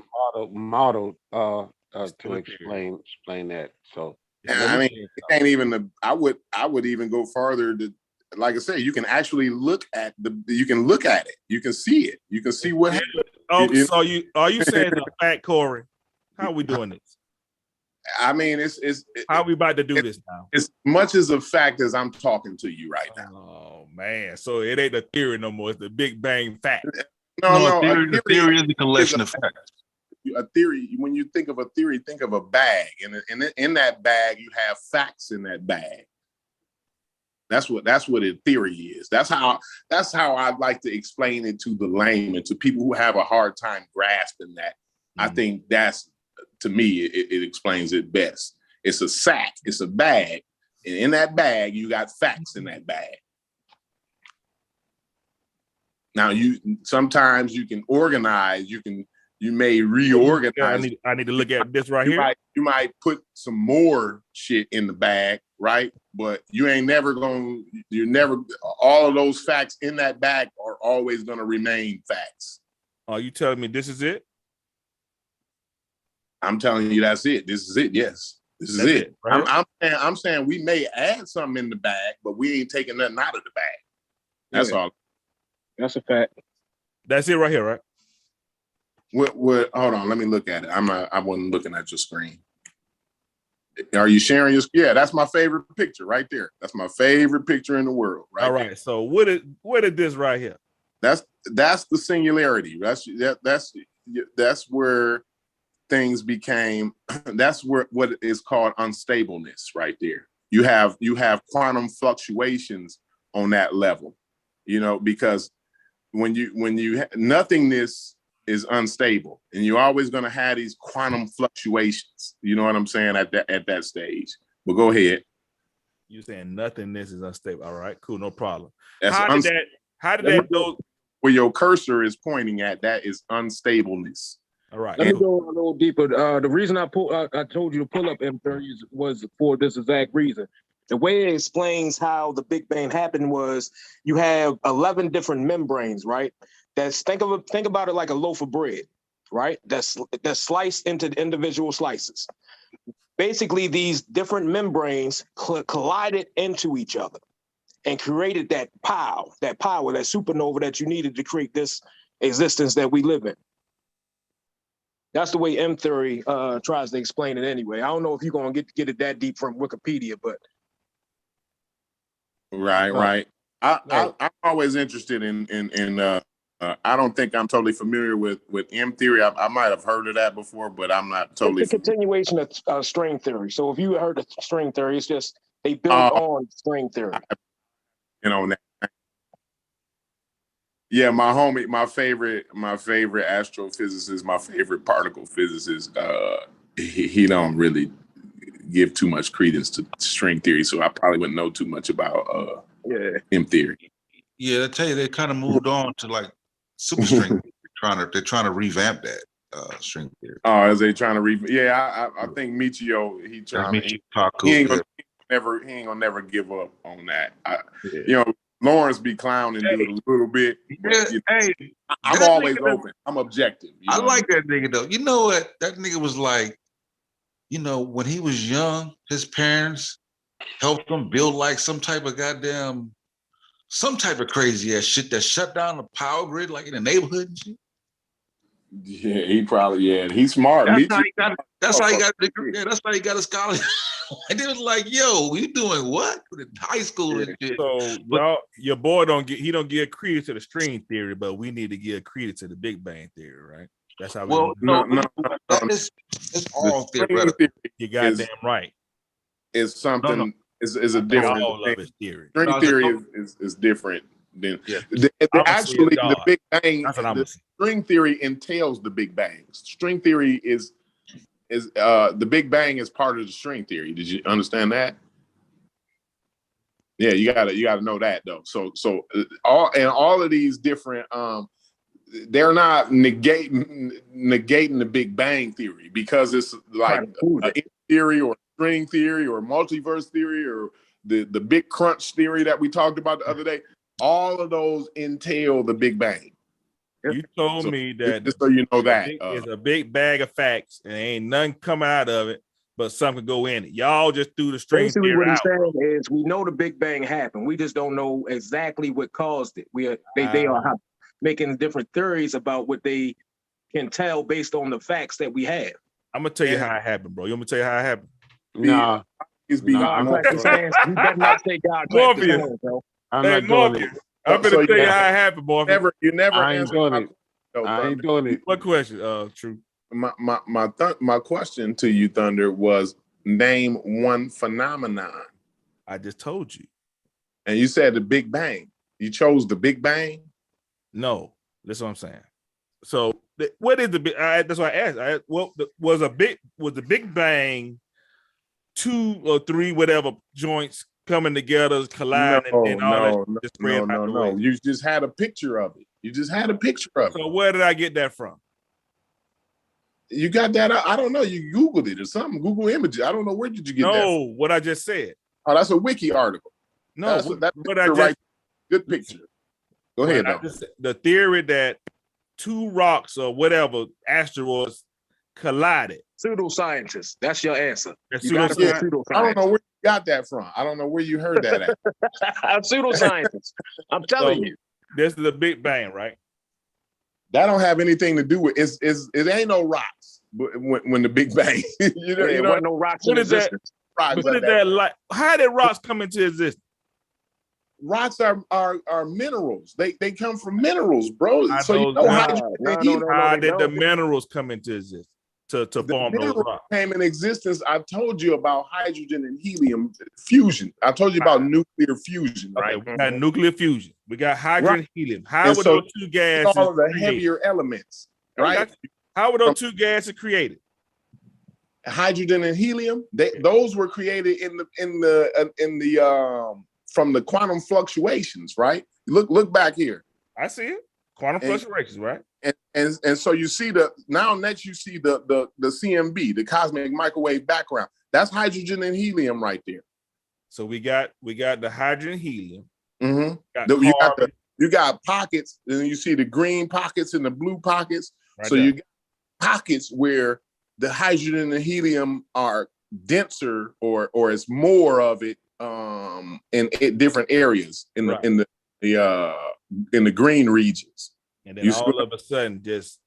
model to explain that. So I mean, it ain't even I would even go farther to, like I said, you can actually look at you can look at it. You can see it. You can see what happened. Oh, so are you saying the fact, Corey? How are we doing this? I mean, how are we about to do this now? As much as a fact as I'm talking to you right now. Oh man, so it ain't a theory no more. It's the Big Bang fact. No, the theory is a collection of facts. A theory, when you think of a theory, think of a bag, and in that bag you have facts in that bag. That's what a theory is. That's how I'd like to explain it to the layman, to people who have a hard time grasping that. I think that's, to me, it explains it best. It's a sack, it's a bag, and in that bag you got facts in that bag. Now sometimes you can organize, you may reorganize. I need to look at this right here. You might put some more shit in the bag, right? But all of those facts in that bag are always going to remain facts. Are you telling me this is it? I'm telling you that's it. This is it. Yes, this is it. Right? I'm saying we may add something in the bag, but we ain't taking nothing out of the bag. That's all. That's a fact. That's it right here, right? What? Hold on, let me look at it. I wasn't looking at your screen. Are you sharing your? Yeah, that's my favorite picture right there. That's my favorite picture in the world. Right. All right. There. So what is this right here? That's the singularity. That's where things became. That's what is called unstableness right there. You have quantum fluctuations on that level. Because when you nothingness is unstable, and you're always going to have these quantum fluctuations. You know what I'm saying at that stage. But go ahead. You're saying nothingness is unstable. All right, cool, no problem. That's how did that go? Where your cursor is pointing at, that is unstableness. All right. Let me go a little deeper. The reason I told you to pull up M30 was for this exact reason. The way it explains how the Big Bang happened was you have 11 different membranes, right? Think about it like a loaf of bread, right? That's sliced into individual slices. Basically, these different membranes collided into each other and created that power, that supernova that you needed to create this existence that we live in. That's the way M theory tries to explain it anyway. I don't know if you're gonna get it that deep from Wikipedia, but Right. I'm always interested in I don't think I'm totally familiar with M theory. I might have heard of that before, but I'm not totally it's a continuation of string theory. So if you heard of string theory, it's just they build on string theory. that. Yeah, my homie, my favorite astrophysicist, my favorite particle physicist, he don't really give too much credence to string theory, so I probably wouldn't know too much about M theory. Yeah, I tell you, they kind of moved on to like superstring. They're trying to revamp that string theory. Oh, as they trying to Yeah, I think Michio, he ain't gonna never give up on that. Lawrence be clowning dude a little bit. But, I'm always open. I'm objective. I like that nigga though. You know what? That nigga was like, when he was young, his parents helped him build like some type of crazy ass shit that shut down the power grid like in the neighborhood and shit. Yeah, he's smart. That's how he got a degree. Yeah, that's how he got a scholarship. And it was like, yo, you doing what? In high school and shit. So your boy don't give credit to the string theory, but we need to give credit to the Big Bang theory, right? That's how we it's all theoretical. You goddamn right. It's something is a different theory. String theory is different than actually the Big Bang. The string theory entails the Big Bang. String theory is the Big Bang is part of the string theory. Did you understand that? Yeah, you gotta know that though. So all of these different they're not negating the Big Bang theory because it's like a theory or string theory or multiverse theory or the big crunch theory that we talked about the other day. All of those entail the Big Bang. You told me that just so you know that it's a big bag of facts and ain't nothing coming out of it, but something could go in it. Y'all just threw the string basically theory what he's out. saying is we know the Big Bang happened. We just don't know exactly what caused it. They are making different theories about what they can tell based on the facts that we have. I'm gonna tell you how it happened, bro. You want me to tell you how it happened? Nah. You better not say God. Morpheus. I'm not doing it. I'm gonna tell you how it happened, Morpheus. You never I ain't answered doing my it. I ain't doing it. What question? True. My question to you, Thunder, was name one phenomenon. I just told you. And you said the Big Bang. You chose the Big Bang? No, that's what I'm saying. So what is the big? That's why I asked. Was the Big Bang 2 or 3 whatever joints coming together, colliding, and all that just spread out the way? You just had a picture of it. So where did I get that from? You got that? I don't know. You Googled it or something. Google images. I don't know. Where did you get that? No, what I just said. Oh, that's a wiki article. No, good picture. Go ahead. The theory that 2 rocks or whatever asteroids collided. Pseudoscientists. That's your answer. I don't know where you got that from. I don't know where you heard that at. Pseudoscientists. I'm telling you. This is the Big Bang, right? That don't have anything to do with it ain't no rocks when the Big Bang. you know no rocks in existence. How did rocks come into existence? Rocks are minerals. They come from minerals, bro. How did the minerals come into existence to form those rocks? Came in existence. I told you about hydrogen and helium fusion. I told you about nuclear fusion, right? We got nuclear fusion. We got hydrogen and helium. How were those 2 gases? All of the heavier elements, right? How were those 2 gases created? Hydrogen and helium. Those were created in the from the quantum fluctuations, right? Look back here. I see it. Quantum fluctuations, right? And so you see now you see the CMB, the cosmic microwave background. That's hydrogen and helium right there. So we got the hydrogen and helium. Mm-hmm. You got pockets, and you see the green pockets and the blue pockets. Right, so you got pockets where the hydrogen and helium are denser, or it's more of it in different areas in the green regions. And then all of a sudden, just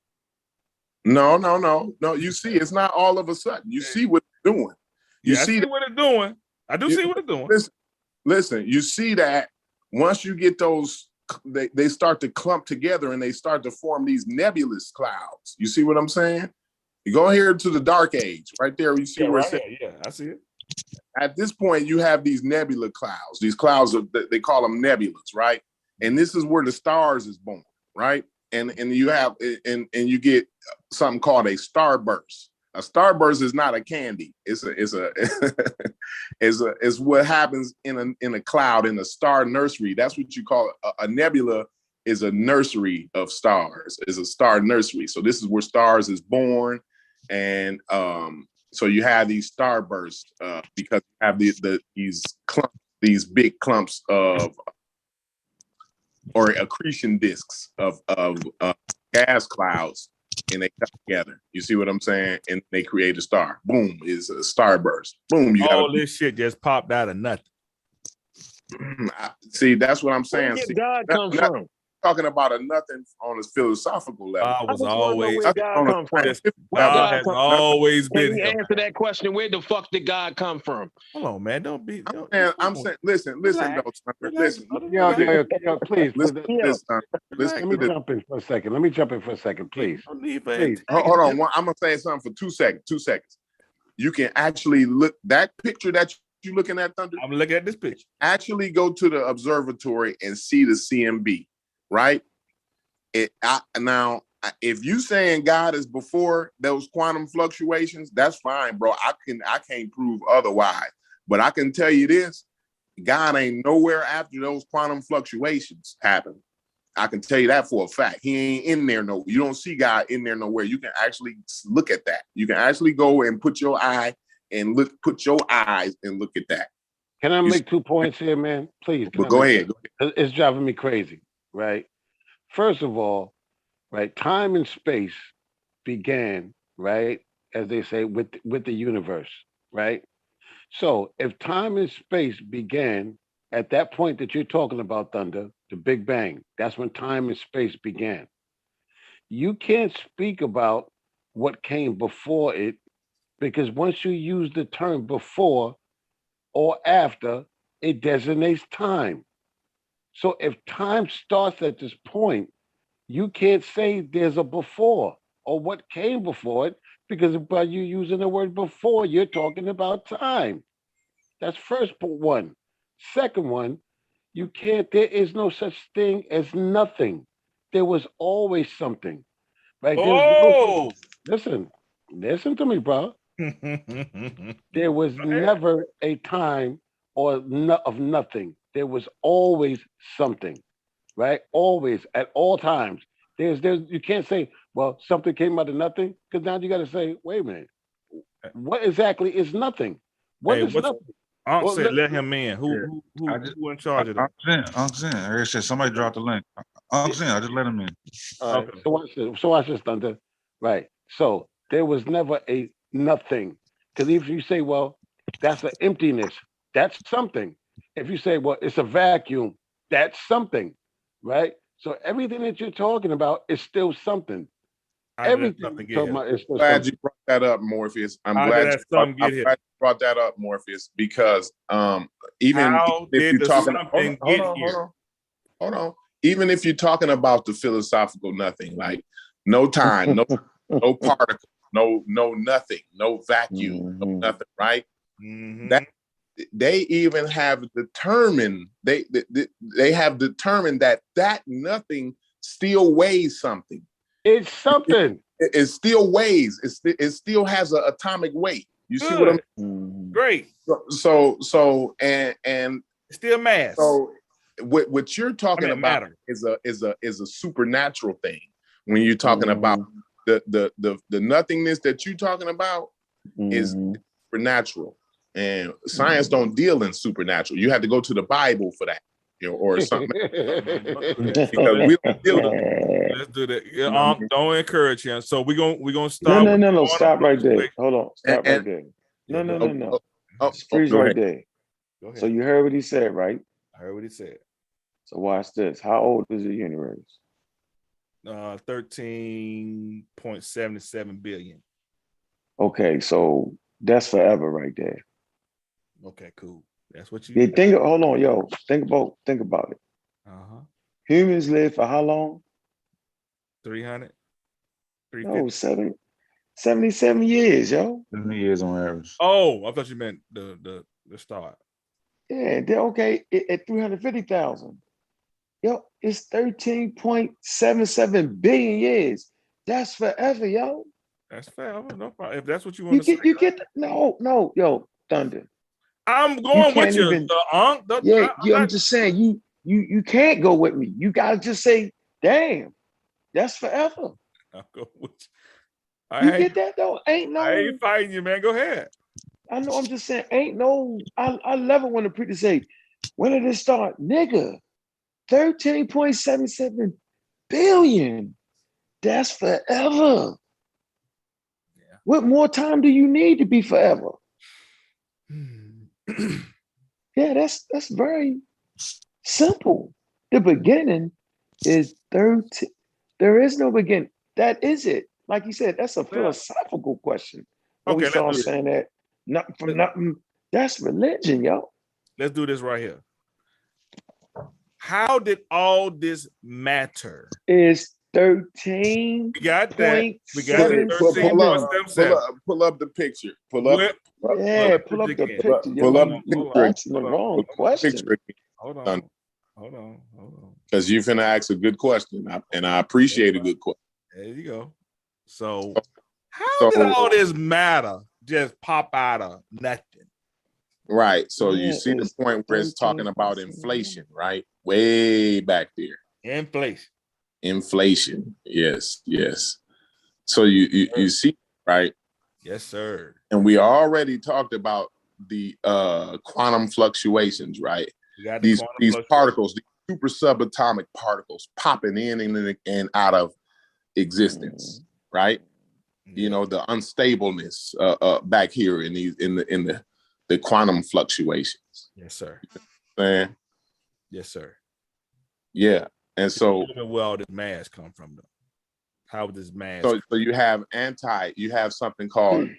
No. You see, it's not all of a sudden. You see what it's doing. You I see what it's doing. I do see what it's doing. Listen, you see that once you get those, they start to clump together and they start to form these nebulous clouds. You see what I'm saying? You go here to the dark age, right there. You see where it says, yeah, I see it. At this point, you have these nebula clouds. These clouds they call them nebulas, right? And this is where the stars is born, right? And you have and you get something called a starburst. A starburst is not a candy. It's what happens in a cloud, in a star nursery. That's what you call it. A nebula is a nursery of stars. Is a star nursery. So this is where stars is born, and so you have these starbursts because you have these big clumps of or accretion disks of gas clouds, and they come together. You see what I'm saying? And they create a star. Boom, is a starburst. Boom, you all this shit just popped out of nothing. See, that's what I'm saying. Where did God come from? Talking about a nothing on a philosophical level. God was always. Where God come from? God has always been. Can you answer that question? Where the fuck did God come from? Hold on, man. Don't be. I'm saying, listen, listen, listen. Yo, please. Listen, Let me jump in for a second, please. Please. Hold on. I'm gonna say something for 2 seconds. 2 seconds. You can actually look that picture that you're looking at, Thunder. I'm looking at this picture. Actually, go to the observatory and see the CMB. Right? Now, if you saying God is before those quantum fluctuations, that's fine, bro. I can't prove otherwise. But I can tell you this: God ain't nowhere after those quantum fluctuations happen. I can tell you that for a fact. He ain't in there no. You don't see God in there nowhere. You can actually look at that. You can actually go and put your eyes and look at that. Can I make 2 points here, man? Please. Go ahead. It's driving me crazy, right? First of all, right, time and space began, right, as they say, with the universe, right? So if time and space began at that point that you're talking about, Thunder, the Big Bang, that's when time and space began. You can't speak about what came before it, because once you use the term before or after, it designates time. So if time starts at this point, you can't say there's a before or what came before it, because by you using the word before, you're talking about time. That's first one. Second one, there is no such thing as nothing. There was always something, right? Listen to me, bro. There was never a time of nothing. There was always something, right? Always, at all times. You can't say, well, something came out of nothing, because now you got to say, wait a minute, what exactly is nothing? What is nothing? Unc said, let him in. Who in charge of that? Unc's in. Like I said, somebody dropped the link. Unc's in. I just let him in. All right. Okay. So watch this, Thunder. Right. So there was never a nothing. Because if you say, well, that's an emptiness, that's something. If you say, well, it's a vacuum, that's something, right? So everything that you're talking about is still something. Everything you're talking about is still glad something. you brought that up, Morpheus. I'm glad you brought that up, Morpheus, because even if you're talking, hold on. Even if you're talking about the philosophical nothing, like no time, no particle, no nothing, no vacuum, no nothing, right? That they even have determined they have determined that nothing still weighs something. It's something. It still weighs. It still has an atomic weight. You see what I mean? Great. So and still mass. So what you're talking about is a supernatural thing. When you're talking about the nothingness that you're talking about is supernatural, and science don't deal in supernatural. You have to go to the Bible for that, or something. Because we don't deal with it. Let's do that. Yeah, don't encourage him. So we're gonna stop. No. Stop right there. Hold on. Stop right there. No. Freeze right there. Go ahead. So you heard what he said, right? I heard what he said. So watch this. How old is the universe? 13.77 billion. Okay, so that's forever right there. Okay, cool. That's what you. Yeah, hold on, yo. Think about it. Humans live for how long? 300. No, 77 years, yo. 7 years on average. Oh, I thought you meant the start. Yeah, okay, at 350,000. Yo, it's 13.77 billion years. That's forever, yo. That's fair. No problem. If that's what you want to say. You get no, yo, Thunder. I'm going with you. I'm just saying you can't go with me. You gotta just say, damn, that's forever. I'll go with you. You get that though? I ain't fighting you, man. Go ahead. I know. I'm just saying, ain't no. I love it when the preacher say, "When did it start, nigga?" 13.77 billion. That's forever. Yeah. What more time do you need to be forever? Yeah, that's very simple. The beginning is 13. There is no beginning. That is it. Like you said, that's a philosophical question. When we start saying that nothing from nothing, that's religion, yo. Let's do this right here. How did all this matter? Is 13. We got that. We got it. Pull up the picture. Pull up the picture. Pull up the wrong question. Hold on. Because you're finna ask a good question, and I appreciate a good question. There you go. So how did all this matter just pop out of nothing? Right. So you see the point where it's talking about inflation, right? Way back there. Inflation. Yes. So you see, right? Yes, sir. And we already talked about the quantum fluctuations, right? These particles, these super subatomic particles popping in and out of existence, right? You know, the unstableness back here in the quantum fluctuations. Yes, sir. Man. Yes, sir. Yeah. And so where all this mass come from though? How would this mass so you have something called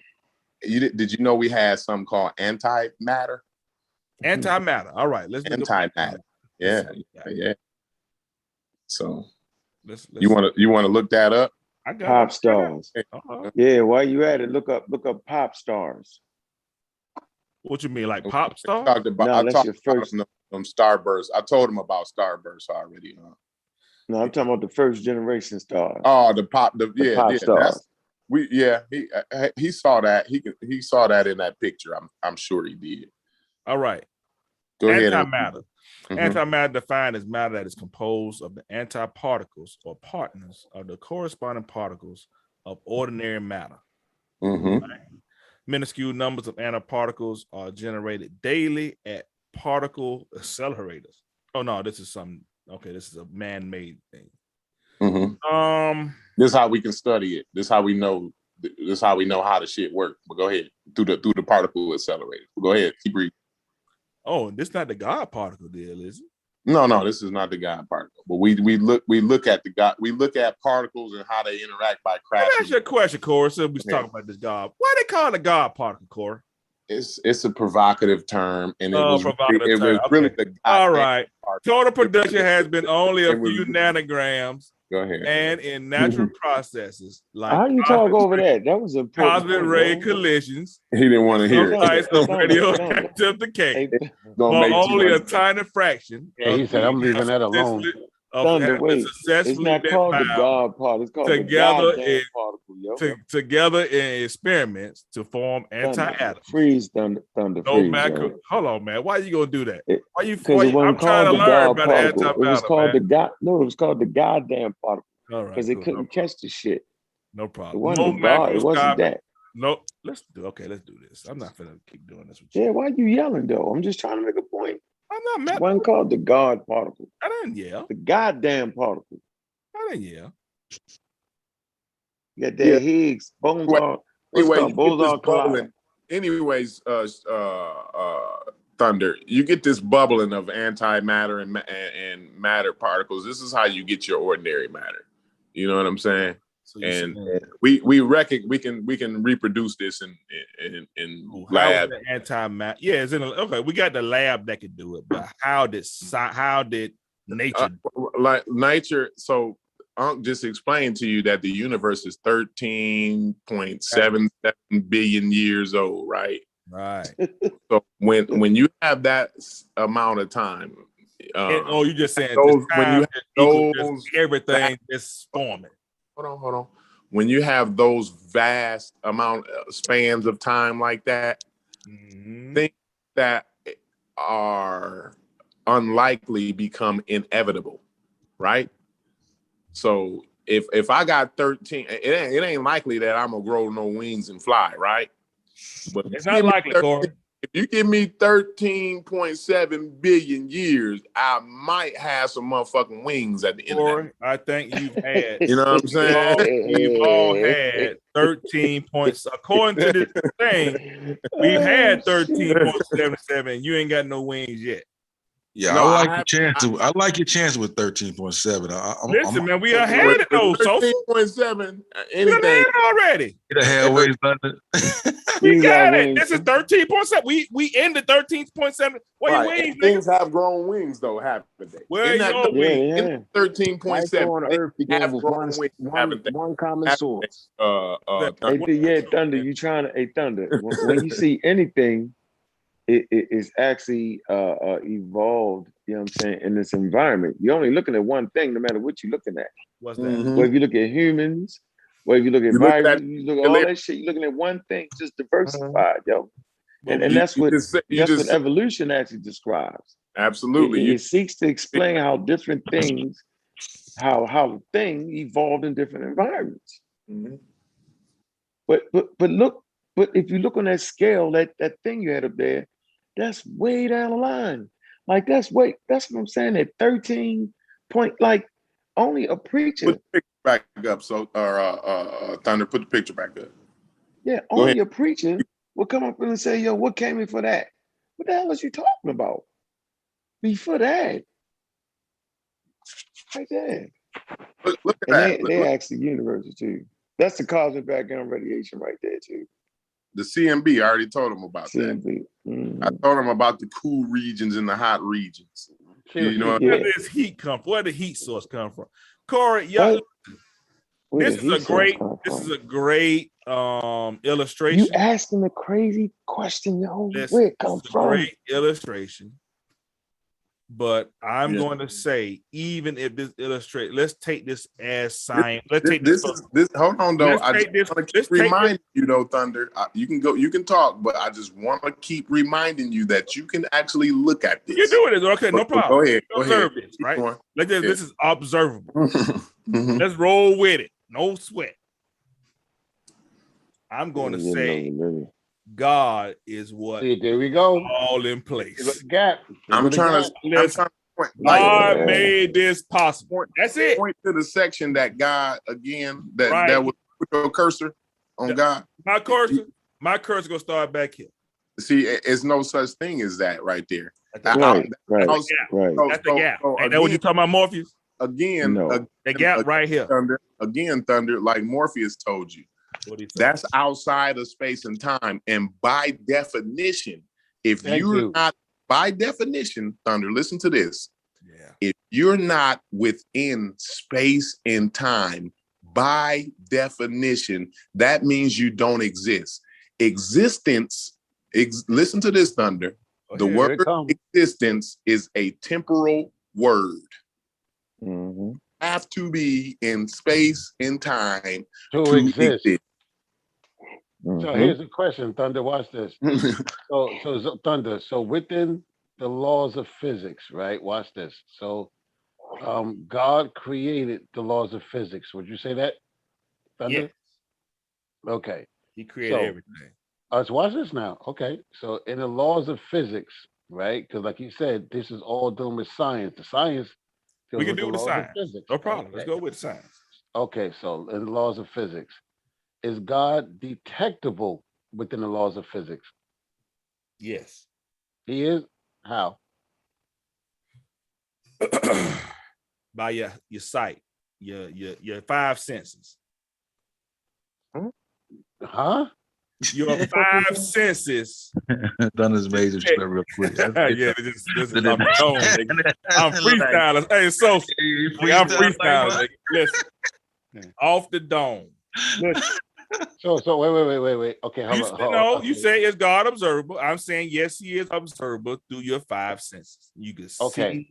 did you know we had something called antimatter? Antimatter. All right, let's antimatter. Yeah. So you want to look that up? I got pop stars. Yeah, while you at it, look up pop stars. What you mean, like pop stars? I talked about them Starburst. I told him about Starburst already. No, I'm talking about the first generation stars. Oh, the pop stars. He saw that. He saw that in that picture. I'm sure he did. All right. Go ahead. Antimatter. Antimatter defined as matter that is composed of the antiparticles or partners of the corresponding particles of ordinary matter. Right? Minuscule numbers of antiparticles are generated daily at particle accelerators. Oh no, this is something. Okay, this is a man-made thing. This is how we can study it. This is how we know. This is how we know how the shit works. But go ahead through the particle accelerator. Go ahead, keep reading. Oh, this is not the God particle deal, is it? No, this is not the God particle. But we look at the God. We look at particles and how they interact by crashing. Let me ask you a question, Corey. So we talking about this God. Why they call it a God particle, Corey? It's a provocative term, and it was really the God. All right. Total production has been only a few nanograms. Go ahead. And in natural processes, like how you talk over that? That was important. Cosmic ray collisions. He didn't want to hear it. Of radioactive decay, but only a tiny fraction. Yeah, he said, "I'm leaving that alone." Thunder, wait, it's not called the God particle. It's called together the particle, yo. Together in experiments to form anti-atoms. Freeze, Thunder. No, man, hold on, man. Why you gonna do that? Why you? I'm trying to learn about anti-matter. It was called man. it was called the goddamn particle. All right, because it couldn't catch the shit. No problem. It wasn't God. It wasn't that. No, let's do this. I'm not gonna keep doing this with you. Yeah, why are you yelling though? I'm just trying to make a point. I'm not mad. One called the God particle. I didn't yell. The goddamn particle. I didn't yell. You got that Higgs boson. Anyways, Thunder, you get this bubbling of antimatter and matter particles. This is how you get your ordinary matter. You know what I'm saying? So you're And saying- we reckon we can reproduce this in How is lab. the anti-matter? Yeah, it's in okay. We got the lab that could do it, but how did nature? Like nature. So Unc just explained to you that the universe is 13.77 billion years old, right? Right. So when you have that amount of time, You just saying those, when you have those those everything is forming. hold on. When you have those vast amount spans of time like that, things that are unlikely become inevitable, right? So if I got 13, it ain't likely that I'm gonna grow no wings and fly, right? But It's not likely, Corey. if you give me 13.7 billion years, I might have some motherfucking wings at the end of Corey, I think you've had. that. You know what I'm saying? We've all had 13 points. According to this thing, we've had 13.77. You ain't got no wings yet. Yeah, No, I like your chance with 13.7. Listen, man, we had it though. So 13.7, we anything had it already. Get a hell ways under. We You got got it. wings. This is 13.7. We ended 13.7. Wait, right. wings, nigga. Things have grown wings though, haven't they? Where In that your wings? Yeah. in 13.7, Life on they Earth began have with grown wings, haven't they? one common Haven't source. Hey, Thunder, you trying to? Hey, Thunder, when you see anything, it is actually evolved. You know what I'm saying? In this environment, you're only looking at one thing, no matter what you're looking at. What's that? Mhm. Whether you look at humans, whether you look at You look at viruses, you look at all that shit. You're looking at one thing, just diversified, yo. And that's what evolution actually describes. Absolutely. It seeks to explain how different things, how the thing evolved in different environments. Mhm. But if you look on that scale, that thing you had up there, that's way down the line. Like that's what I'm saying. At 13 point, like only a preacher. Put the picture back up, so Thunder, put the picture back up. Yeah, Go only ahead. a preacher will come up and say, yo, what came in for that? What the hell is you talking about? Before that. Right there. Look at And that. they asked the universe too. That's the cosmic background radiation right there too. The CMB, I already told him about that. CMB. I told him about the cool regions and the hot regions. You know, Where does this heat come from? Where the heat source come from? Corey, y'all, this is a great illustration. You asking a crazy question, yo. This Where it come is a from? great illustration. But I'm Yeah. going to say, even if this illustrate, let's take this as science. Let's take this. Hold on, though. Let's I take just this- want to let's keep take reminding you, though, Thunder. You can talk, but I just want to keep reminding you that you can actually look at this. You're doing it. Okay, no problem. Go ahead. Observe this, right? Going. This is observable. Mhm. Let's roll with it. No sweat. I'm going to say God is what. See, there we go. All in place. Gap. I'm trying to point. God made this possible. That's it. Point to the section that God again that Right. was put your cursor on God. My cursor gonna start back here. See, it's no such thing as that right there. Right. Right. That's the gap. Ain't that what you talking about, Morpheus? Again, No. The gap right here. Thunder, like Morpheus told you. That's outside of space and time. And by definition, if you're not, by definition, Thunder, listen to this. Yeah. If you're not within space and time, by definition, that means you don't exist. Existence, listen to this, Thunder. The word existence is a temporal word. Mm-hmm. Have to be in space and time to exist. Mm-hmm. So here's the question, Thunder. Watch this. so Thunder. So within the laws of physics, right? Watch this. So, God created the laws of physics. Would you say that, Thunder? Yes. Okay. He created everything. Let's watch this now. Okay. So in the laws of physics, right? Because like you said, this is all dealing with science. The science. We can do with the laws of science. physics. No problem. Okay. Let's go with science. Okay. So in the laws of physics, is God detectable within the laws of physics? Yes. He is? How? By your sight. your five senses. Huh? Your five senses. Done his major check. spell real quick. Yeah, this is off the dome, nigga. I'm freestyling. Hey, so nigga, I'm freestyling. Nigga. Listen, off the dome. So wait. Okay, hold on. No, Okay. you say is God observable? I'm saying yes, he is observable through your five senses. You can see,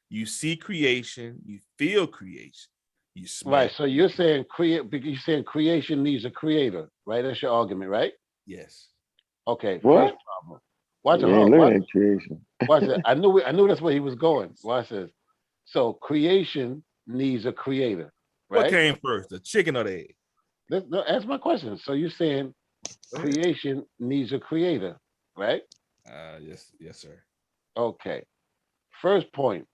you see creation, you feel creation, you smell. Right. So you're saying creation needs a creator, right? That's your argument, right? Yes. Okay. What? First problem. Watch You ain't looking at creation. Watch it. I knew that's where he was going. Watch this. So creation needs a creator, right? What came first, the chicken or the egg? No, ask my question. So you're saying creation needs a creator, right? Yes, sir. Okay. First point.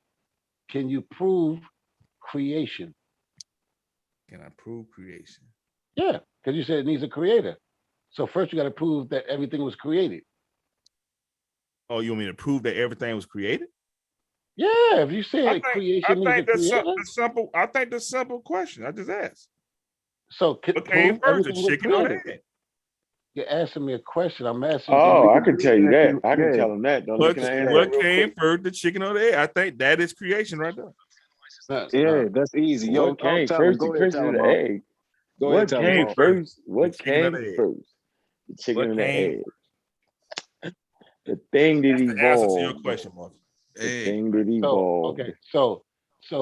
Can you prove creation? Can I prove creation? Yeah, because you said it needs a creator. So first you got to prove that everything was created. Oh, you want me to prove that everything was created? Yeah, if you say creation needs a creator. I think the simple question I just asked. So what came first, the chicken or the egg? You're asking me a question. I'm asking. Oh, I can tell you that. I can tell him that. What came first, the chicken or the egg? I think that is creation right there. Yeah, that's easy. Yo, What came first, the chicken or the egg? What came first? What came first? The chicken and the egg. The thing that evolved. Answer to your question, Mark. The thing that evolved. So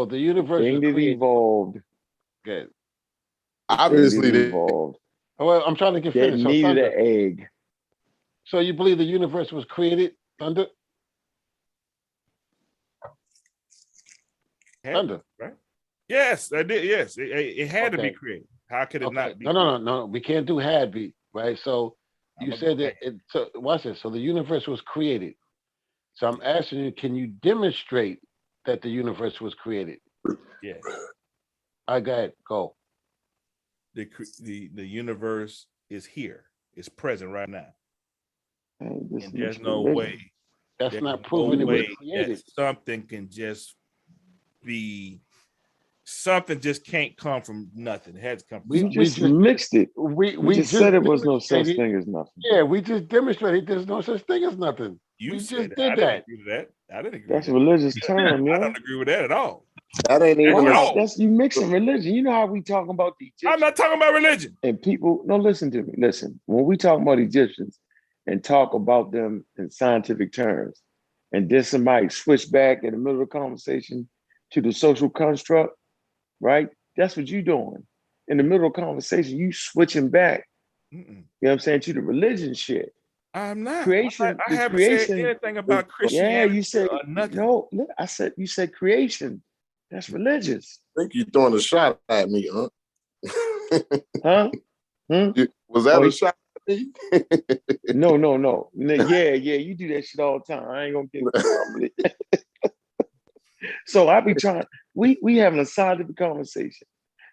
the universe thing that evolved. Good. Obviously, they evolved. Well, I'm trying to get That finished. needed an egg. So you believe the universe was created under? Thunder, right? Yes, I did. Yes, it had to be created. How could it not be? No. We can't do had be, right? So you said that. So watch this. So the universe was created. So I'm asking you, can you demonstrate that the universe was created? Yes. I got it. Go. The universe is here. It's present right now. And there's no way. That's not proving it was created. Something can just be. Something just can't come from nothing. It has to come from something. We just mixed it. We just said it was no such thing as nothing. Yeah, we just demonstrated there's no such thing as nothing. You just did that. I didn't agree. That's a religious term, I don't agree with that at all. That ain't even that's you mixing religion. You know how we talking about the Egyptians. I'm not talking about religion. And people, no, listen to me. Listen, when we talk about Egyptians and talk about them in scientific terms, and then somebody switch back in the middle of the conversation to the social construct, right? That's what you're doing. In the middle of the conversation, you switching back. You know what I'm saying? To the religion shit. I'm not. Creation. I haven't said anything about Christianity. Yeah, you said nothing. No. I said you said creation. That's religious. I think you're throwing a shot at me, huh? Huh? Was that a shot at me? No. Yeah, you do that shit all the time. I ain't gonna get it. So I be trying. We having a scientific conversation.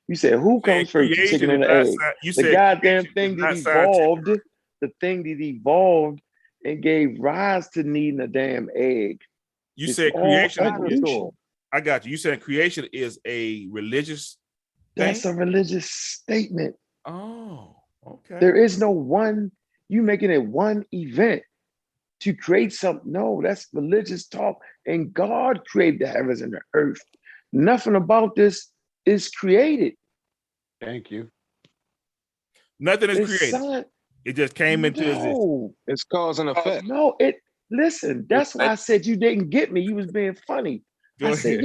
You said who comes first, the chicken or the egg? The goddamn thing that evolved. The thing that evolved and gave rise to needing a damn egg. You said creation. I got you. You said creation is a religious thing? That's a religious statement. Oh, okay. There is no one, you making it one event to create something. No, that's religious talk. And God created the heavens and the earth. Nothing about this is created. Thank you. Nothing is created. It just came into existence. It's cause and effect. No, listen, that's why I said you didn't get me. You was being funny. I said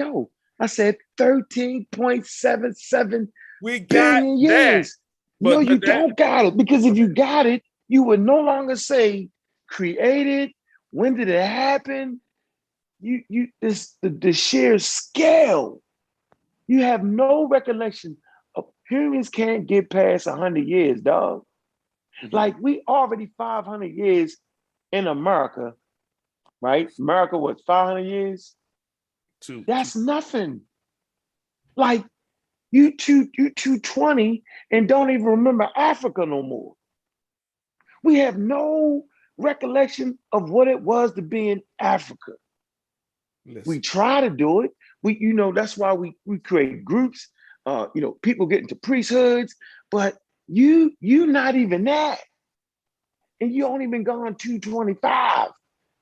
13.77 billion years. No, you don't got it. Because if you got it, you would no longer say created. When did it happen? The sheer scale. You have no recollection of humans can't get past 100 years, dog. Like we already 500 years in America, right? America was 500 years. That's nothing. Like you 220 and don't even remember Africa no more. We have no recollection of what it was to be in Africa. Listen. We try to do it. That's why we create groups people get into priesthoods, but you not even that. And you only been gone 225.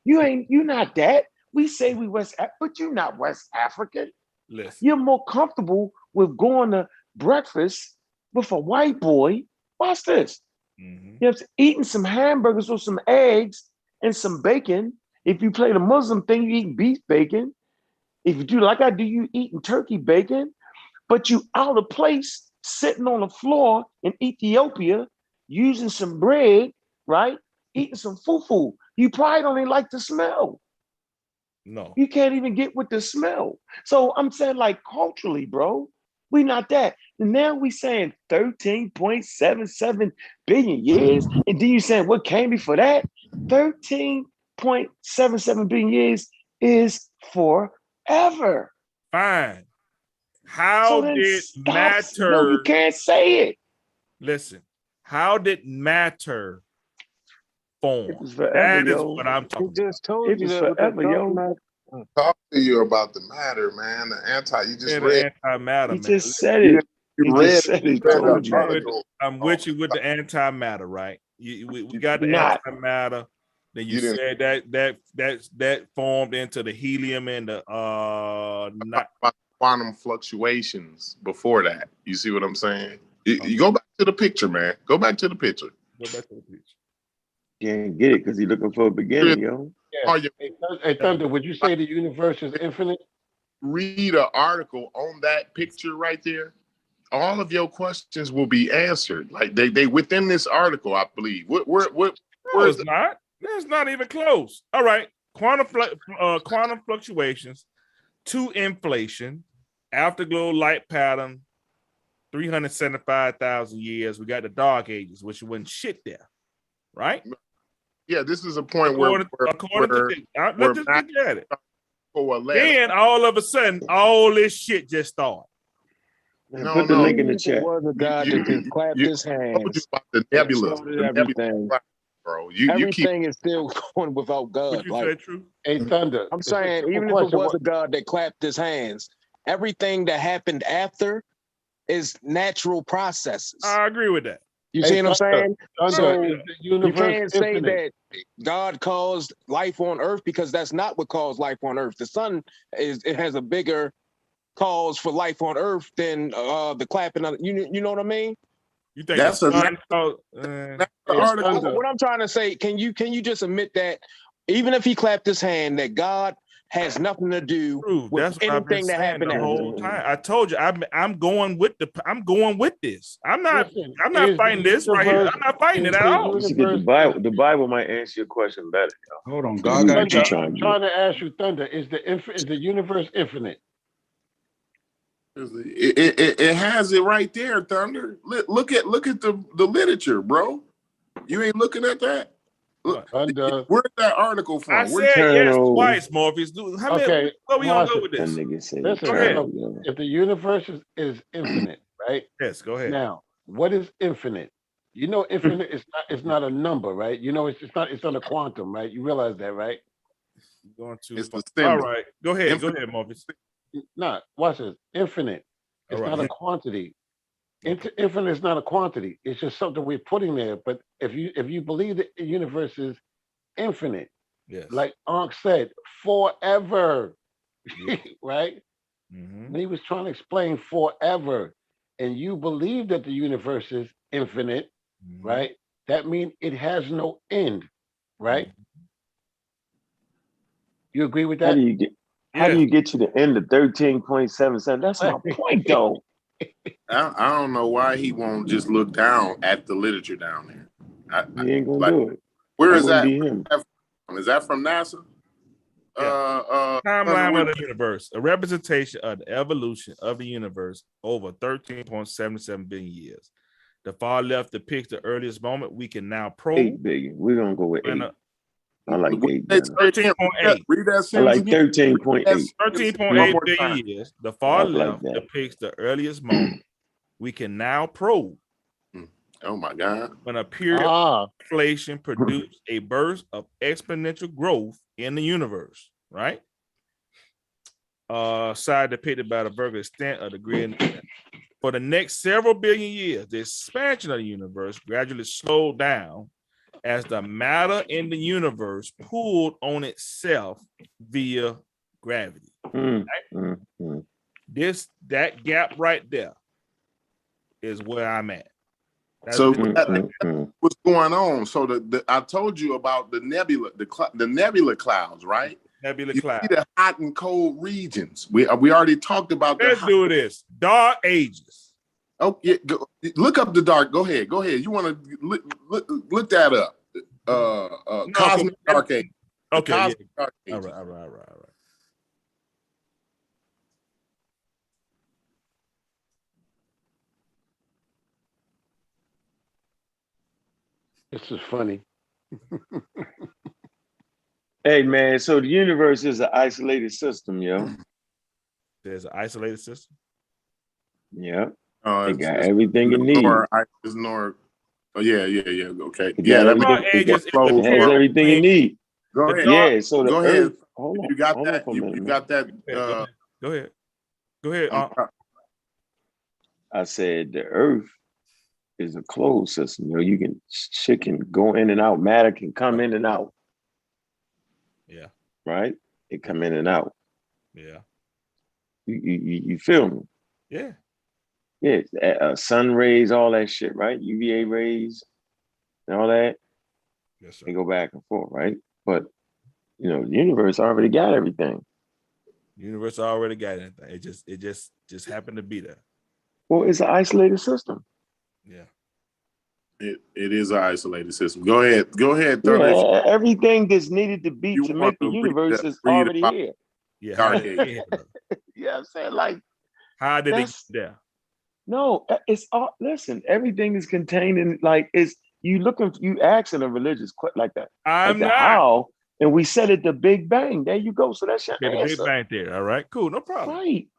You not that. We say we but you're not West African. Listen. You're more comfortable with going to breakfast with a white boy. Watch this. Mm-hmm. You have to eating some hamburgers with some eggs and some bacon. If you play the Muslim thing, you eat beef bacon. If you do like I do, you eating turkey bacon. But you out of place sitting on the floor in Ethiopia using some bread, right? Eating some fufu. You probably don't even like the smell. No. You can't even get with the smell. So I'm saying, like, culturally, bro, we not that. And now we saying 13.77 billion years. And then you saying what came before that? 13.77 billion years is forever. Fine. How did matter? No, you can't say it. Listen, how did matter form? It was forever, That is yo. what I'm talking about. Just told It you was that what they're forever, yo. talking about. Talk to you about the matter, man. The anti. You just Yeah, read. the antimatter, He man. just said it. He read just said it. read Told the you. article. I'm with you with the antimatter, right? We got the Not. antimatter. Then you You didn't- said that formed into the helium and the not about quantum fluctuations before that. You see what I'm saying? You go back to the picture, man. Go back to the picture. go back to the picture. Can't get it because he's looking for a beginning, yo. Are Yeah. you Hey, Thunder, would you say the universe is infinite? read an article on that picture right there? All of your questions will be answered. Like they within this article, I believe. What No, where's it's not. That's not even close. All right. Quantum fluctuations to inflation, afterglow light pattern, 375,000 years. We got the dark ages, which wasn't shit there. Right? yeah, this is a point According where to this, let's just look at it. Then all of a sudden, all this shit just started. Man, No, put the no. link in the It chat. was a God that just clapped his told you hands. about the and nebula. started The everything. nebula, bro. You keep Everything is still going without What God. you Like say, True? Hey, Thunder. I'm it's a saying, simple even if it question. was a God that clapped his hands, everything that happened after is natural processes. I agree with that. You Hey, see what I'm Thunder, saying? Thunder, So is the you universe can't say infinite? that God caused life on Earth because that's not what caused life on Earth. The sun it has a bigger cause for life on Earth than the clapping of you know what I mean? You think That's the a sun called, that's the Hey, article. Thunder. What I'm trying to say, can you just admit that even if he clapped his hand, that God has nothing to do True. with That's what I've been anything that saying happened the after? whole time. I told you I'm going with this. I'm not Listen, fighting this right here. I'm not fighting it at all. You should get the Bible. The Bible might answer your question better, yo. Hold on, You God what got you Thunder, trying I'm to trying get. to ask you, Thunder, is the universe infinite? It has it right there, Thunder. Look at the literature, bro. You ain't looking at that. Look, Thunder. where's that article from? I Where's said yes Eternal. twice, Morpheus. How many? Okay, Where we gonna watch go it. with That this? nigga said Listen, Go ahead. eternal, look, yo. if the universe is infinite, right? Yes, go ahead. Now, what is infinite? You know, infinite is not a number, right? You know, it's not a quantum, right? You realize that, right? Going to It's the all symbol. right. Go ahead. Infinite. Go ahead, Morpheus. Nah, watch this. Infinite. It's All not a right. quantity. Okay. Infinite is not a quantity. It's just something we're putting there. But if you believe that the universe is infinite, Yes. like Ankh said, forever, Yeah. right? Mhm. And he was trying to explain forever, and you believe that the universe is infinite, Mhm. right? That means it has no end, right? You agree with How that? do you get? How do Yes. you get to the end of 13.77? That's my point, though. I don't know why he won't just look down at the literature down there. He ain't gonna like, do it. Where That is that? wouldn't be him. Is that from NASA? Yeah. Timeline of the universe, a representation of the evolution of the universe over 13.77 billion years. The far left depicts the earliest moment we can now probe. 8 billion. We're gonna go with 8. I like 8 It's better. 13.8. Read that I sentence like again. 13.8. 13.8 more billion time. years. The far I like left that. depicts the earliest moment we can now probe Oh my God. when a period of Ah, inflation produced a burst of exponential growth in the universe, right? Side depicted by the vertical extent of the grid For the next several billion years, the expansion of the universe gradually slowed down as the matter in the universe pulled on itself via gravity. That gap right there is where I'm at. That's So that's what's going on. So I told you about the nebula, the nebula clouds, right? Nebula You cloud. see the hot and cold regions. We already talked about Let's do this. Dark ages. Oh yeah, look up the dark. Go ahead. You want to look that up? Cosmic dark age. Okay. Cosmic dark All ages. right. This is funny. Hey man, so the universe is an isolated system, yo. There's an isolated system. Yeah. Oh, It got everything it needs. Oh yeah. Okay. It Yeah, got that everything, it has everything it needs. Go ahead. Yeah, so the Go Earth, ahead. hold on. You got hold that. on for a minute, You man. got that. Go ahead. I said the Earth is a closed system. You know, shit can go in and out. Matter can come in and out. Yeah. Right? It come in and out. Yeah. You feel me? Yeah. Yeah. Sun rays, all that shit, right? UVA rays and all that. Yes, sir. They go back and forth, right? But you know, the universe already got everything. Universe already got anything. It just happened to be there. Well, it's an isolated system. Yeah. It is an isolated system. Go ahead. Yeah, everything that's needed to be You to want make the to universe is read already about here. Yeah. dark age. Yeah, I'm saying, like, How did it get that's there? no, it's all. Listen, everything is contained in, like, it's you asking a religious like that. I'm like not. how, and we said it the Big Bang. There you go. So that's your Okay, the answer. Big Bang Theory. All right, cool, no problem. Right.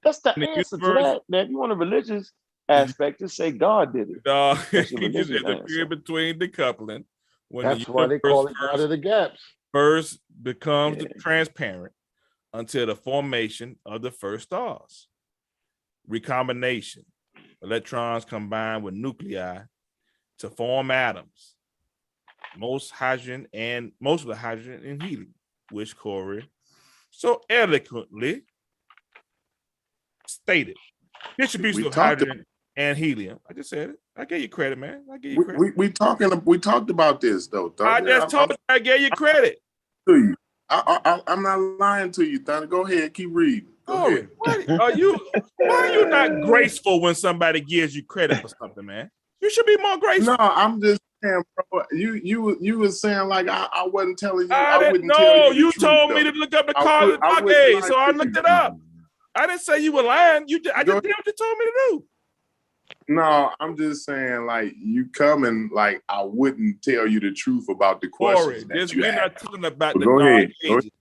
That's the In the answer universe- to that. Now, if you want a religious aspect, just say God did it. That's your You said religious the answer. period between decoupling when That's the why they call it universe God of the gaps. first becomes Yeah. transparent until the formation of the first stars. Recombination. Electrons combine with nuclei to form atoms. Most of the hydrogen and helium, which Corey so eloquently stated. Distribution We of talked hydrogen and helium. I just said it. I gave you credit, man. I gave you credit. We talked about this though. I Thunder. just told you I gave you credit. To you. I'm not lying to you, Thunder. Go ahead, keep reading. Go ahead. Why are you not graceful when somebody gives you credit for something, man? You should be more graceful. No, I'm just saying, bro. You was saying like I wasn't telling you. I didn't wouldn't tell know. you. You told me to look up the cause of dark age, so I looked it up. I didn't say you were lying. I just did what you told me to do. No, I'm just saying, like, you coming, like, I wouldn't tell you the truth about the Corey, questions that you we're not asked. talking about But the go dark ahead. ages.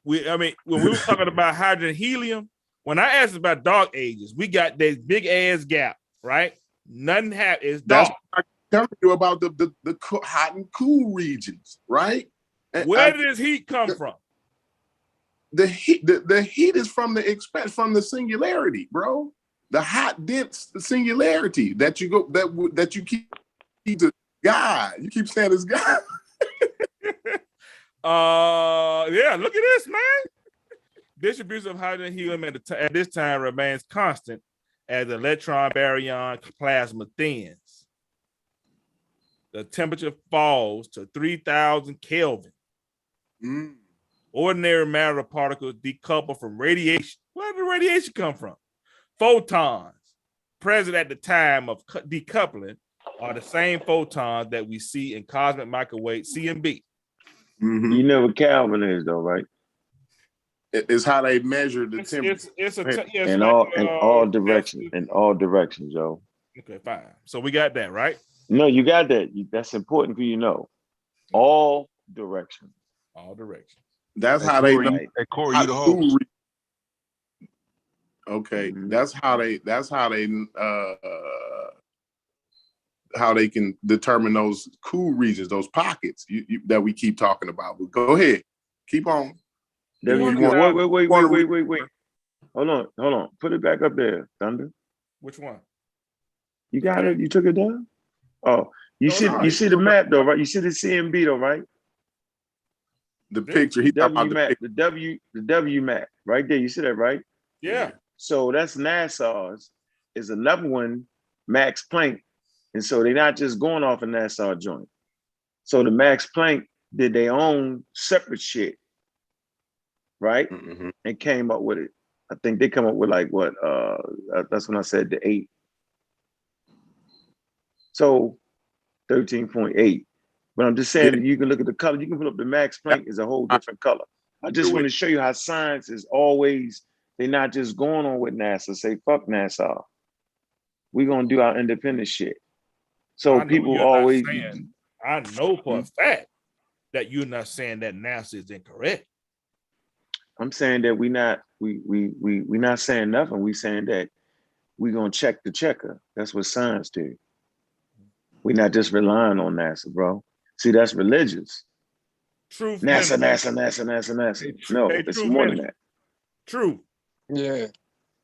When we were talking about hydrogen and helium, when I asked about dark ages, we got this big ass gap, right? Nothing is That's dark. what I'm telling you about the hot and cool regions, right? And Where did this heat come from? the heat is from the singularity, bro. The hot dense singularity that you go that you keep to God. You keep saying it's God. Yeah, look at this, man. Distribution of hydrogen and helium at this time remains constant as the electron baryon plasma thins. The temperature falls to 3,000 Kelvin. Ordinary matter particles decouple from radiation. Where did the radiation come from? Photons present at the time of decoupling are the same photons that we see in cosmic microwave CMB. You know what Calvin is, though, right? It's how they measure the temperature. In all directions. In all directions, yo. Okay, fine. So we got that, right? No, you got that. That's important for you to know. All directions. All directions. That's how they know. Hey, Corey, you the host. Okay, that's how they can determine those cool regions, those pockets that we keep talking about. But go ahead, keep on. Wait. Hold on. Put it back up there, Thunder. Which one? You got it? You took it down? Oh, you No, see the map though, right? You see the CMB though, right? The picture he talking W about map, the W map, right there. You see that, right? Yeah. So that's NASA's. Is another one, Max Planck, and so they're not just going off a NASA joint. So the Max Planck did their own separate shit, right? Mm-hmm. And came up with it. I think they come up with like what? That's when I said the 8. So 13.8. But I'm just saying that you can look at the color. You can put up the Max Planck is a whole different color. I just want to show you how science is always, they're not just going on with NASA. Say, fuck NASA. We're going to do our independent shit. So people always... I know for a fact that you're not saying that NASA is incorrect. I'm saying that we not saying nothing. We saying that we're going to check the checker. That's what science do. We're not just relying on NASA, bro. See, that's religious. Truth. NASA. No, it's more than that. True. Yeah.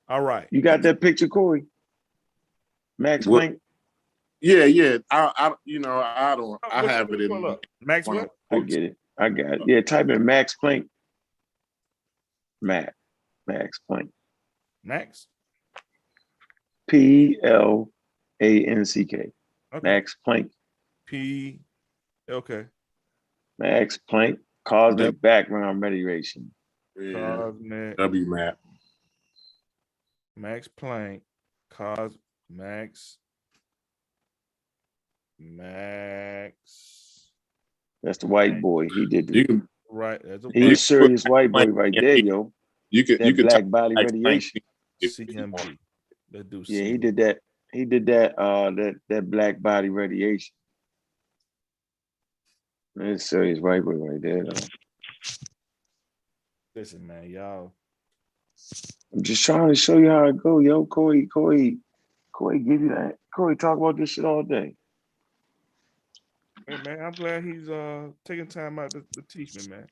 All right. You got that picture, Corey? Max Planck? Yeah. I have it in Max what? I get it. I got it. Yeah, type in Max Planck. Max Planck. Max? Planck. Okay. Max Planck. Okay. Max Planck cosmic background radiation. Yeah. Cosmic W map. Max Planck Max. That's the white boy. He did it. Right. He's a serious white boy right there, yo. You could black body radiation. CMB. Yeah, he did that. He did that. That black body radiation. That's serious white boy right there, though. Listen, man, y'all. I'm just trying to show you how it go, yo. Corey, give you that. Corey talk about this shit all day. Hey, man, I'm glad he's taking time out to teach me, man.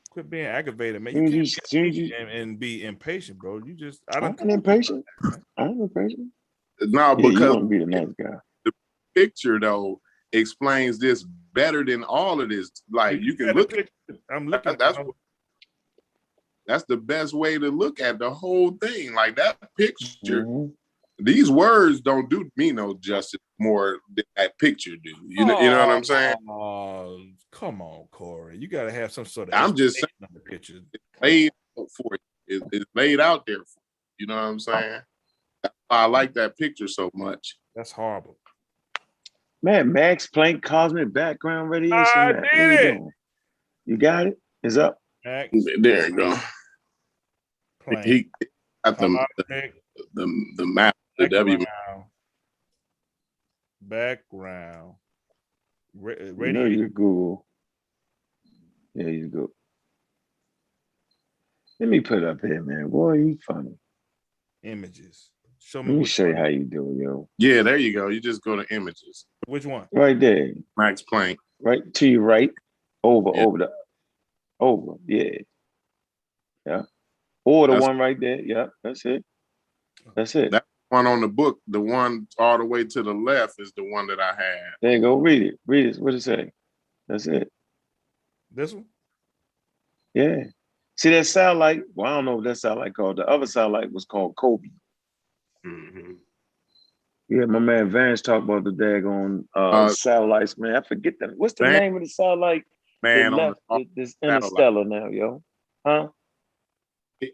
Quit being aggravated, man. You can't and be impatient, bro. You just I'm impatient. I'm impatient. No, because you want to be the next guy. The picture though explains this better than all of this. Like you can look at I'm looking. That's the best way to look at the whole thing. Like that picture. These words don't do me no justice more than that picture do. You know what I'm saying? Oh, come on, Corey. You got to have some sort of. I'm just saying. On the picture. It's laid out for you. It's laid out there for you. You know what I'm saying? That's why I like that picture so much. That's horrible. Man, Max Planck cosmic background radiation. I man. did. You got it? It's up. Max there you go. Planck. He got the map. The W background. You know you Google. Yeah, you go. Let me put it up here, man. Boy, you funny. Images. Show me. Let me show you how you do it, yo. Yeah, there you go. You just go to images. Which one? Right there. Max Planck. Right to your right. Over. Yeah. Yeah. Or the one right there. Yeah, that's it. That's it. That one on the book, the one all the way to the left is the one that I had. There you go. Read it. What does it say? That's it. This one? Yeah. See that satellite? Well, I don't know what that satellite called. The other satellite was called Kobe. Mm-hmm. Yeah, my man Vance talked about the daggone satellites, man. I forget that. What's the name of the satellite? Man, on this interstellar now, yo. Huh?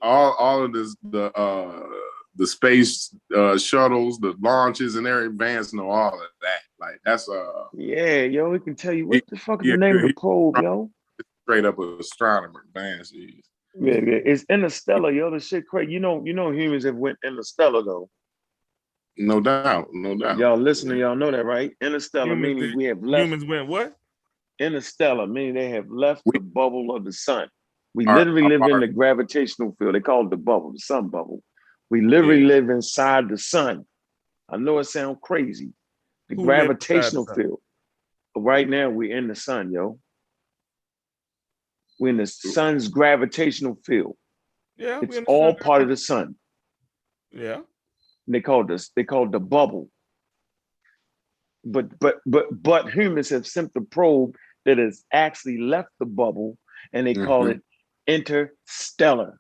All of this, the space shuttles, the launches, and every Vance know all of that. Like that's yeah, yo, we can tell you what the fuck is the name of the probe, yo. Straight up astronomer, Vance is. Yeah, it's interstellar, yo. The shit crazy. You know, humans have went interstellar though. No doubt. Y'all listening, y'all know that, right? Interstellar meaning we have left. Humans went what? Interstellar meaning they have left the bubble of the sun. We literally live in the gravitational field. They call it the bubble, the sun bubble. We literally live inside the sun. I know it sounds crazy. The gravitational field. But right now we're in the sun, yo. We're in the sun's gravitational field. Yeah, it's all part of the sun. Yeah. and they call the bubble. But humans have sent the probe that has actually left the bubble, and they call it interstellar.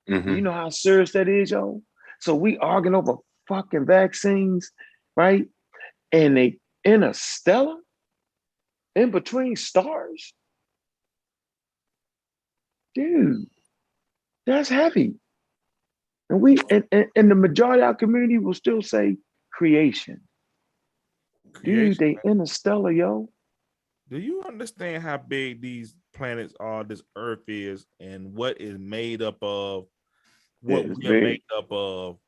You know how serious that is, yo? So we arguing over fucking vaccines, right? And they interstellar, in between stars. Dude, that's heavy. And and the majority of our community will still say creation. Dude, they interstellar, yo. Do you understand how big these planets are, this Earth is, and what is made up of, what It's we're big. made up of,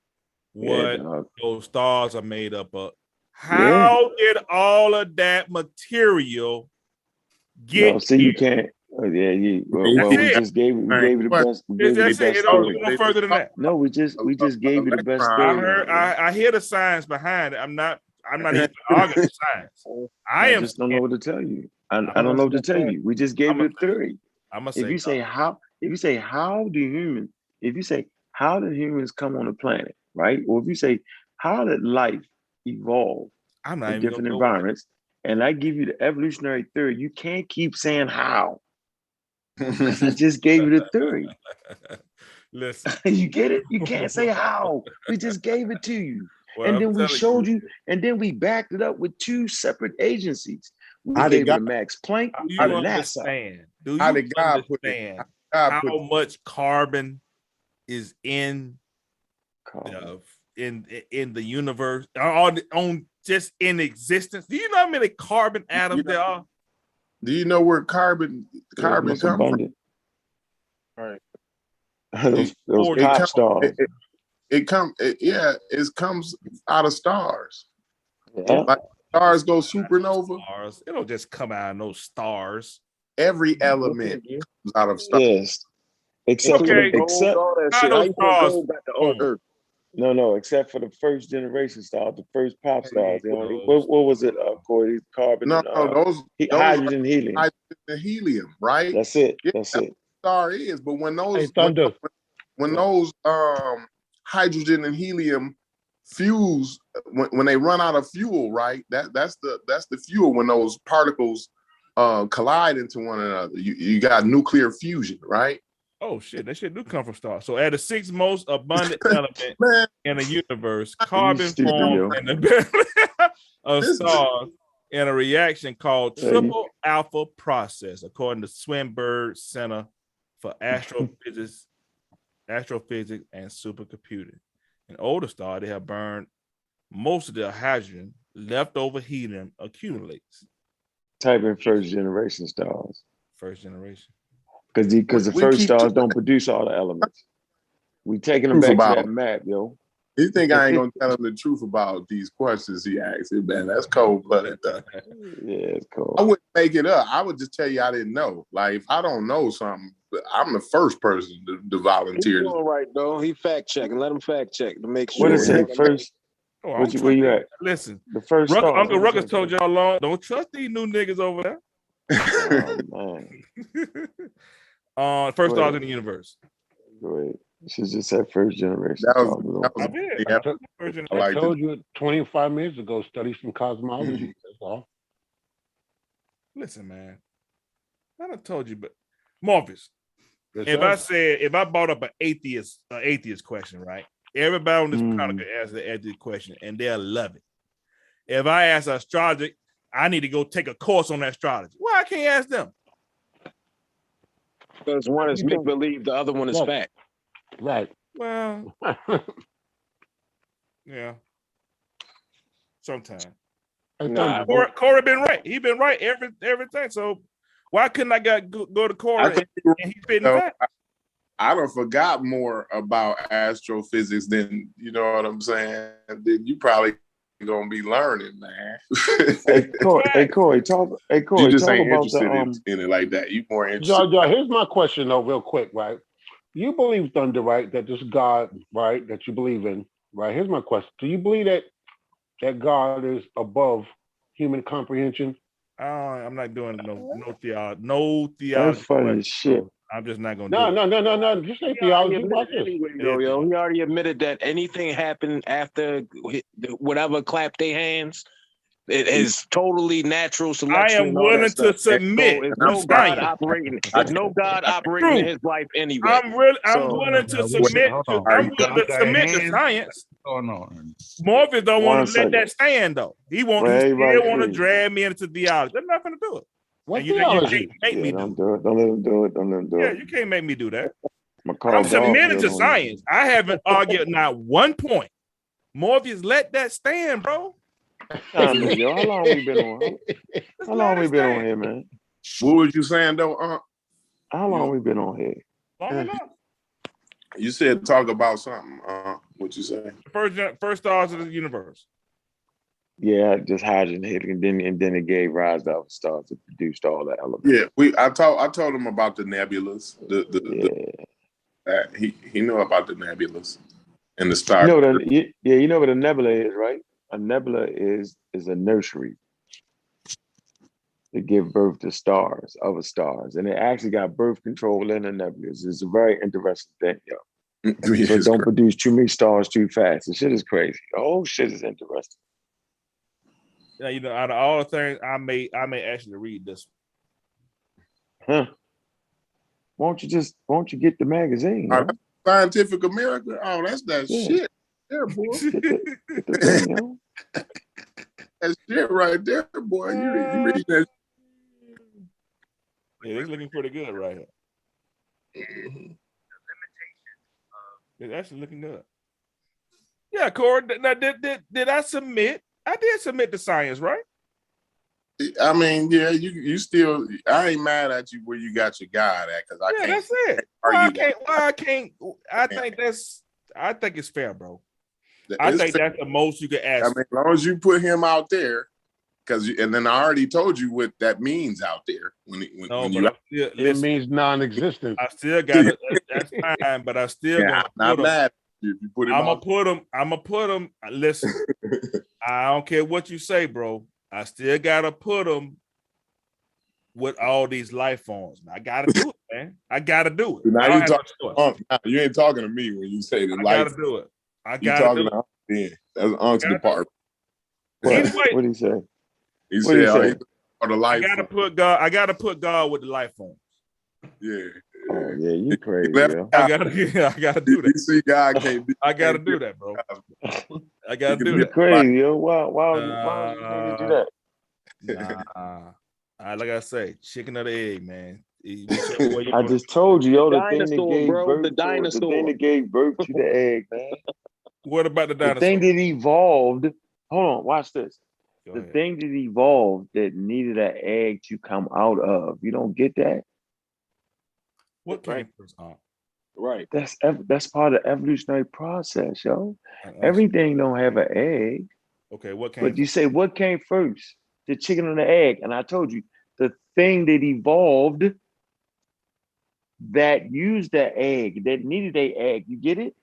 what dog. those stars are made up of? How did all of that material get No, see, here? you can't. Oh, yeah, well, That's we it. just gave you the best. We gave you the That's it. best It don't theory. go no further than that. No, we just gave you the best I theory. heard. I hear the science behind it. I'm not even arguing the science. I just don't know what to tell you. I I'm don't know what to tell you. We just gave you the theory. I'm gonna If you say how did humans come on the planet, right? Or if you say how did life evolve I'm not in even different gonna go with environments, and I give you the evolutionary theory, you can't keep saying how. Because I just gave you the theory. Listen, you get it? You can't say how. We just gave it to you. Well, and I'm then we telling showed you, and then we backed it up with two separate agencies. We How gave did it to God- Max Planck do you and NASA. understand? Do you How did God put it? understand God put how much carbon is in Carbon. in the universe, on just in existence? Do you know how many carbon atoms there are? Do you know where carbon It's come from? abundant. Right. those It pop comes- stars. It comes out of stars. Yeah. Like stars go supernova. Stars. It don't just come out of no stars. Every element comes out of stars. Yes. Except Okay. except all that How shit. How those you put stars gold back to form? Earth? no, except for the first generation stars, the first pop stars. They only those what was it, Corey? Carbon No, and those hydrogen, helium. hydrogen and helium, right? That's it. Yeah, That's it. Star is, but when Hey, those Thunder. when those hydrogen and helium fuse, when they run out of fuel, right? That's the fuel when those particles collide into one another. You got nuclear fusion, right? Oh shit, that shit do come from stars. So at the sixth most abundant element Man, in the universe, carbon stupid, forms yo. in the belly of This- stars in a reaction called Yeah, triple alpha process, according to Swinburne Center for Astrophysics and Supercomputing. In older stars, they have burned most of their hydrogen. Leftover helium accumulates. Type in first generation stars. First generation. Because the We first keep stars don't produce all the elements. We taking them Truth back to about- that map, yo. You think I ain't gonna tell him the truth about these questions he asked? Man, that's cold blooded. Yeah, it's cool. I wouldn't make it up. I would just tell you I didn't know. Like if I don't know something, I'm the first person to He's volunteer. doing right though. He fact checking. Let him fact check to make sure. What is it? First, Oh, where you at? Listen, The first stars. Uncle What Ruckus is told y'all long. Don't trust these new niggas over there. Oh man. First Go stars ahead. in the universe. Go ahead. She just said first generation. That was- stars. that was- I did. Yeah. First generation. I I like told you 25 minutes ago, study some cosmology. That's all. Listen, man. I done told you, but Marcus, Yes, if I brought up an atheist question, right? Everybody on this Mm. panel could answer the atheist question, and they'll love it. If I ask an astrologer, I need to go take a course on astrology. Why I can't ask them? Because one is You make don't- believe, the other one is Right. fact. right. Well, yeah. Sometimes. Nah, Corey been right. He been right everything. So why couldn't I go to Corey I could be and he spitting wrong. facts? I done forgot more about astrophysics than you know what I'm saying. Then you probably gonna be learning, man. Hey Corey, talk. Hey Corey, you just talk ain't about interested the in it like that. You more interested. Y'all, here's my question though, real quick, right? You believe Thunder, right? That this God, right, that you believe in, right? Here's my question: do you believe that God is above human comprehension? I'm not doing no theology. That's funny as shit. I'm just not gonna No, do it. no. This ain't He already theology. Watch admitted this. anyway, though, yo. He already admitted that anything happened after whatever clapped their hands, it is totally natural I selection am and all that willing to stuff. submit So it's to no God science. operating. There's no God operating in True. his life anyway. I'm So willing to Now, submit hold to. on. I'm You willing to got submit to hands. science. Oh no. Morpheus don't One want to let second. that stand though. He Well, still everybody want to free. drag me into theology. I'm not gonna do it. What And you theology? can't make me Yeah, do don't it. do it. Don't let him do it. Don't let him do Yeah, it. you can't make me do that. I'm gonna call I'm Dolph submitted in to on you. science. I haven't argued not one point. Morpheus, let that stand, bro. Nah, man, yo, how long we been on? How long we been on here, man? What was you saying though? How long we been on here? Long enough. You said talk about something. What you say? First stars of the universe. Yeah, just hydrogen hit, and then it gave rise to other stars that produced all the elements. Yeah, I told him about the nebulas. He knew about the nebulas and the stars. You know what a nebula is, right? A nebula is a nursery to give birth to stars, other stars, and it actually got birth control in the nebulas. It's a very interesting thing, yo. So don't produce too many stars too fast. The shit is crazy. The whole shit is interesting. Yeah, you know, out of all the things, I may actually read this Huh? Won't you get the magazine? Yo? Scientific America. Oh, that's that shit. There, boy. Get the thing, yo. That shit right there, boy. You read that. Yeah, it's looking pretty good right here. It's actually looking good. Yeah, Corey. Now, did I submit? I did submit to science, right? I mean, yeah, you still. I ain't mad at you where you got your guy at because I can't. That's it. I can't. I think it's fair, bro. I think that's the most you can ask. I mean, as long as you put him out there, and then I already told you what that means out there. It means non-existent. I still got it. That's fine, but I still not mad if you put him. I'm gonna put him. Listen, I don't care what you say, bro. I still gotta put them with all these life forms. I gotta do it, man. I gotta do it. Now you ain't talking to me when you say the life. I gotta do it. I gotta do it. To that's Unc's department. Anyway, what did he say? He said, the life. I gotta put God with the life forms. Yeah. Oh yeah, you crazy. I gotta do that. You see, God can't do. I gotta do that, bro. I gotta do that. You crazy, yo. Why would you do that? Nah. Like I say, chicken or the egg, man. I just told you, yo, the thing that gave birth to the egg, man. What about the dinosaur? The thing that evolved. Hold on, watch this. The thing that evolved that needed an egg to come out of. You don't get that? What came first? Right. That's part of the evolutionary process, yo. Everything don't have an egg. Okay, what came? But you say what came first? The chicken or the egg? And I told you the thing that evolved that used the egg, that needed an egg. You get it?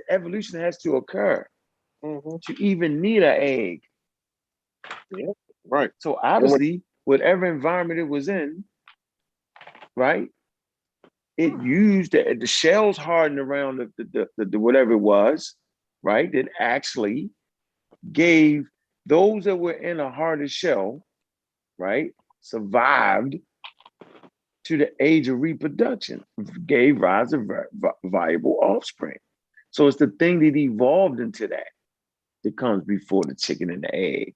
Evolution has to occur to even need an egg. Yeah, right. So obviously, whatever environment it was in, right? It used the shells hardened around the whatever it was, right? That actually gave those that were in a harder shell, right, survived to the age of reproduction, gave rise to viable offspring. So it's the thing that evolved into that comes before the chicken and the egg.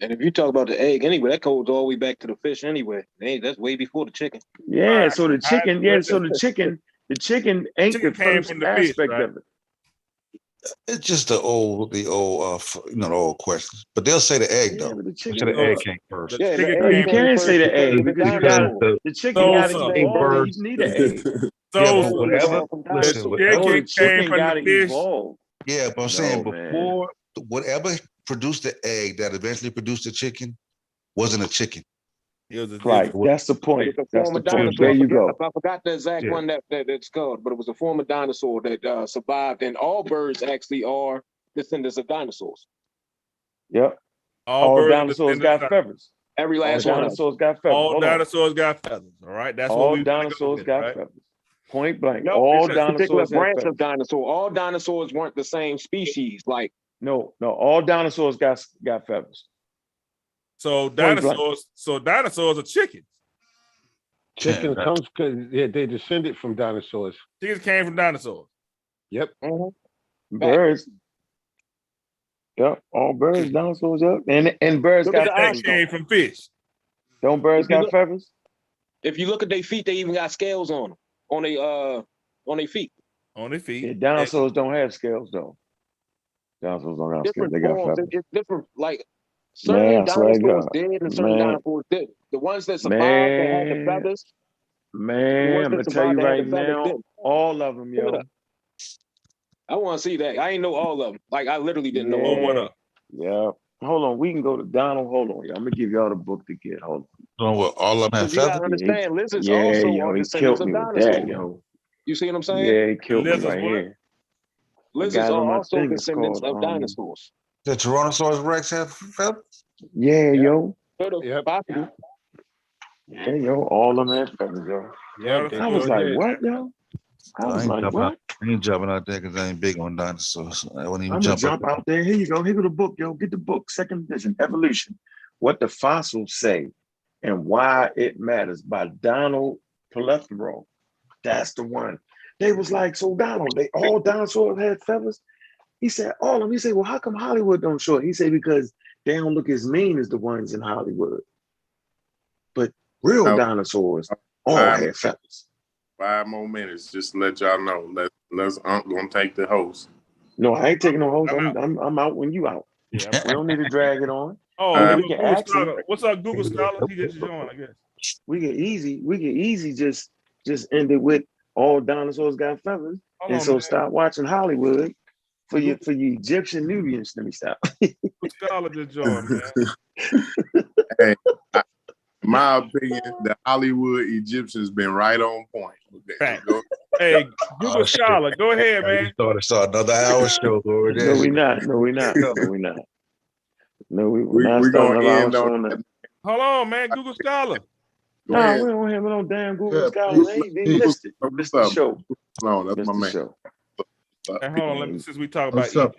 And if you talk about the egg anyway, that goes all the way back to the fish anyway. That's way before the chicken. Yeah, so the chicken, the chicken ain't the first aspect of it. It's just the old questions. But they'll say the egg though. The chicken, the egg came first. Yeah, you can't say the egg because the chicken got to evolve. You need an egg. The chicken got to evolve. Yeah, but I'm saying before whatever produced the egg that eventually produced the chicken wasn't a chicken. Right, that's the point. That's the point. There you go. I forgot the exact one that's called, but it was a form of dinosaur that survived, and all birds actually are descendants of dinosaurs. Yep. All dinosaurs got feathers. Every All last one of them. dinosaurs got feathers. All Hold on. dinosaurs got feathers. All right, that's what All we wanna go dinosaurs with, got right? feathers. Point blank. No, All it's a particular dinosaurs had branch feathers. of dinosaur. All dinosaurs weren't the same species. Like No, all dinosaurs got feathers. So blank. dinosaurs are chickens. Chicken comes because they descended from dinosaurs. Chickens came from dinosaurs. Yep. Birds. Yep, all birds, dinosaurs, yep. And birds Look at got the feathers. That came from fish. Don't birds If you got look- feathers? if you look at their feet, they even got scales on them. On their feet. On their feet. Yeah, dinosaurs don't have scales though. Dinosaurs don't have scales. Different They got forms. feathers. It's different. Like certain Man, I swear to dinosaurs God. did and certain Man. dinosaurs did. The ones that survived that had the Man. feathers. Man, ones I'm that gonna tell you survived that had right the feathers now, didn't. all of them, Look it yo. up. I want to see that. I ain't know all of them. Like I literally didn't know all of them. What up? Yeah. Hold on, we can go to Donald. Hold on, yo. I'm gonna give y'all the book to get. Hold Doing what? All of them have Because you gotta feathers. understand, lizards Yeah, also yo, are he descendants killed of me with dinosaurs. that, yo. You see what I'm saying? Yeah, he killed me Lizards right what? here. Lizards guys are on my also thing is descendants called, of dinosaurs. The Tyrannosaurus Rex have feathers. Yeah, yo. Sort of Yep. possible. Yeah, yo. All of them had feathers, yo. Yeah, they I was sure like, did. what, yo? I was like, what? I ain't jumping out there because I ain't big on dinosaurs. I wouldn't even I'm gonna jump jump out there. Here you go. Here go the book, yo. Get the book. Second edition, Evolution. What the Fossils Say and Why It Matters by Donald Plethora. That's the one. They was like, so Donald, they all dinosaurs had feathers. He said, all of them. He said, well, how come Hollywood don't show it? He said, because they don't look as mean as the ones in Hollywood. But real Oh. dinosaurs all Five- had feathers. 5 more minutes, just to let y'all know. Let's gonna take the host. No, I ain't taking no host. I'm I'm out when you out. Yeah. We don't need to drag it on. Oh, we can Google ask him. Scholar. What's up, Google Scholar? He just joined, I guess. We can easy just end it with all dinosaurs got feathers. Hold And on, so man. stop watching Hollywood for your Egyptian Nubians. Let me stop. Google Scholar just joined, man. Hey, in my opinion, the Hollywood Egyptians been right on point. Fact. Go- Hey, Google Oh, shit. Scholar, go ahead, We man. started another hour show over there. No, we not. No, we not. No, we not. No, we're not we starting gonna another end show on that. Hold on, man. Google Scholar. Go Nah, ahead. we don't have no damn Google Yeah, Scholar. please, Man. They please. missed it. You missed the show. No, that's Missed my the man. show. Hey, hold on. Since we talk about What's up?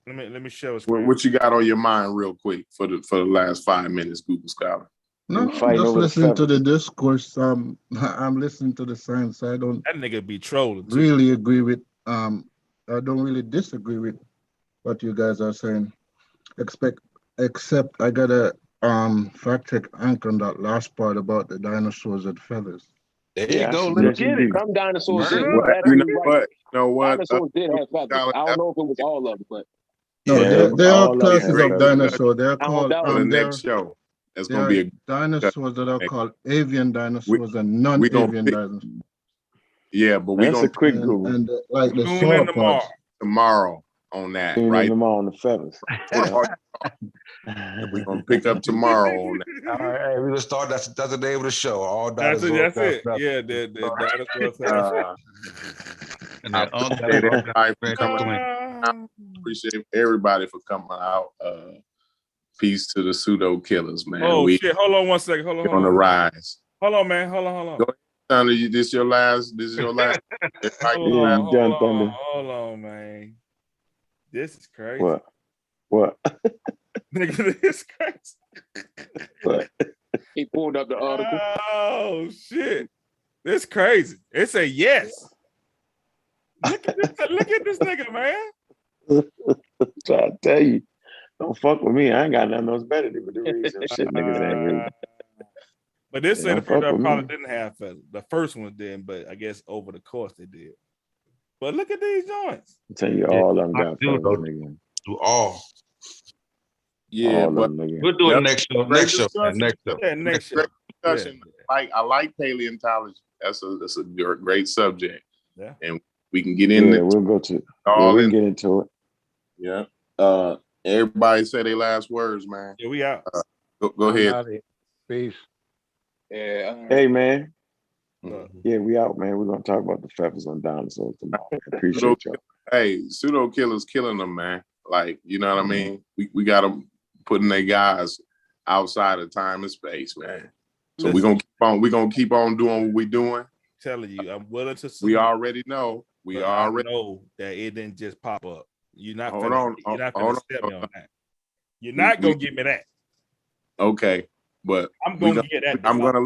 Egypt, let me show us. What you got on your mind, real quick, for the last 5 minutes, Google Scholar? No, We fighting just over the listening to the feathers. discourse. I'm listening to the science. I don't That nigga be trolling. Too. really agree with. I don't really disagree with what you guys are saying. Except I gotta fact check Anchor on that last part about the dinosaurs with feathers. There Yeah, you I go. suggest Let's you get do. it. Some dinosaurs Word did. up. You're Well, you absolutely know right. what? You know what? Dinosaurs did have feathers. Scholar, I don't know if it was all of them, but No, Yeah, they are all of them classes had of feathers. dinosaur. They are I don't called doubt for the it. next show. That's there gonna are be a dinosaurs that are called avian dinosaurs and we gonna non-avian pick- dinosaurs. yeah, but we That's gonna a quick And, Google. and like the Tune in tomorrow. sauropods. tomorrow on that, Tune in right? tomorrow on the feathers. We're gonna pick up tomorrow on that. All right, we're gonna start. That's the name of the show. All That's dinosaurs. it. That's got it. feathers. Yeah, the dinosaur And then I Uncle appreciate everybody for Rick coming. feathers. Appreciate everybody for coming out. Peace to the pseudo killers, man. Oh we shit! Hold on one second. Hold on on. the rise. Hold on, man. Hold on. Go Thunder, this is your last. This is your last. Hold Yeah, on, you hold done, on, Thunder. hold on, man. This is crazy. What? Nigga, this is crazy. What? he pulled up the article. Oh shit. This crazy. It's a yes. Look at this nigga, man. Try to tell you. Don't fuck with me. I ain't got nothing else better to do but to read some shit niggas ain't reading. But this Yeah, said the don't fuck first with probably me. didn't have feathers. The first one did, but I guess over the course they did. But look at these joints. I tell you, all of them I got do feathers, know. nigga. Do all. Yeah, All but of them, nigga. We'll do it Yep. next show. Great Next show. discussion. Next show. Yeah, next show. great Yeah. discussion. I like paleontology. That's a great subject. Yeah. And we can get Yeah, in we'll go to. Yeah, all we can in. get into it. Yeah. Everybody say their last words, man. Yeah, we out. Go ahead. Out here. Peace. Yeah. Hey, man. Mhm. Yeah, we out, man. We're gonna talk about the feathers on dinosaurs tomorrow. Appreciate y'all. Hey, pseudo killers killing them, man. Like, you know what I mean? We got them putting their guys outside of time and space, man. So Listen, we're gonna keep on doing what we're doing. telling you, I'm willing to. We salute, already know. We but already I know that it didn't just pop up. You're not hold finna, on. you're not Hold finna step on. me on that. You're not gonna give me that. Okay, but I'm gonna get that. I'm gonna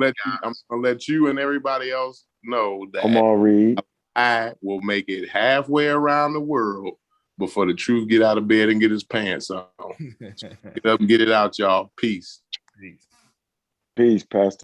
let you and everybody else know that Omar Reed. I will make it halfway around the world before the truth get out of bed and get his pants on. Get up and get it out, y'all. Peace. Peace. Peace, Pastor.